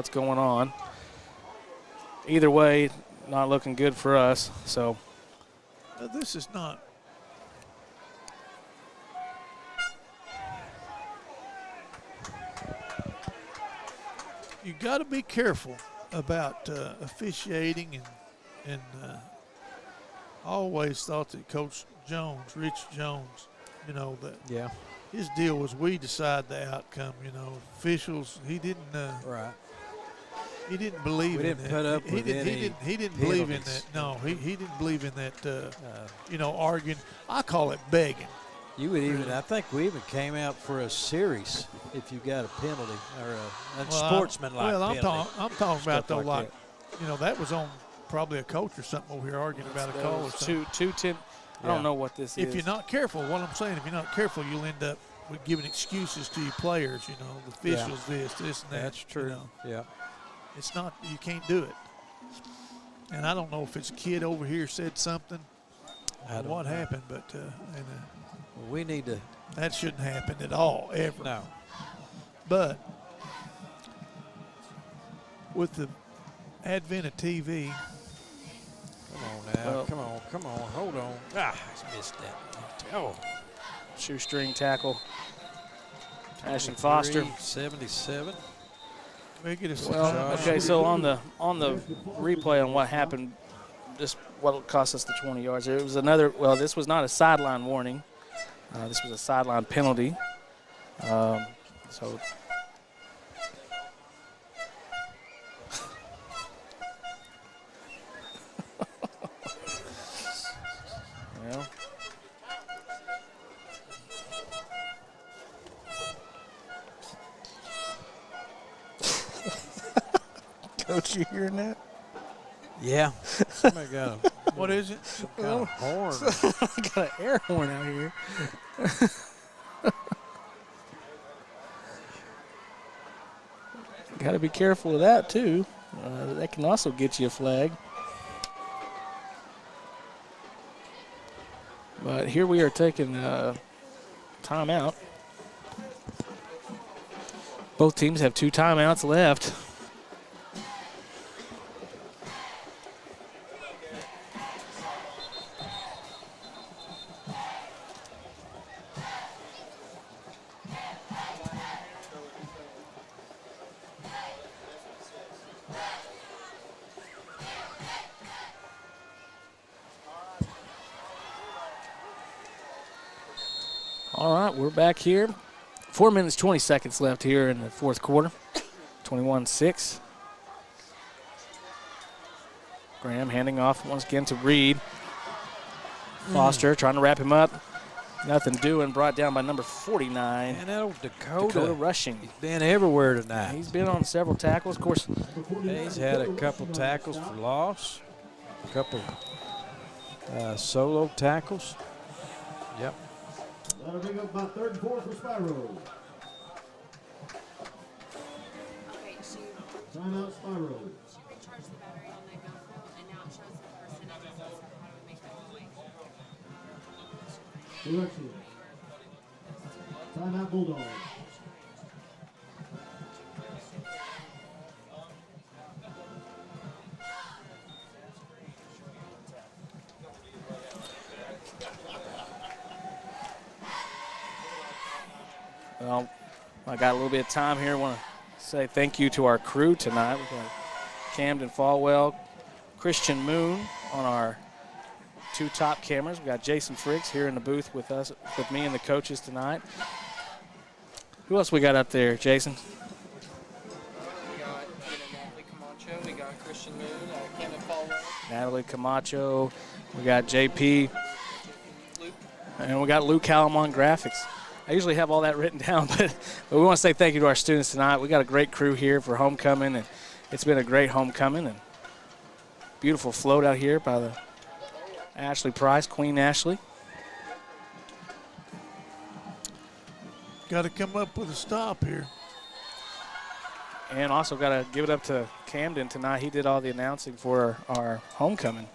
going on. Either way, not looking good for us. So This is not. You got to be careful about officiating, and I always thought that Coach Jones, Rich Jones, you know, that Yeah. his deal was we decide the outcome. You know, officials. He didn't. Right. He didn't believe We in didn't that. put up he with didn't, any he didn't believe in penalties. that. No, he didn't believe in that. You know, arguing. I call it begging. You would even, I think we even came out for a series if you got a penalty or a sportsmanlike penalty. I'm talking about Stuff though, like like you know, that was on probably a coach or something over here arguing about a call or something. 2-10. I don't know what this is. If you're not careful, what I'm saying, if you're not careful, you'll end up with giving excuses to your players. You know, the officials, this, and that. That's true. You know. Yeah. It's not, you can't do it. And I don't know if his kid over here said something I or don't what know. happened, but We need to. that shouldn't happen at all, ever. No. But with the advent of TV, Come on now. Well- Come on. Hold on. I missed that. Oh. Shoestring tackle. Ashton Foster. 77. we get us Well, okay, so on the replay on what happened, just what cost us the 20 yards. It was another. Well, this was not a sideline warning. This was a sideline penalty. So. Well. Coach, you hearing that? Yeah. Somebody got what is it? some kind of horn. I got an air horn out here. Got to be careful of that, too. That can also get you a flag. But here we are taking timeout. Both teams have 2 timeouts left. All right, we're back here. 4 minutes, 20 seconds left here in the fourth quarter. 21-6. Graham handing off once again to Reed. Foster trying to wrap him up. Nothing doing. Brought down by number 49. And that old Dakota Rushing. He's been everywhere tonight. He's been on several tackles. Of course, He's had a couple tackles for loss. A couple solo tackles. Yep. That'll bring up about 3rd and 4 for Spiro. Okay, Timeout, Spiro. she recharged the battery on that GoPro, and now it shows the percentages of how to make that noise. Direction. Timeout, Bulldogs. well, I got a little bit of time here. I want to say thank you to our crew tonight. We've got Camden Falwell, Christian Moon on our 2 top cameras. We got Jason Friggs here in the booth with us, with me and the coaches tonight. Who else we got up there, Jason? We got Natalie Camacho, we got Christian Moon, Camden Falwell, Natalie Camacho, we got JP, Luke. and we got Luke Callum on graphics. I usually have all that written down, but we want to say thank you to our students tonight. We got a great crew here for homecoming, and it's been a great homecoming. And beautiful float out here by the Ashley Price, Queen Ashley. Got to come up with a stop here. And also got to give it up to Camden tonight. He did all the announcing for our homecoming.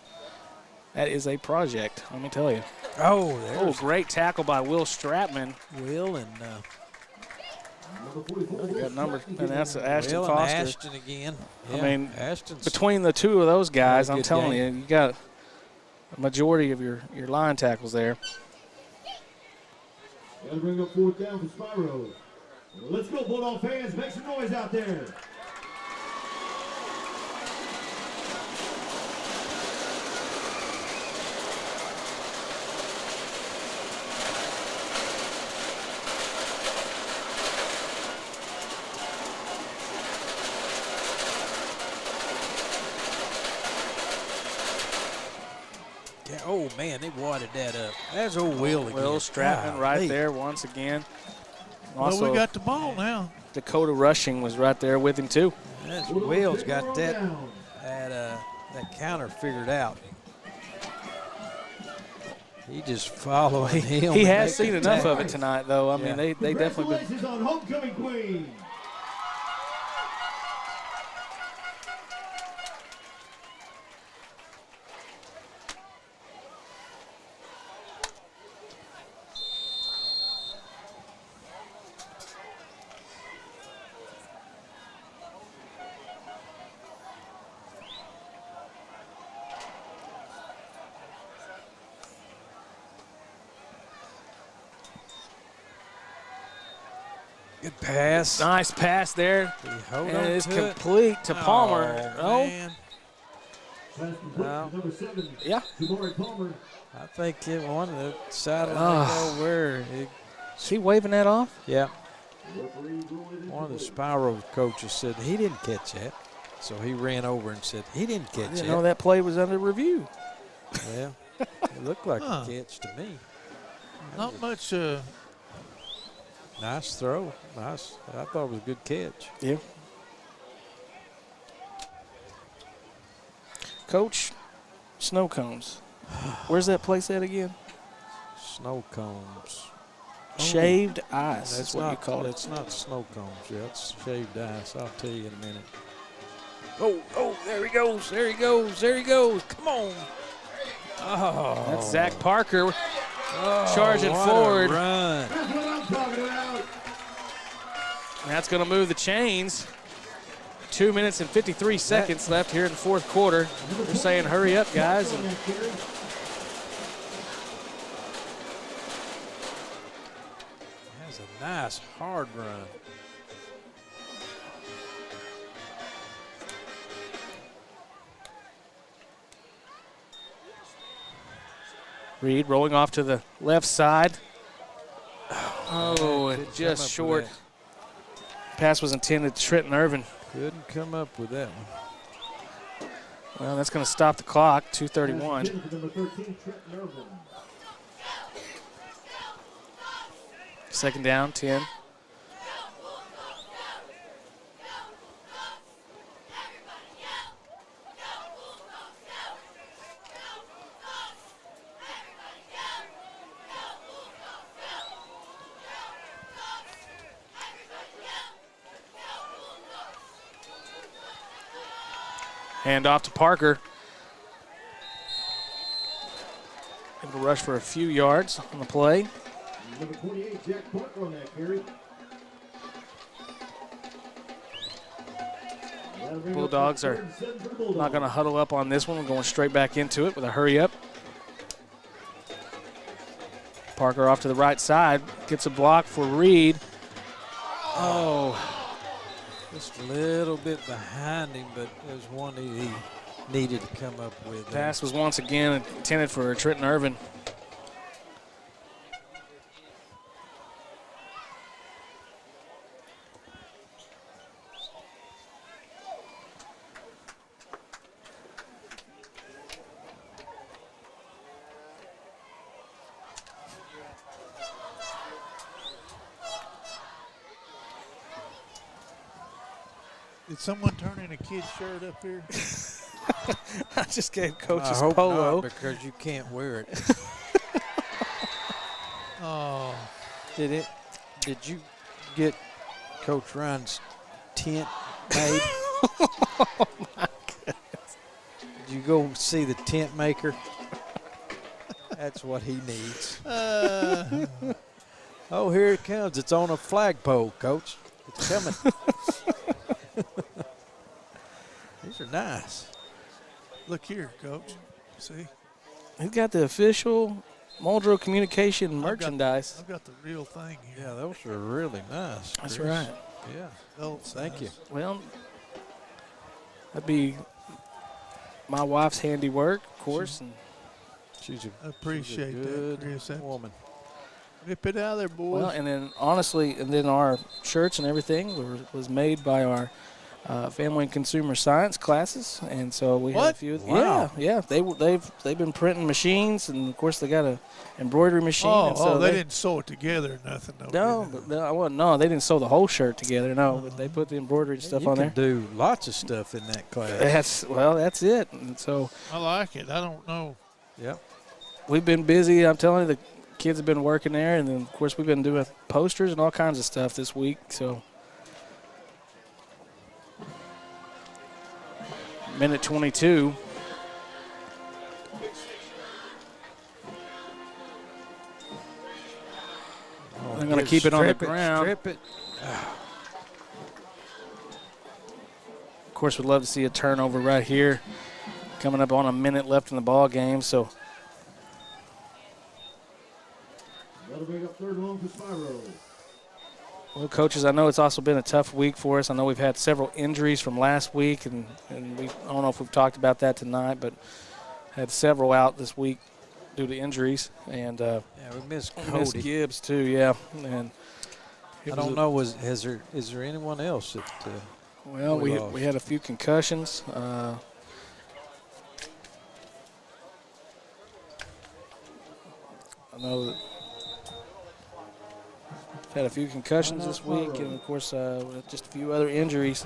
That is a project, let me tell you. Oh, Oh, there's great tackle by Will Stratman. Will and Got number, and that's Ashton Will Foster. and Ashton again. I Yeah, mean, Ashton's between the 2 of those guys, Had a I'm good telling game. you, you got a majority of your line tackles there. Got to bring up 4th down for Spiro. Let's go, Bulldog fans. Make some noise out there. Yeah, oh man, they wadded that up. That's old Will again. Will Stratman right Golly. there once again. Well, Also, we got the ball now. Dakota Rushing was right there with him too. That's Will's got that counter figured out. He just following him. He and has making seen enough of it tackles. tonight, though. I mean, Yeah. they definitely been. Congratulations on homecoming queen. Good pass. Nice pass there. He hold And on it's to it. complete to Palmer. Oh, Oh, man. Pass complete No. to number 7, yeah. Jamari Palmer. I think it wanted to side of Oh. the where. Is he waving that off? Yeah. Referee ruling One of the Spiro coaches said he didn't catch that. So he ran over and said he didn't I catch didn't that. know that play was under review. Yeah. It looked like Huh. a catch to me. Not much. Nice throw. Nice. I thought it was a good catch. Yeah. Coach, snow cones. Where's that place at again? Snow cones. Shaved ice That's is what you call it. It's not snow cones. Yeah, it's shaved ice. I'll tell you in a minute. Oh, there he goes. There he goes. There he goes. Come on. Oh. That's Zach Parker charging what forward. A run. That's what I'm talking about. And that's going to move the chains. 2 minutes and 53 seconds left here in the fourth quarter. They're saying, hurry up, guys. And That's a nice hard run. Reed rolling off to the left side. Oh, and just short. Pass was intended to Trenton Irvin. Couldn't come up with that one. Well, that's going to stop the clock, 2:31. Number 13, Trenton Irvin. Second down, 10. Hand off to Parker. Able to rush for a few yards on the play. Number 28, Jack Parker on that carry. Bulldogs are not going to huddle up on this one. We're going straight back into it with a hurry up. Parker off to the right side. Gets a block for Reed. Oh. Just a little bit behind him, but there's one he needed to come up with. Pass was once again intended for Trenton Irvin. Did someone turn in a kid's shirt up here? I just gave Coach his I hope polo. not, because you can't wear it. Oh. Did you get Coach Ryan's tent made? Oh, my goodness. Did you go see the tent maker? That's what he needs. Oh, here it comes. It's on a flagpole, Coach. It's coming. These are nice. Look here, Coach. See? He's got the official Muldrow Communication merchandise. I've got the real thing here. Yeah, those are really nice. That's Chris. right. Yeah. Oh, Thank you. Well, that'd be my wife's handiwork, of course. And She's a Appreciate she's a that, good Chris. That's- woman. Rip it out of there, boys. well, and then honestly, and then our shirts and everything was made by our family and consumer science classes, and so we had a What? few. Wow. Yeah. They've been printing machines, and of course they got a embroidery machine. and so they didn't sew it together or nothing. No, did they? but no, they didn't sew the whole shirt together. No, but they put the embroidery stuff You on can there. do lots of stuff in that class. That's it. And so I like it. I don't know. Yep. we've been busy. I'm telling you, the kids have been working there, and then of course we've been doing posters and all kinds of stuff this week. So. Minute 22. They're going to keep it on the ground. Strip it. Of course, we'd love to see a turnover right here. Coming up on a minute left in the ball game. So That'll bring up third long for Spiro. well, coaches, I know it's also been a tough week for us. I know we've had several injuries from last week, and I don't know if we've talked about that tonight, but had several out this week due to injuries. And Yeah, we missed Cody. Miss Gibbs too, yeah. And I don't know. Is there anyone else that? Well, we we lost? had a few concussions. I know that we've had a few concussions this week, and of course, just a few other injuries.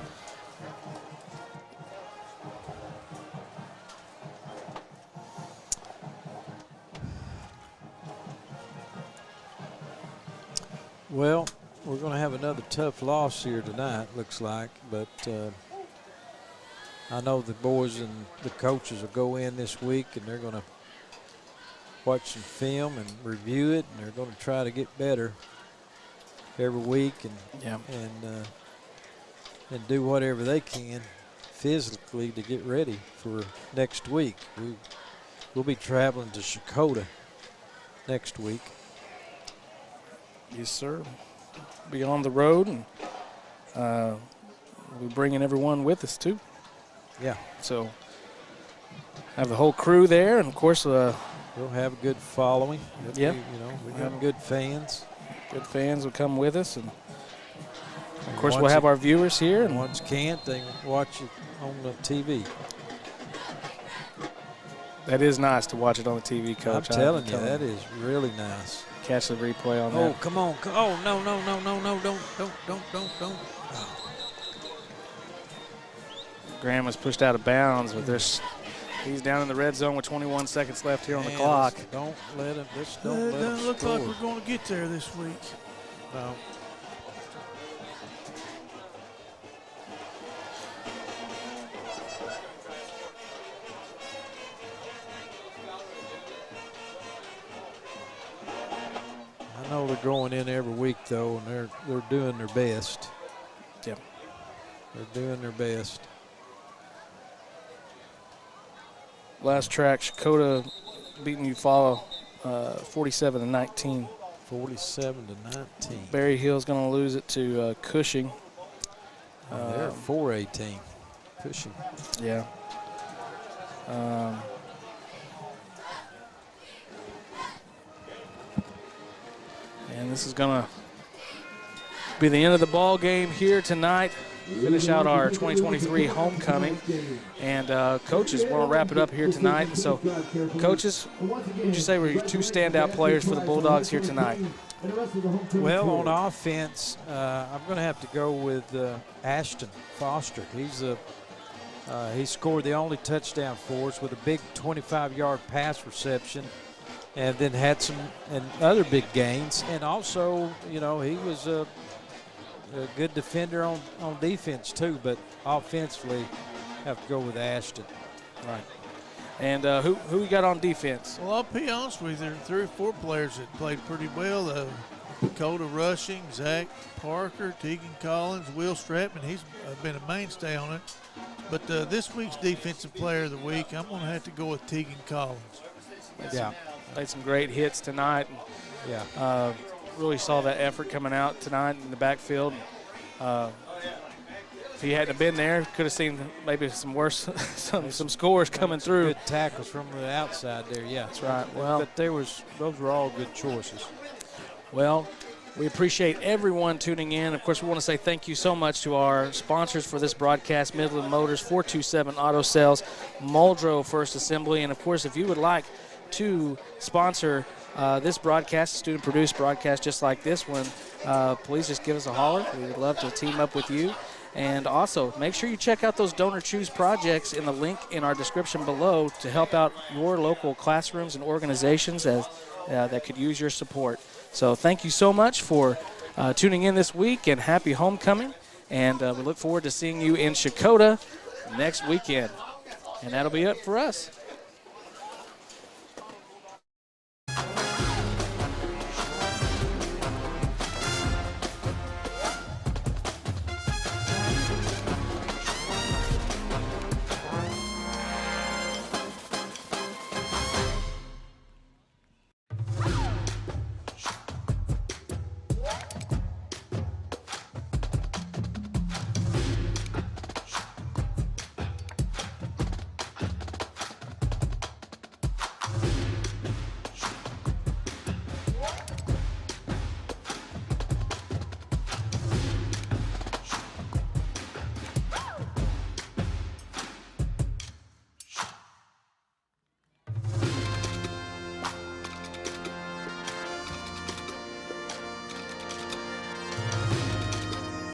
Well, we're going to have another tough loss here tonight, looks like. But I know the boys and the coaches will go in this week, and they're going to watch some film and review it, and they're going to try to get better every week and do whatever they can physically to get ready for next week. We'll be traveling to Shakota next week. Yes, sir. Be on the road, and we're bringing everyone with us too. Yeah. So have the whole crew there, and of course we'll have a good following. Yep. We have good fans. Good fans will come with us, and of course we'll have our viewers here. And ones can't, they watch it on the TV. That is nice to watch it on the TV, Coach. I'm telling you, that is really nice. Catch the replay on that. Oh, come on. Oh, no, don't. Oh. Graham was pushed out of bounds, but he's down in the red zone with 21 seconds left here on the clock. Don't let him. It doesn't look like we're going to get there this week. No. I know they're going in every week though, and they're doing their best. Yep. They're doing their best. Last track, Shakota beating Eufaula 47-19. 47-19. Berry Hill's going to lose it to Cushing. They're 4-18. Cushing. Yeah. And this is going to be the end of the ball game here tonight. Finish out our 2023 homecoming. And coaches want to wrap it up here tonight. So, coaches, what would you say were your two standout players for the Bulldogs here tonight? Well, on offense, I'm going to have to go with Ashton Foster. He scored the only touchdown for us with a big 25-yard pass reception, and then had some other big gains. And also, he was a good defender on defense too, but offensively, have to go with Ashton. Right. And who you got on defense? Well, I'll be honest with you, there are 3 or 4 players that played pretty well. Dakota Rushing, Zach Parker, Tegan Collins, Will Stratman. He's been a mainstay on it. But this week's defensive player of the week, I'm going to have to go with Tegan Collins. Played some great hits tonight. Yeah. Really saw that effort coming out tonight in the backfield. If he hadn't been there, could have seen maybe some worse, some scores coming through. Good tackles from the outside there, yeah. That's right. Well, but those were all good choices. Well, we appreciate everyone tuning in. Of course, we want to say thank you so much to our sponsors for this broadcast, Midland Motors, 427 Auto Sales, Muldrow First Assembly, and of course, if you would like to sponsor this broadcast, student-produced broadcast just like this one, please just give us a holler. We would love to team up with you. And also, make sure you check out those Donor Choose projects in the link in our description below to help out your local classrooms and organizations that could use your support. So thank you so much for tuning in this week, and happy homecoming. And we look forward to seeing you in Shakota next weekend. And that'll be it for us.